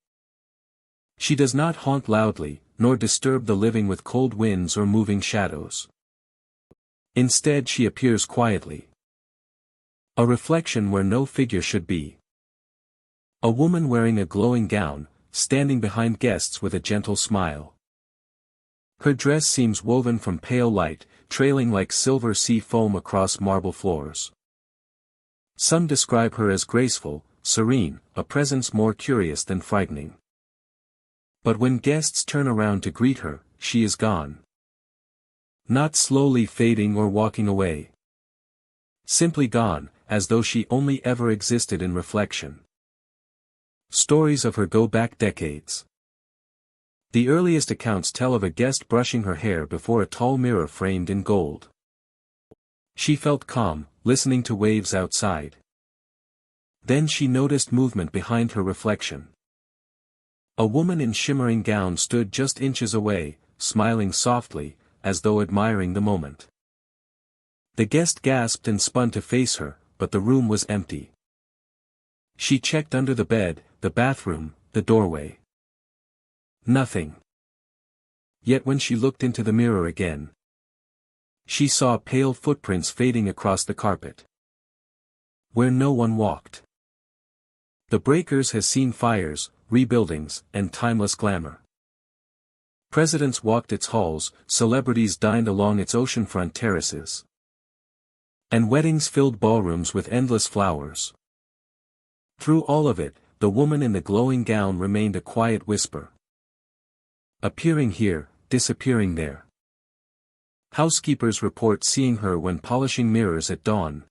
She does not haunt loudly, nor disturb the living with cold winds or moving shadows. Instead she appears quietly. A reflection where no figure should be. A woman wearing a glowing gown, standing behind guests with a gentle smile. Her dress seems woven from pale light, trailing like silver sea foam across marble floors. Some describe her as graceful, serene, a presence more curious than frightening. But when guests turn around to greet her, she is gone. Not slowly fading or walking away. Simply gone, as though she only ever existed in reflection. Stories of her go back decades. The earliest accounts tell of a guest brushing her hair before a tall mirror framed in gold. She felt calm, listening to waves outside. Then she noticed movement behind her reflection. A woman in shimmering gown stood just inches away, smiling softly, as though admiring the moment. The guest gasped and spun to face her, but the room was empty. She checked under the bed, the bathroom, the doorway. Nothing. Yet when she looked into the mirror again, she saw pale footprints fading across the carpet, where no one walked. The Breakers has seen fires, rebuildings, and timeless glamour. Presidents walked its halls, celebrities dined along its oceanfront terraces. And weddings filled ballrooms with endless flowers. Through all of it, the woman in the glowing gown remained a quiet whisper. Appearing here, disappearing there. Housekeepers report seeing her when polishing mirrors at dawn.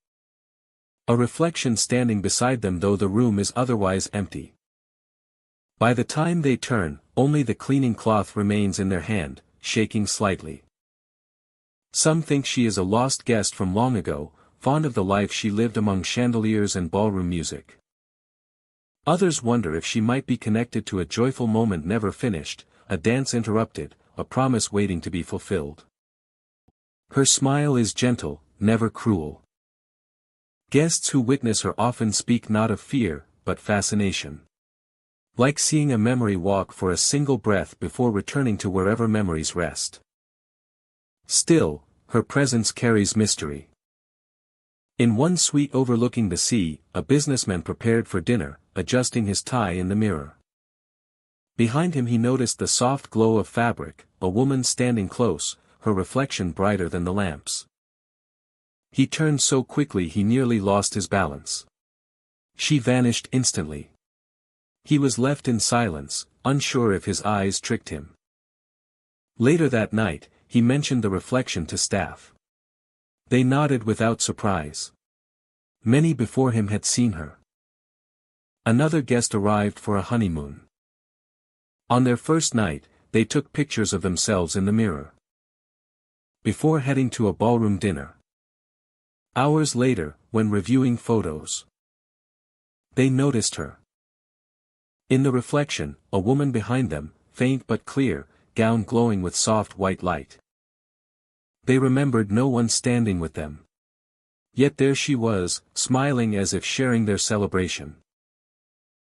A reflection standing beside them though the room is otherwise empty. By the time they turn, only the cleaning cloth remains in their hand, shaking slightly. Some think she is a lost guest from long ago, fond of the life she lived among chandeliers and ballroom music. Others wonder if she might be connected to a joyful moment never finished, a dance interrupted, a promise waiting to be fulfilled. Her smile is gentle, never cruel. Guests who witness her often speak not of fear, but fascination. Like seeing a memory walk for a single breath before returning to wherever memories rest. Still, her presence carries mystery. In one suite overlooking the sea, a businessman prepared for dinner, adjusting his tie in the mirror. Behind him he noticed the soft glow of fabric, a woman standing close, her reflection brighter than the lamps. He turned so quickly he nearly lost his balance. She vanished instantly. He was left in silence, unsure if his eyes tricked him. Later that night, he mentioned the reflection to staff. They nodded without surprise. Many before him had seen her. Another guest arrived for a honeymoon. On their first night, they took pictures of themselves in the mirror. Before heading to a ballroom dinner. Hours later, when reviewing photos, they noticed her. In the reflection, a woman behind them, faint but clear, gown glowing with soft white light. They remembered no one standing with them. Yet there she was, smiling as if sharing their celebration.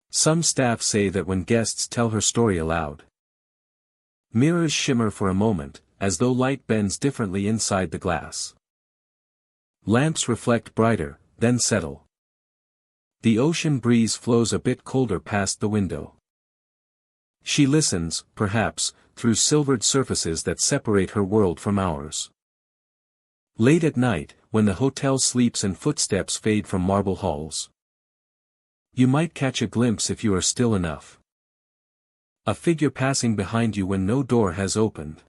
Some staff say that when guests tell her story aloud, mirrors shimmer for a moment, as though light bends differently inside the glass. Lamps reflect brighter, then settle. The ocean breeze flows a bit colder past the window. She listens, perhaps, through silvered surfaces that separate her world from ours. Late at night, when the hotel sleeps and footsteps fade from marble halls, you might catch a glimpse if you are still enough. A figure passing behind you when no door has opened.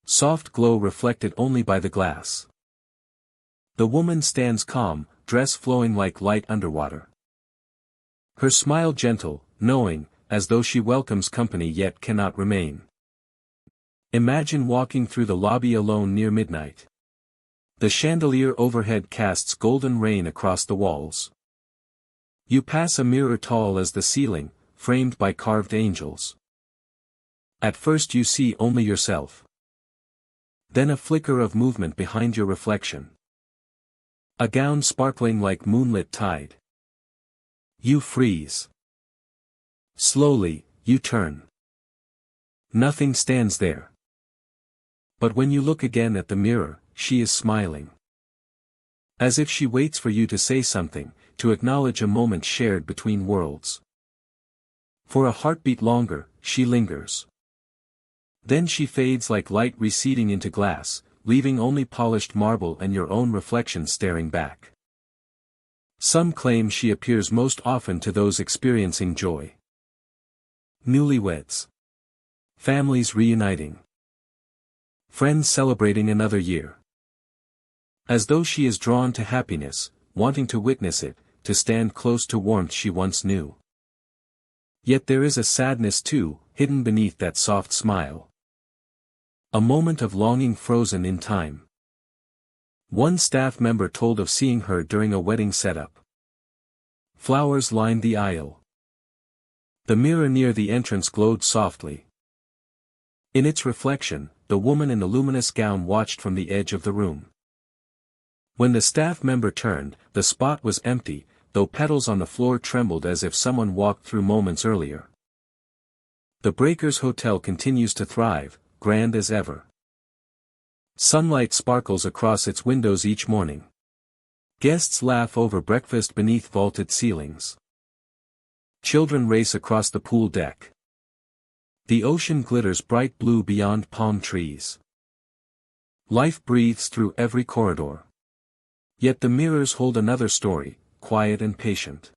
Soft glow reflected only by the glass. The woman stands calm, dress flowing like light underwater. Her smile gentle, knowing, as though she welcomes company yet cannot remain. Imagine walking through the lobby alone near midnight. The chandelier overhead casts golden rain across the walls. You pass a mirror tall as the ceiling, framed by carved angels. At first you see only yourself. Then a flicker of movement behind your reflection. A gown sparkling like moonlit tide. You freeze. Slowly, you turn. Nothing stands there. But when you look again at the mirror, she is smiling. As if she waits for you to say something, to acknowledge a moment shared between worlds. For a heartbeat longer, she lingers. Then she fades like light receding into glass, leaving only polished marble and your own reflection staring back. Some claim she appears most often to those experiencing joy. Newlyweds. Families reuniting. Friends celebrating another year. As though she is drawn to happiness, wanting to witness it, to stand close to warmth she once knew. Yet there is a sadness too, hidden beneath that soft smile. A moment of longing frozen in time. One staff member told of seeing her during a wedding setup. Flowers lined the aisle. The mirror near the entrance glowed softly. In its reflection, the woman in the luminous gown watched from the edge of the room. When the staff member turned, the spot was empty, though petals on the floor trembled as if someone walked through moments earlier. The Breakers Hotel continues to thrive, grand as ever. Sunlight sparkles across its windows each morning. Guests laugh over breakfast beneath vaulted ceilings. Children race across the pool deck. The ocean glitters bright blue beyond palm trees. Life breathes through every corridor. Yet the mirrors hold another story, quiet and patient.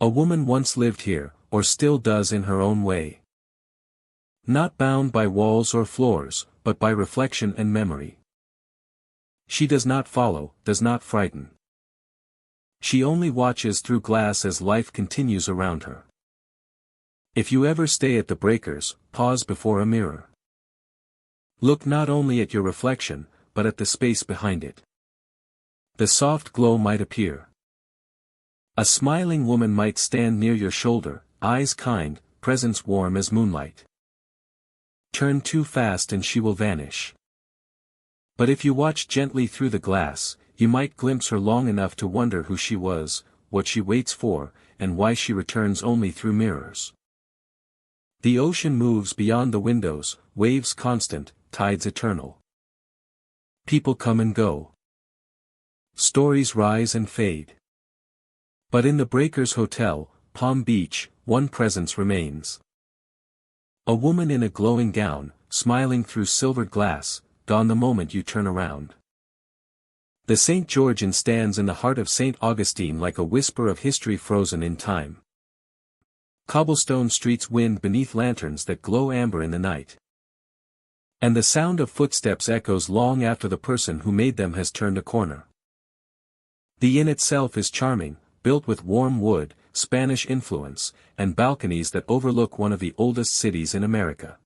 A woman once lived here, or still does in her own way. Not bound by walls or floors, but by reflection and memory. She does not follow, does not frighten. She only watches through glass as life continues around her. If you ever stay at the Breakers, pause before a mirror. Look not only at your reflection, but at the space behind it. The soft glow might appear. A smiling woman might stand near your shoulder, eyes kind, presence warm as moonlight. Turn too fast and she will vanish. But if you watch gently through the glass, you might glimpse her long enough to wonder who she was, what she waits for, and why she returns only through mirrors. The ocean moves beyond the windows, waves constant, tides eternal. People come and go. Stories rise and fade. But in the Breakers Hotel, Palm Beach, one presence remains. A woman in a glowing gown, smiling through silvered glass, gone the moment you turn around. The St. Georgian stands in the heart of St. Augustine like a whisper of history frozen in time. Cobblestone streets wind beneath lanterns that glow amber in the night. And the sound of footsteps echoes long after the person who made them has turned a corner. The inn itself is charming, built with warm wood, Spanish influence, and balconies that overlook one of the oldest cities in America.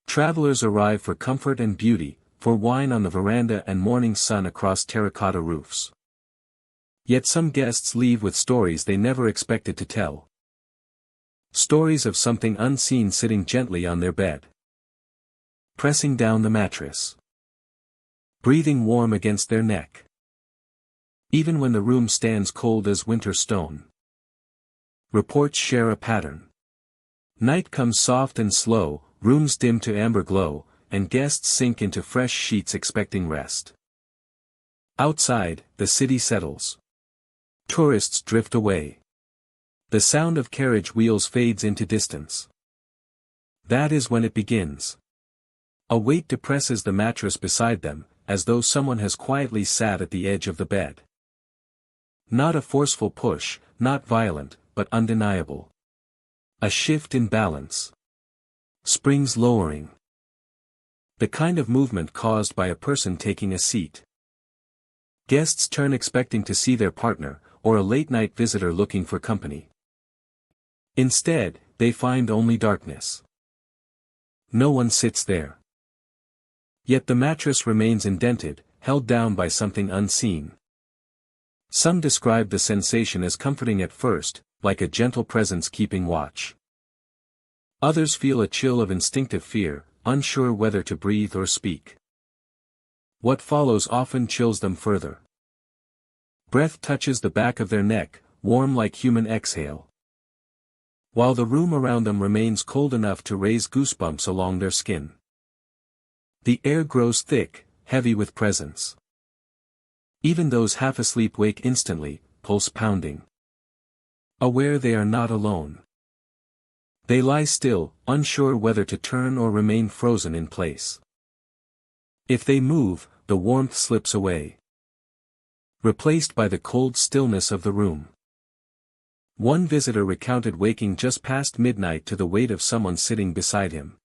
Travelers arrive for comfort and beauty, for wine on the veranda and morning sun across terracotta roofs. Yet some guests leave with stories they never expected to tell. Stories of something unseen sitting gently on their bed. Pressing down the mattress. Breathing warm against their neck. Even when the room stands cold as winter stone. Reports share a pattern. Night comes soft and slow, rooms dim to amber glow, and guests sink into fresh sheets expecting rest. Outside, the city settles. Tourists drift away. The sound of carriage wheels fades into distance. That is when it begins. A weight depresses the mattress beside them, as though someone has quietly sat at the edge of the bed. Not a forceful push, not violent, but undeniable. A shift in balance. Springs lowering. The kind of movement caused by a person taking a seat. Guests turn expecting to see their partner, or a late-night visitor looking for company. Instead, they find only darkness. No one sits there. Yet the mattress remains indented, held down by something unseen. Some describe the sensation as comforting at first, like a gentle presence keeping watch. Others feel a chill of instinctive fear, unsure whether to breathe or speak. What follows often chills them further. Breath touches the back of their neck, warm like human exhale. While the room around them remains cold enough to raise goosebumps along their skin. The air grows thick, heavy with presence. Even those half asleep wake instantly, pulse pounding. Aware they are not alone. They lie still, unsure whether to turn or remain frozen in place. If they move, the warmth slips away, replaced by the cold stillness of the room. One visitor recounted waking just past midnight to the weight of someone sitting beside him.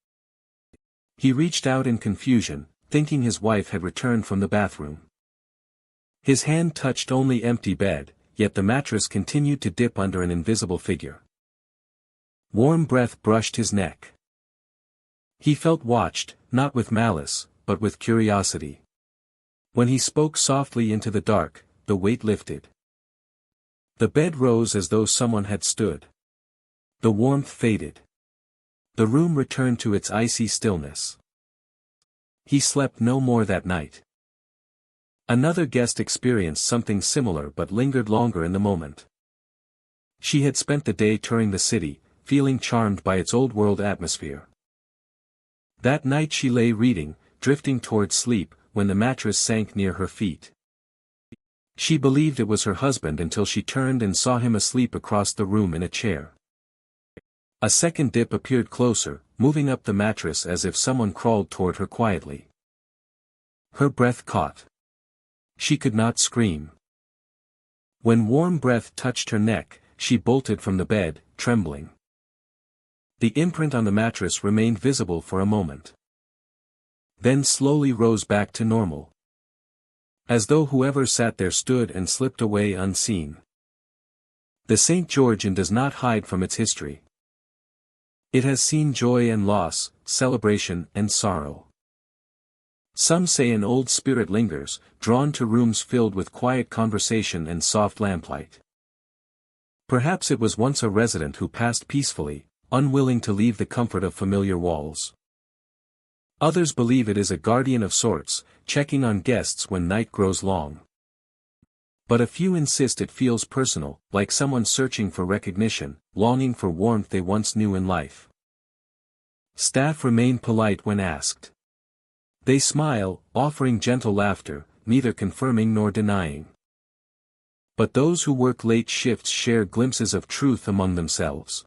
He reached out in confusion, thinking his wife had returned from the bathroom. His hand touched only empty bed, yet the mattress continued to dip under an invisible figure. Warm breath brushed his neck. He felt watched, not with malice, but with curiosity. When he spoke softly into the dark, the weight lifted. The bed rose as though someone had stood. The warmth faded. The room returned to its icy stillness. He slept no more that night. Another guest experienced something similar but lingered longer in the moment. She had spent the day touring the city, feeling charmed by its old-world atmosphere. That night she lay reading, drifting toward sleep, when the mattress sank near her feet. She believed it was her husband until she turned and saw him asleep across the room in a chair. A second dip appeared closer, moving up the mattress as if someone crawled toward her quietly. Her breath caught. She could not scream. When warm breath touched her neck, she bolted from the bed, trembling. The imprint on the mattress remained visible for a moment. Then slowly rose back to normal. As though whoever sat there stood and slipped away unseen. The St. Georgian does not hide from its history. It has seen joy and loss, celebration and sorrow. Some say an old spirit lingers, drawn to rooms filled with quiet conversation and soft lamplight. Perhaps it was once a resident who passed peacefully, unwilling to leave the comfort of familiar walls. Others believe it is a guardian of sorts, checking on guests when night grows long. But a few insist it feels personal, like someone searching for recognition, longing for warmth they once knew in life. Staff remain polite when asked. They smile, offering gentle laughter, neither confirming nor denying. But those who work late shifts share glimpses of truth among themselves.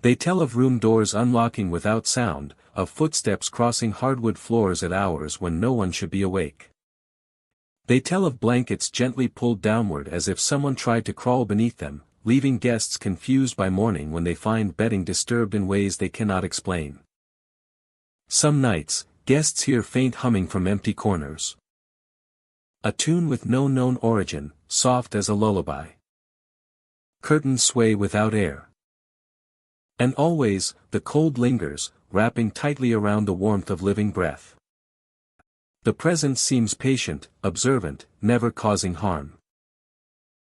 They tell of room doors unlocking without sound, of footsteps crossing hardwood floors at hours when no one should be awake. They tell of blankets gently pulled downward as if someone tried to crawl beneath them, leaving guests confused by morning when they find bedding disturbed in ways they cannot explain. Some nights, guests hear faint humming from empty corners. A tune with no known origin, soft as a lullaby. Curtains sway without air. And always, the cold lingers, wrapping tightly around the warmth of living breath. The presence seems patient, observant, never causing harm.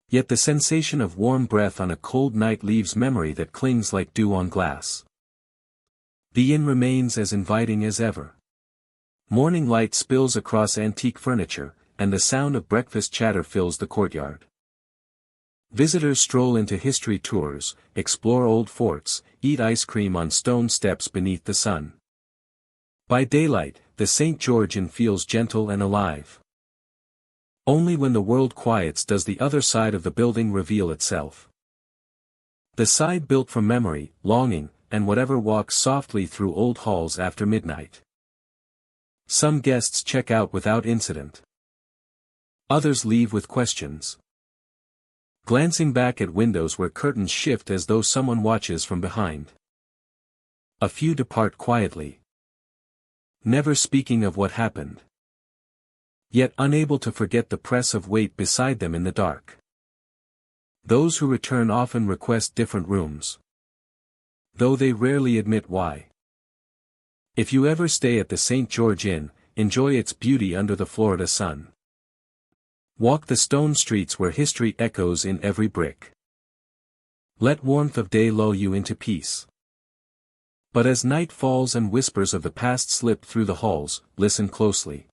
Yet the sensation of warm breath on a cold night leaves memory that clings like dew on glass. The inn remains as inviting as ever. Morning light spills across antique furniture, and the sound of breakfast chatter fills the courtyard. Visitors stroll into history tours, explore old forts, eat ice cream on stone steps beneath the sun. By daylight, the St. George Inn feels gentle and alive. Only when the world quiets does the other side of the building reveal itself. The side built from memory, longing, and whatever walks softly through old halls after midnight. Some guests check out without incident. Others leave with questions. Glancing back at windows where curtains shift as though someone watches from behind. A few depart quietly, never speaking of what happened. Yet unable to forget the press of weight beside them in the dark. Those who return often request different rooms, though they rarely admit why. If you ever stay at the St. George Inn, enjoy its beauty under the Florida sun. Walk the stone streets where history echoes in every brick. Let warmth of day lull you into peace. But as night falls and whispers of the past slip through the halls, listen closely.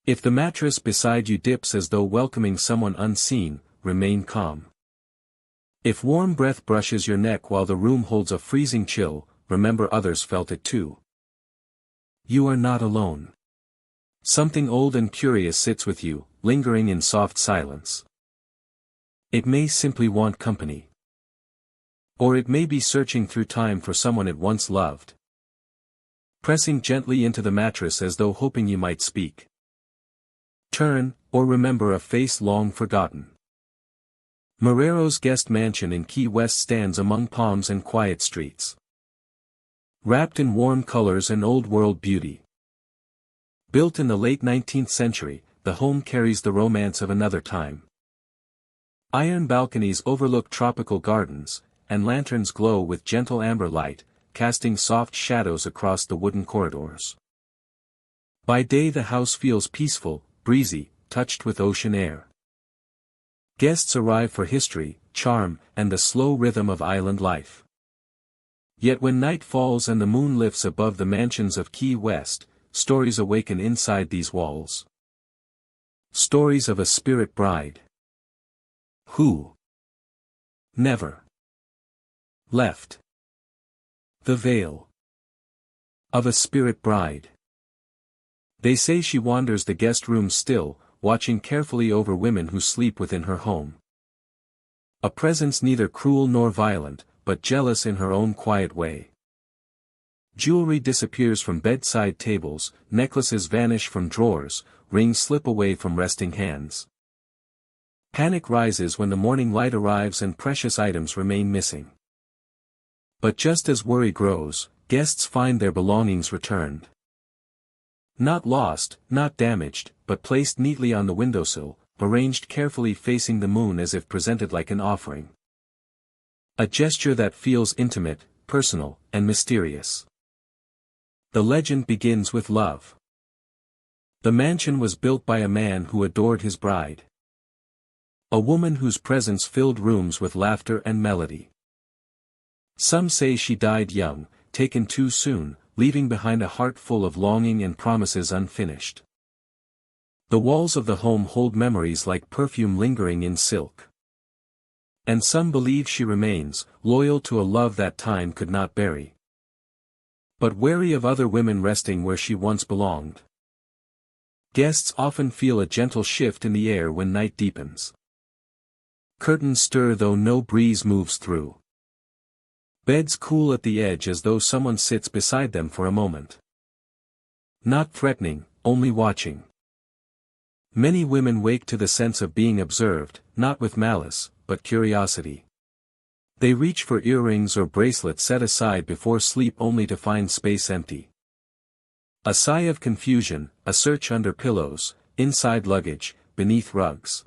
If the mattress beside you dips as though welcoming someone unseen, remain calm. If warm breath brushes your neck while the room holds a freezing chill, remember others felt it too. You are not alone. Something old and curious sits with you, lingering in soft silence. It may simply want company. Or it may be searching through time for someone it once loved. Pressing gently into the mattress as though hoping you might speak. Turn, or remember a face long forgotten. Morero's guest mansion in Key West stands among palms and quiet streets. Wrapped in warm colors and old-world beauty. Built in the late 19th century, the home carries the romance of another time. Iron balconies overlook tropical gardens, and lanterns glow with gentle amber light, casting soft shadows across the wooden corridors. By day the house feels peaceful, breezy, touched with ocean air. Guests arrive for history, charm, and the slow rhythm of island life. Yet when night falls and the moon lifts above the mansions of Key West, stories awaken inside these walls. Stories of a spirit bride who never left the veil of a spirit bride. They say she wanders the guest rooms still, watching carefully over women who sleep within her home. A presence neither cruel nor violent, but jealous in her own quiet way. Jewelry disappears from bedside tables, necklaces vanish from drawers, rings slip away from resting hands. Panic rises when the morning light arrives and precious items remain missing. But just as worry grows, guests find their belongings returned. Not lost, not damaged, but placed neatly on the windowsill, arranged carefully facing the moon as if presented like an offering. A gesture that feels intimate, personal, and mysterious. The legend begins with love. The mansion was built by a man who adored his bride. A woman whose presence filled rooms with laughter and melody. Some say she died young, taken too soon, leaving behind a heart full of longing and promises unfinished. The walls of the home hold memories like perfume lingering in silk. And some believe she remains, loyal to a love that time could not bury. But wary of other women resting where she once belonged. Guests often feel a gentle shift in the air when night deepens. Curtains stir though no breeze moves through. Beds cool at the edge as though someone sits beside them for a moment. Not threatening, only watching. Many women wake to the sense of being observed, not with malice, but curiosity. They reach for earrings or bracelets set aside before sleep only to find space empty. A sigh of confusion, a search under pillows, inside luggage, beneath rugs.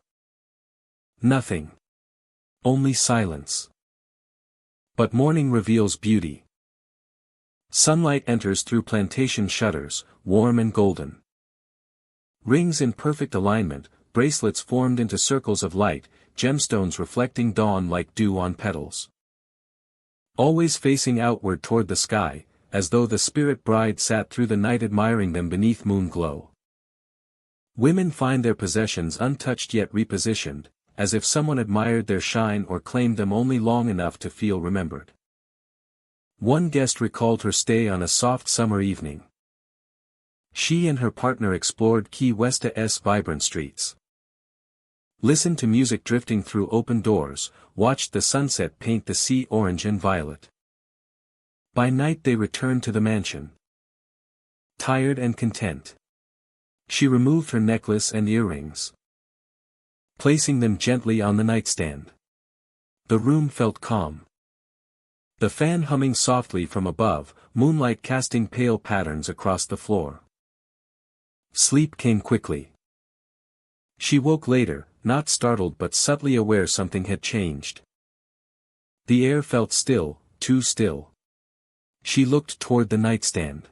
Nothing. Only silence. But morning reveals beauty. Sunlight enters through plantation shutters, warm and golden. Rings in perfect alignment, bracelets formed into circles of light, gemstones reflecting dawn like dew on petals. Always facing outward toward the sky, as though the spirit bride sat through the night admiring them beneath moon glow. Women find their possessions untouched yet repositioned, as if someone admired their shine or claimed them only long enough to feel remembered. One guest recalled her stay on a soft summer evening. She and her partner explored Key West's vibrant streets. Listened to music drifting through open doors, watched the sunset paint the sea orange and violet. By night they returned to the mansion. Tired and content. She removed her necklace and earrings, placing them gently on the nightstand. The room felt calm. The fan humming softly from above, moonlight casting pale patterns across the floor. Sleep came quickly. She woke later, not startled but subtly aware something had changed. The air felt still, too still. She looked toward the nightstand.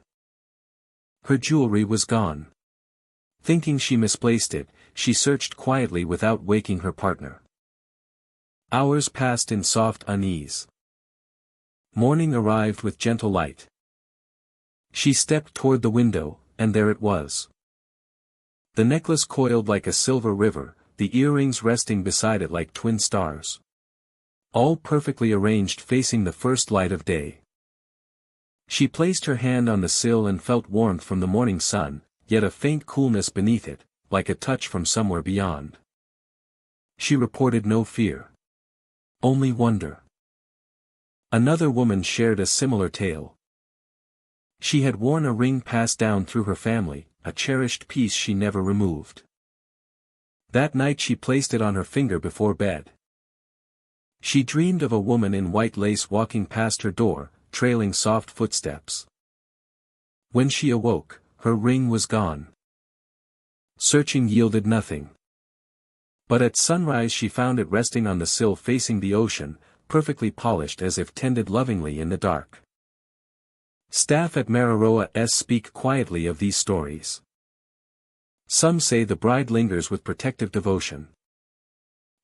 Her jewelry was gone. Thinking she misplaced it, she searched quietly without waking her partner. Hours passed in soft unease. Morning arrived with gentle light. She stepped toward the window, and there it was. The necklace coiled like a silver river, the earrings resting beside it like twin stars. All perfectly arranged facing the first light of day. She placed her hand on the sill and felt warmth from the morning sun, yet a faint coolness beneath it, like a touch from somewhere beyond. She reported no fear. Only wonder. Another woman shared a similar tale. She had worn a ring passed down through her family, a cherished piece she never removed. That night she placed it on her finger before bed. She dreamed of a woman in white lace walking past her door, trailing soft footsteps. When she awoke, her ring was gone. Searching yielded nothing. But at sunrise she found it resting on the sill facing the ocean, perfectly polished as if tended lovingly in the dark. Staff at Mararoa speak quietly of these stories. Some say the bride lingers with protective devotion.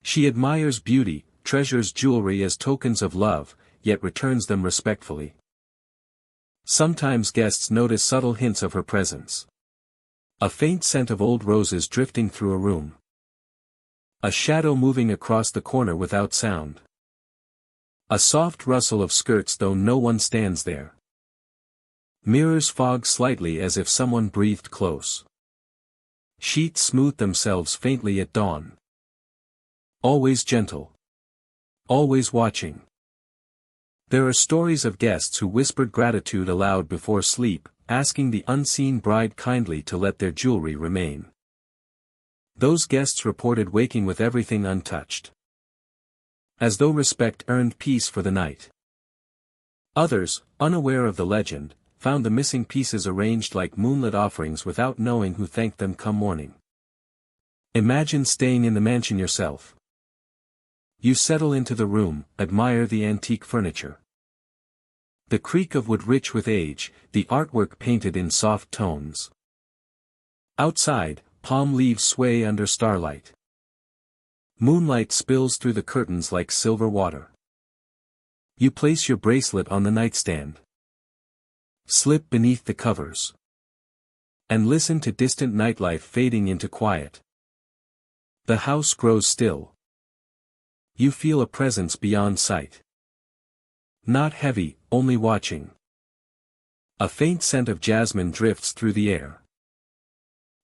She admires beauty, treasures jewelry as tokens of love, yet returns them respectfully. Sometimes guests notice subtle hints of her presence. A faint scent of old roses drifting through a room. A shadow moving across the corner without sound. A soft rustle of skirts though no one stands there. Mirrors fog slightly as if someone breathed close. Sheets smooth themselves faintly at dawn. Always gentle. Always watching. There are stories of guests who whispered gratitude aloud before sleep, asking the unseen bride kindly to let their jewelry remain. Those guests reported waking with everything untouched. As though respect earned peace for the night. Others, unaware of the legend, found the missing pieces arranged like moonlit offerings without knowing who thanked them come morning. Imagine staying in the mansion yourself. You settle into the room, admire the antique furniture. The creak of wood rich with age, the artwork painted in soft tones. Outside, palm leaves sway under starlight. Moonlight spills through the curtains like silver water. You place your bracelet on the nightstand. Slip beneath the covers. And listen to distant nightlife fading into quiet. The house grows still. You feel a presence beyond sight. Not heavy, only watching. A faint scent of jasmine drifts through the air.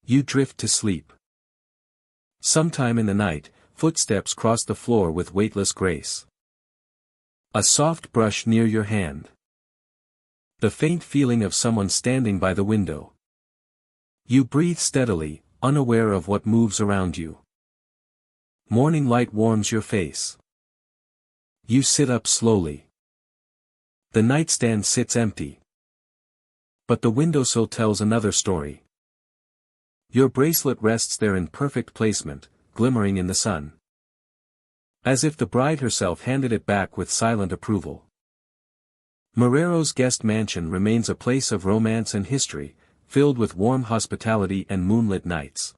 You drift to sleep. Sometime in the night, footsteps cross the floor with weightless grace. A soft brush near your hand. The faint feeling of someone standing by the window. You breathe steadily, unaware of what moves around you. Morning light warms your face. You sit up slowly. The nightstand sits empty. But the windowsill tells another story. Your bracelet rests there in perfect placement, glimmering in the sun. As if the bride herself handed it back with silent approval. Morero's guest mansion remains a place of romance and history, filled with warm hospitality and moonlit nights.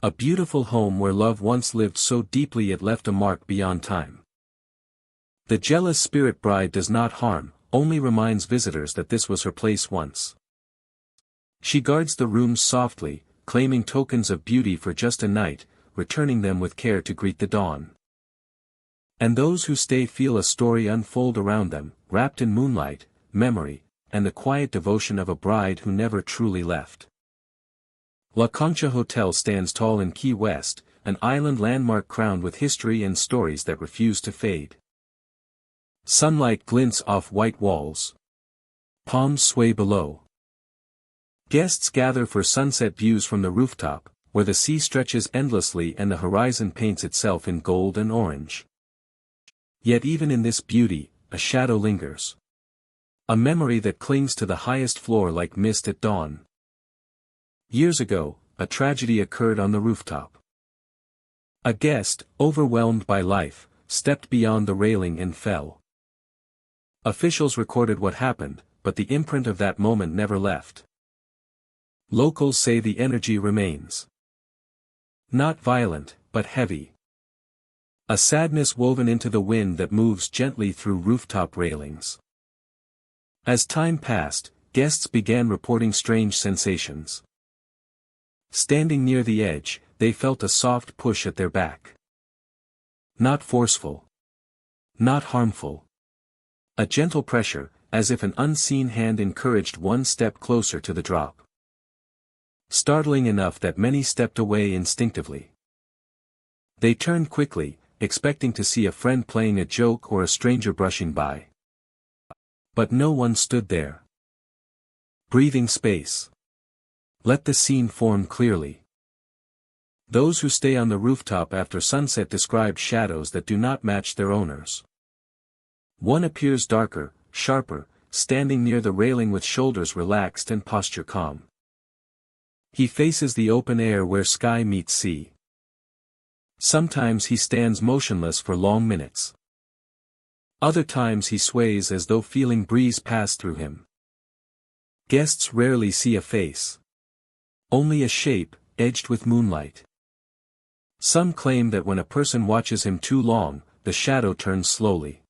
A beautiful home where love once lived so deeply it left a mark beyond time. The jealous spirit bride does not harm, only reminds visitors that this was her place once. She guards the rooms softly, claiming tokens of beauty for just a night, returning them with care to greet the dawn. And those who stay feel a story unfold around them, wrapped in moonlight, memory, and the quiet devotion of a bride who never truly left. La Concha Hotel stands tall in Key West, an island landmark crowned with history and stories that refuse to fade. Sunlight glints off white walls. Palms sway below. Guests gather for sunset views from the rooftop, where the sea stretches endlessly and the horizon paints itself in gold and orange. Yet even in this beauty, a shadow lingers. A memory that clings to the highest floor like mist at dawn. Years ago, a tragedy occurred on the rooftop. A guest, overwhelmed by life, stepped beyond the railing and fell. Officials recorded what happened, but the imprint of that moment never left. Locals say the energy remains. Not violent, but heavy. A sadness woven into the wind that moves gently through rooftop railings. As time passed, guests began reporting strange sensations. Standing near the edge, they felt a soft push at their back. Not forceful. Not harmful. A gentle pressure, as if an unseen hand encouraged one step closer to the drop. Startling enough that many stepped away instinctively. They turned quickly, expecting to see a friend playing a joke or a stranger brushing by. But no one stood there. Breathing space. Let the scene form clearly. Those who stay on the rooftop after sunset describe shadows that do not match their owners. One appears darker, sharper, standing near the railing with shoulders relaxed and posture calm. He faces the open air where sky meets sea. Sometimes he stands motionless for long minutes. Other times he sways as though feeling breeze pass through him. Guests rarely see a face. Only a shape, edged with moonlight. Some claim that when a person watches him too long, the shadow turns slowly.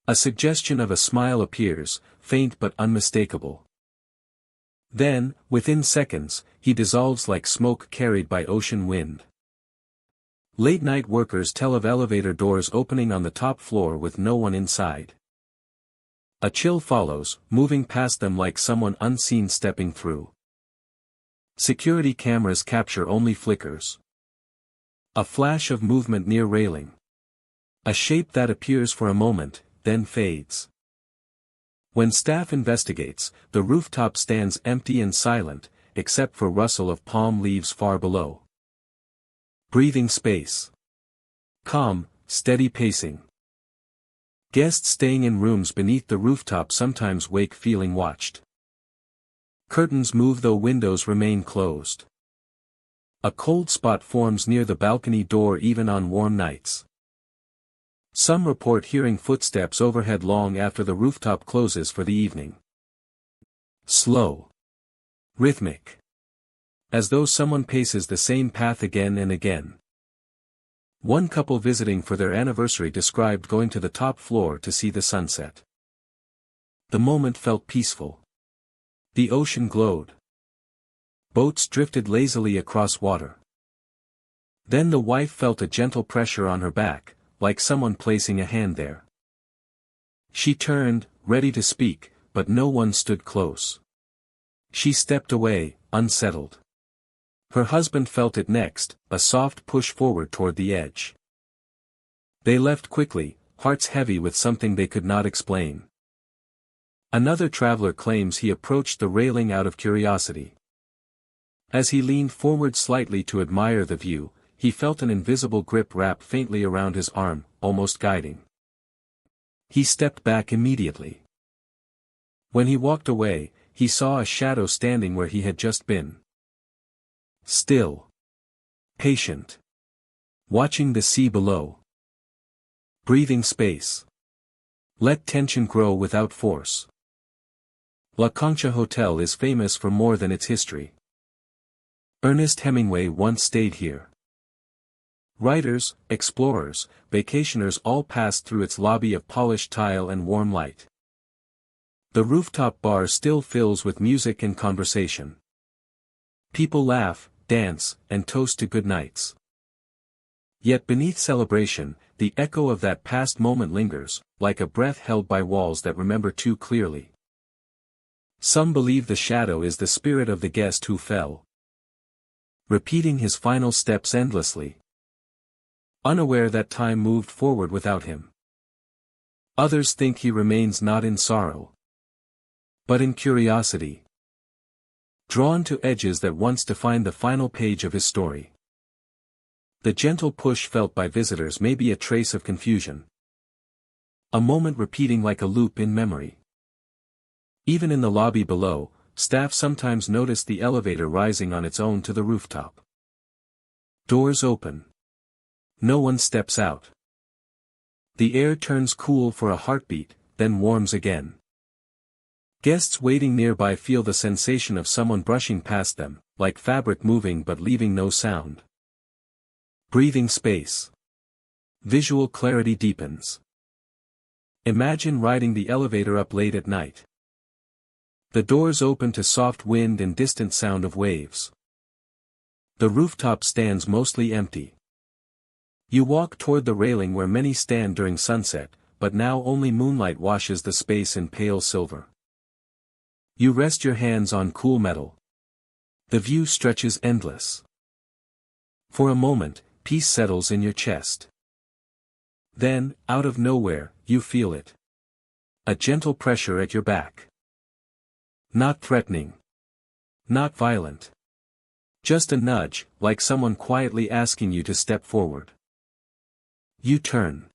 A suggestion of a smile appears, faint but unmistakable. Then, within seconds, he dissolves like smoke carried by ocean wind. Late-night workers tell of elevator doors opening on the top floor with no one inside. A chill follows, moving past them like someone unseen stepping through. Security cameras capture only flickers. A flash of movement near railing. A shape that appears for a moment, then fades. When staff investigates, the rooftop stands empty and silent, except for rustle of palm leaves far below. Breathing space. Calm, steady pacing. Guests staying in rooms beneath the rooftop sometimes wake feeling watched. Curtains move though windows remain closed. A cold spot forms near the balcony door even on warm nights. Some report hearing footsteps overhead long after the rooftop closes for the evening. Slow. Rhythmic. As though someone paces the same path again and again. One couple visiting for their anniversary described going to the top floor to see the sunset. The moment felt peaceful. The ocean glowed. Boats drifted lazily across water. Then the wife felt a gentle pressure on her back, like someone placing a hand there. She turned, ready to speak, but no one stood close. She stepped away, unsettled. Her husband felt it next, a soft push forward toward the edge. They left quickly, hearts heavy with something they could not explain. Another traveler claims he approached the railing out of curiosity. As he leaned forward slightly to admire the view, he felt an invisible grip wrap faintly around his arm, almost guiding. He stepped back immediately. When he walked away, he saw a shadow standing where he had just been. Still. Patient. Watching the sea below. Breathing space. Let tension grow without force. La Concha Hotel is famous for more than its history. Ernest Hemingway once stayed here. Writers, explorers, vacationers all passed through its lobby of polished tile and warm light. The rooftop bar still fills with music and conversation. People laugh, dance, and toast to good nights. Yet beneath celebration, the echo of that past moment lingers, like a breath held by walls that remember too clearly. Some believe the shadow is the spirit of the guest who fell, repeating his final steps endlessly, unaware that time moved forward without him. Others think he remains not in sorrow, but in curiosity, drawn to edges that once defined the final page of his story. The gentle push felt by visitors may be a trace of confusion, a moment repeating like a loop in memory. Even in the lobby below, staff sometimes notice the elevator rising on its own to the rooftop. Doors open. No one steps out. The air turns cool for a heartbeat, then warms again. Guests waiting nearby feel the sensation of someone brushing past them, like fabric moving but leaving no sound. Breathing space. Visual clarity deepens. Imagine riding the elevator up late at night. The doors open to soft wind and distant sound of waves. The rooftop stands mostly empty. You walk toward the railing where many stand during sunset, but now only moonlight washes the space in pale silver. You rest your hands on cool metal. The view stretches endless. For a moment, peace settles in your chest. Then, out of nowhere, you feel it. A gentle pressure at your back. Not threatening. Not violent. Just a nudge, like someone quietly asking you to step forward. You turn.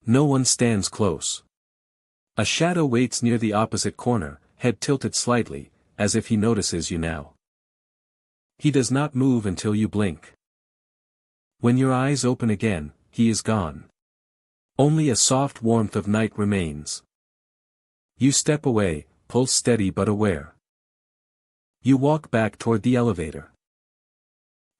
No one stands close. A shadow waits near the opposite corner, head tilted slightly, as if he notices you now. He does not move until you blink. When your eyes open again, he is gone. Only a soft warmth of night remains. You step away, pulse steady but aware. You walk back toward the elevator.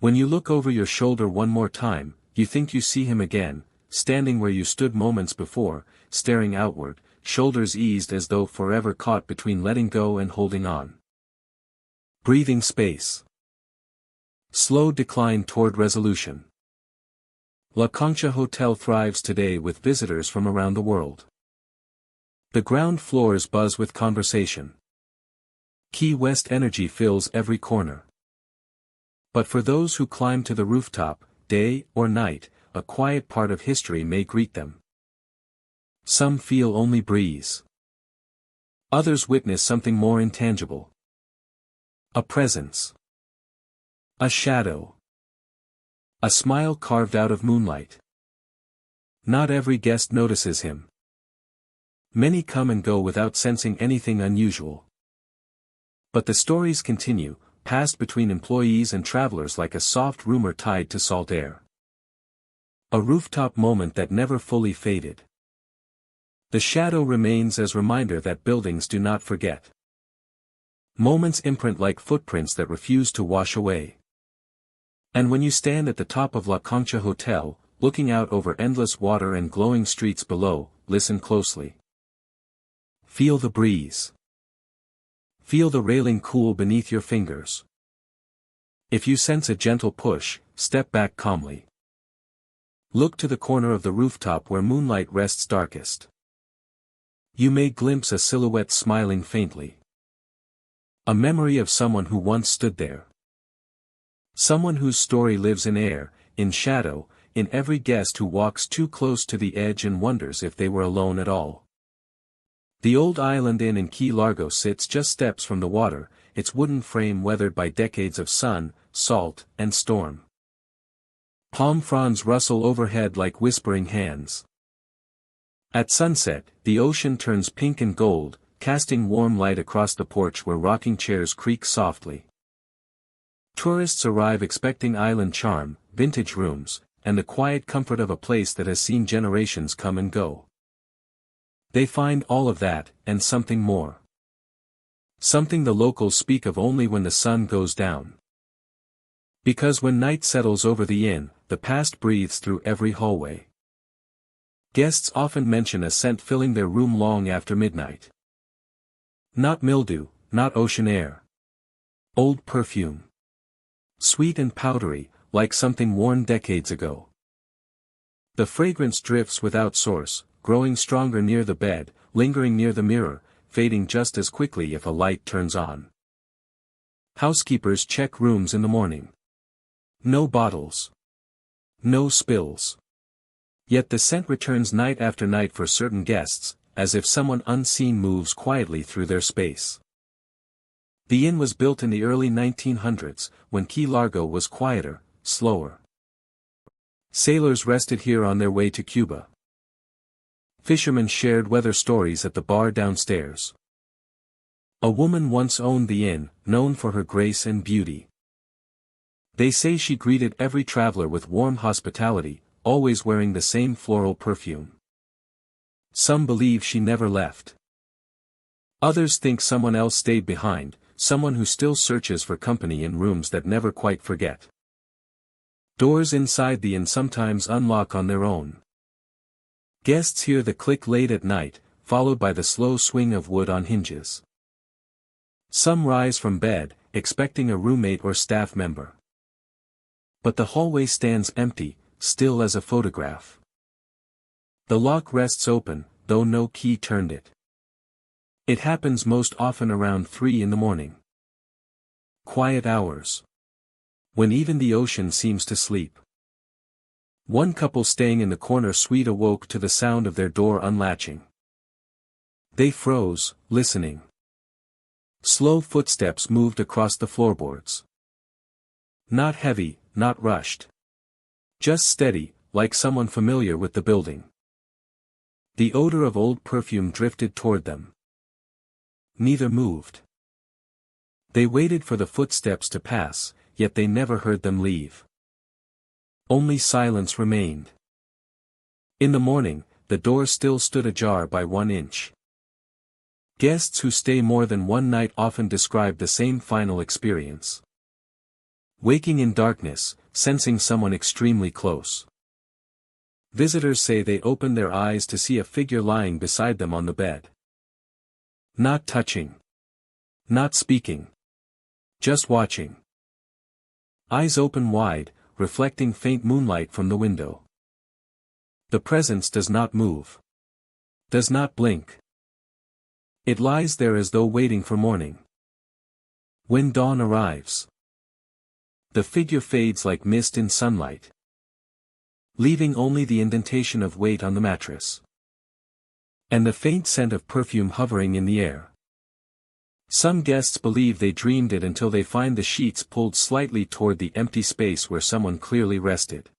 When you look over your shoulder one more time, you think you see him again, standing where you stood moments before, staring outward, shoulders eased as though forever caught between letting go and holding on. Breathing space. Slow decline toward resolution. La Concha Hotel thrives today with visitors from around the world. The ground floors buzz with conversation. Key West energy fills every corner. But for those who climb to the rooftop, day or night, a quiet part of history may greet them. Some feel only breeze. Others witness something more intangible. A presence. A shadow. A smile carved out of moonlight. Not every guest notices him. Many come and go without sensing anything unusual. But the stories continue, passed between employees and travelers like a soft rumor tied to salt air. A rooftop moment that never fully faded. The shadow remains as reminder that buildings do not forget. Moments imprint like footprints that refuse to wash away. And when you stand at the top of La Concha Hotel, looking out over endless water and glowing streets below, listen closely. Feel the breeze. Feel the railing cool beneath your fingers. If you sense a gentle push, step back calmly. Look to the corner of the rooftop where moonlight rests darkest. You may glimpse a silhouette smiling faintly. A memory of someone who once stood there. Someone whose story lives in air, in shadow, in every guest who walks too close to the edge and wonders if they were alone at all. The old Island Inn in Key Largo sits just steps from the water, its wooden frame weathered by decades of sun, salt, and storm. Palm fronds rustle overhead like whispering hands. At sunset, the ocean turns pink and gold, casting warm light across the porch where rocking chairs creak softly. Tourists arrive expecting island charm, vintage rooms, and the quiet comfort of a place that has seen generations come and go. They find all of that, and something more. Something the locals speak of only when the sun goes down. Because when night settles over the inn, the past breathes through every hallway. Guests often mention a scent filling their room long after midnight. Not mildew, not ocean air. Old perfume. Sweet and powdery, like something worn decades ago. The fragrance drifts without source, growing stronger near the bed, lingering near the mirror, fading just as quickly if a light turns on. Housekeepers check rooms in the morning. No bottles. No spills. Yet the scent returns night after night for certain guests, as if someone unseen moves quietly through their space. The inn was built in the early 1900s, when Key Largo was quieter, slower. Sailors rested here on their way to Cuba. Fishermen shared weather stories at the bar downstairs. A woman once owned the inn, known for her grace and beauty. They say she greeted every traveler with warm hospitality, always wearing the same floral perfume. Some believe she never left. Others think someone else stayed behind, someone who still searches for company in rooms that never quite forget. Doors inside the inn sometimes unlock on their own. Guests hear the click late at night, followed by the slow swing of wood on hinges. Some rise from bed, expecting a roommate or staff member. But the hallway stands empty, still as a photograph. The lock rests open, though no key turned it. It happens most often around 3 in the morning. Quiet hours. When even the ocean seems to sleep. One couple staying in the corner suite awoke to the sound of their door unlatching. They froze, listening. Slow footsteps moved across the floorboards. Not heavy, not rushed. Just steady, like someone familiar with the building. The odor of old perfume drifted toward them. Neither moved. They waited for the footsteps to pass, yet they never heard them leave. Only silence remained. In the morning, the door still stood ajar by 1 inch. Guests who stay more than one night often describe the same final experience. Waking in darkness, sensing someone extremely close. Visitors say they open their eyes to see a figure lying beside them on the bed. Not touching. Not speaking. Just watching. Eyes open wide, reflecting faint moonlight from the window. The presence does not move. Does not blink. It lies there as though waiting for morning. When dawn arrives, the figure fades like mist in sunlight, leaving only the indentation of weight on the mattress, and the faint scent of perfume hovering in the air. Some guests believe they dreamed it until they find the sheets pulled slightly toward the empty space where someone clearly rested.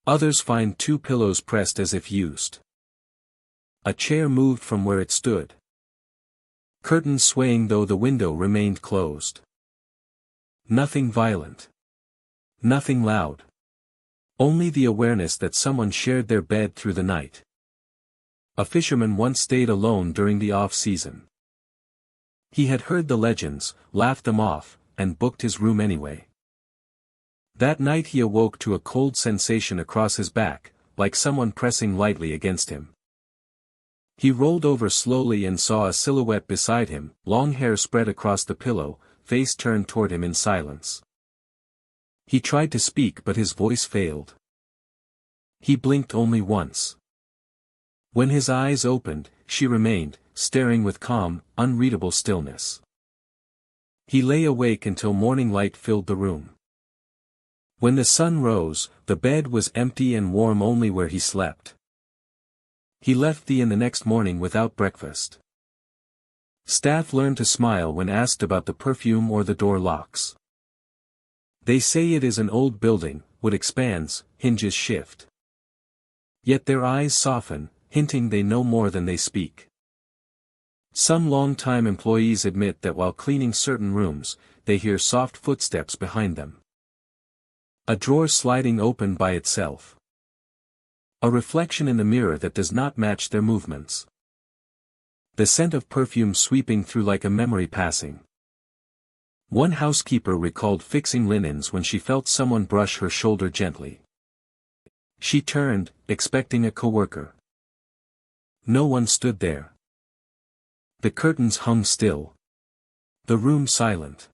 Others find 2 pillows pressed as if used. A chair moved from where it stood. Curtains swaying though the window remained closed. Nothing violent. Nothing loud. Only the awareness that someone shared their bed through the night. A fisherman once stayed alone during the off-season. He had heard the legends, laughed them off, and booked his room anyway. That night he awoke to a cold sensation across his back, like someone pressing lightly against him. He rolled over slowly and saw a silhouette beside him, long hair spread across the pillow, face turned toward him in silence. He tried to speak but his voice failed. He blinked only once. When his eyes opened, she remained, staring with calm, unreadable stillness. He lay awake until morning light filled the room. When the sun rose, the bed was empty and warm only where he slept. He left the inn the next morning without breakfast. Staff learned to smile when asked about the perfume or the door locks. They say it is an old building, wood expands, hinges shift. Yet their eyes soften, hinting they know more than they speak. Some long-time employees admit that while cleaning certain rooms, they hear soft footsteps behind them. A drawer sliding open by itself. A reflection in the mirror that does not match their movements. The scent of perfume sweeping through like a memory passing. One housekeeper recalled fixing linens when she felt someone brush her shoulder gently. She turned, expecting a coworker. No one stood there. The curtains hung still. The room silent.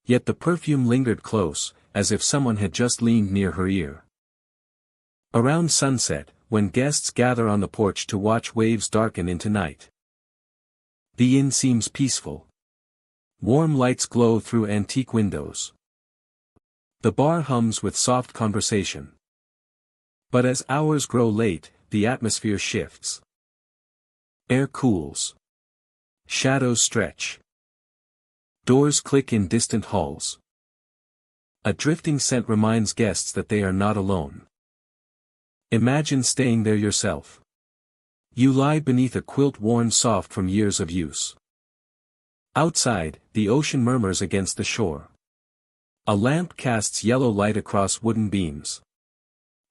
Yet the perfume lingered close, as if someone had just leaned near her ear. Around sunset, when guests gather on the porch to watch waves darken into night. The inn seems peaceful. Warm lights glow through antique windows. The bar hums with soft conversation. But as hours grow late, the atmosphere shifts. Air cools. Shadows stretch. Doors click in distant halls. A drifting scent reminds guests that they are not alone. Imagine staying there yourself. You lie beneath a quilt worn soft from years of use. Outside, the ocean murmurs against the shore. A lamp casts yellow light across wooden beams.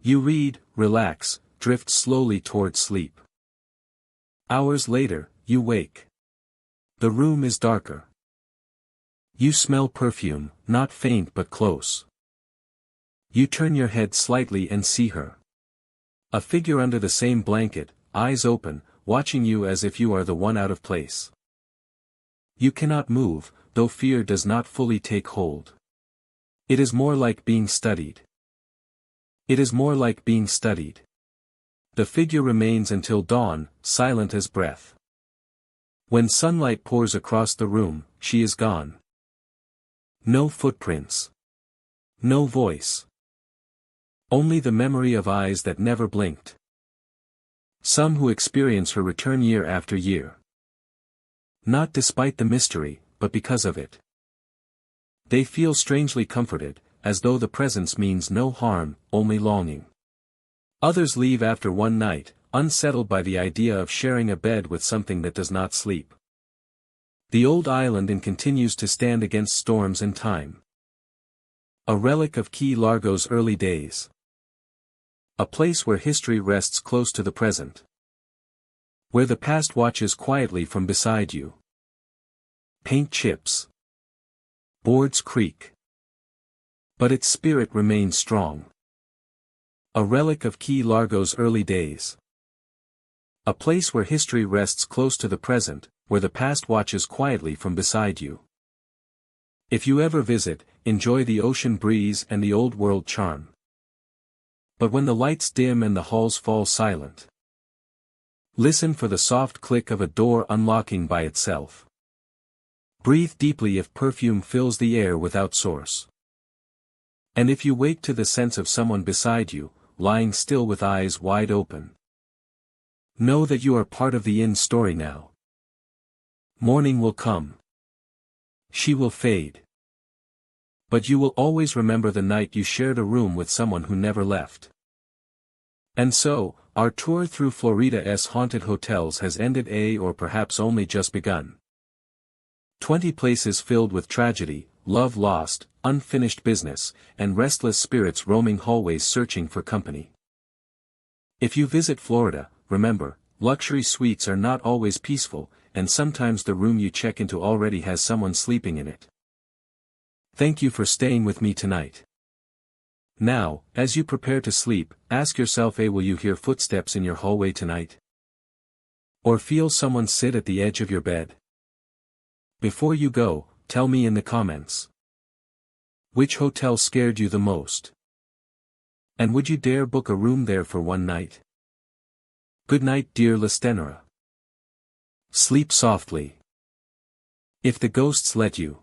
You read, relax, drift slowly toward sleep. Hours later, you wake. The room is darker. You smell perfume, not faint but close. You turn your head slightly and see her. A figure under the same blanket, eyes open, watching you as if you are the one out of place. You cannot move, though fear does not fully take hold. It is more like being studied. It is more like being studied. The figure remains until dawn, silent as breath. When sunlight pours across the room, she is gone. No footprints. No voice. Only the memory of eyes that never blinked. Some who experience her return year after year. Not despite the mystery, but because of it. They feel strangely comforted, as though the presence means no harm, only longing. Others leave after one night, unsettled by the idea of sharing a bed with something that does not sleep. The old island inn continues to stand against storms and time. A relic of Key Largo's early days. A place where history rests close to the present. Where the past watches quietly from beside you. Paint chips. Boards creak. But its spirit remains strong. A relic of Key Largo's early days. A place where history rests close to the present, where the past watches quietly from beside you. If you ever visit, enjoy the ocean breeze and the old world charm. But when the lights dim and the halls fall silent, listen for the soft click of a door unlocking by itself. Breathe deeply if perfume fills the air without source. And if you wake to the sense of someone beside you, lying still with eyes wide open, know that you are part of the inn's story now. Morning will come. She will fade. But you will always remember the night you shared a room with someone who never left. And so, our tour through Florida's haunted hotels has ended, or perhaps only just begun. 20 places filled with tragedy, love lost, unfinished business, and restless spirits roaming hallways searching for company. If you visit Florida, remember, luxury suites are not always peaceful, and sometimes the room you check into already has someone sleeping in it. Thank you for staying with me tonight. Now, as you prepare to sleep, ask yourself, will you hear footsteps in your hallway tonight? Or feel someone sit at the edge of your bed? Before you go, tell me in the comments. Which hotel scared you the most? And would you dare book a room there for one night? Good night, dear listener. Sleep softly. If the ghosts let you.